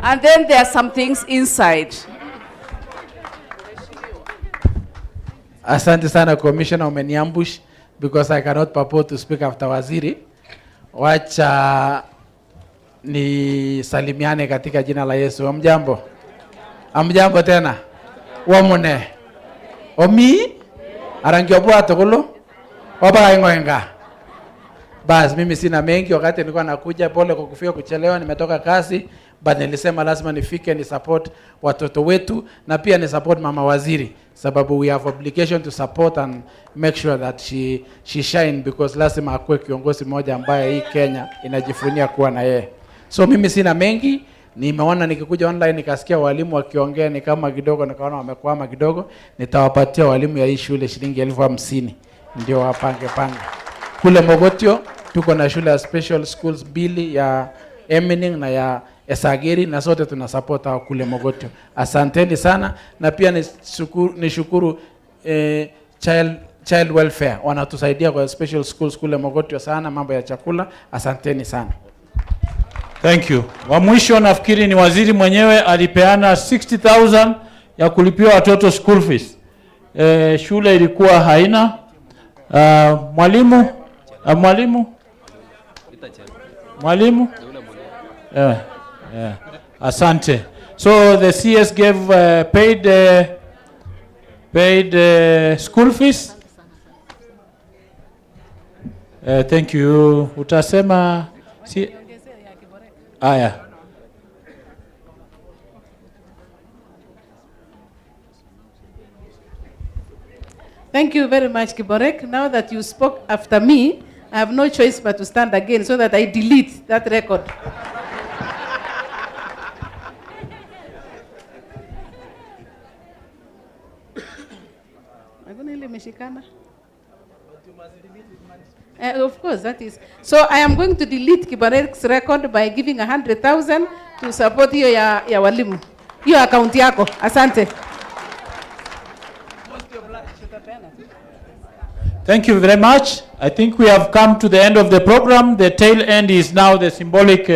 And then there are some things inside. Asante sana Commissioner, umeniambush because I cannot purport to speak after Waziri. Wacha ni salimiane katika jina la Yesu. Amjambo. Amjambo tena. Wamune. Omi arangio bwato kulo. Oba ngoenga. Bas mimi sina mengi, wakati nilikuwa nakuja, pole kwa kufika kuchelewa, nimetoka kazi, but nilisema lazima nifike ni support watoto wetu na pia ni support mama waziri, sababu we have obligation to support and make sure that she shine, because lazima akue kiongozi mmoja ambaye hii Kenya inajifunia kuwa na yeye. So mimi sina mengi, nimeona nikikuja online nikasikia walimu wakiongea ni kama kidogo, nikaona wamekwama kidogo, nitawapatia walimu ya hii shule shilingi 50,000 ndio wapange panga. Kule Mogotio tuko na shule ya special schools mbili ya Emining na ya Esageri, na sote tuna support hao kule Mogotio. Asanteni sana, na pia nishukuru child welfare wanatusaidia kwa special schools kule Mogotio sana, mambo ya chakula. Asanteni sana. Thank you. Wa mwisho nafikiri ni waziri mwenyewe alipeana 60,000 ya kulipia watoto school fees. Shule ilikuwa haina mwalimu. Asante. So the CS gave paid school fees. Thank you. Utasema si aya. Thank you very much, Kiborek. Now that you spoke after me, I have no choice but to stand again so that I delete that record. Of course, that is. So I am going to delete Kiborek's record by giving 100,000 to support hiyo ya walimu. Hiyo account yako. Asante. Thank you very much. I think we have come to the end of the program. The tail end is now the symbolic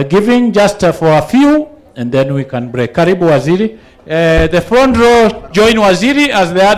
giving, just for a few, and then we can break. Karibu Waziri. The front row join Waziri as the other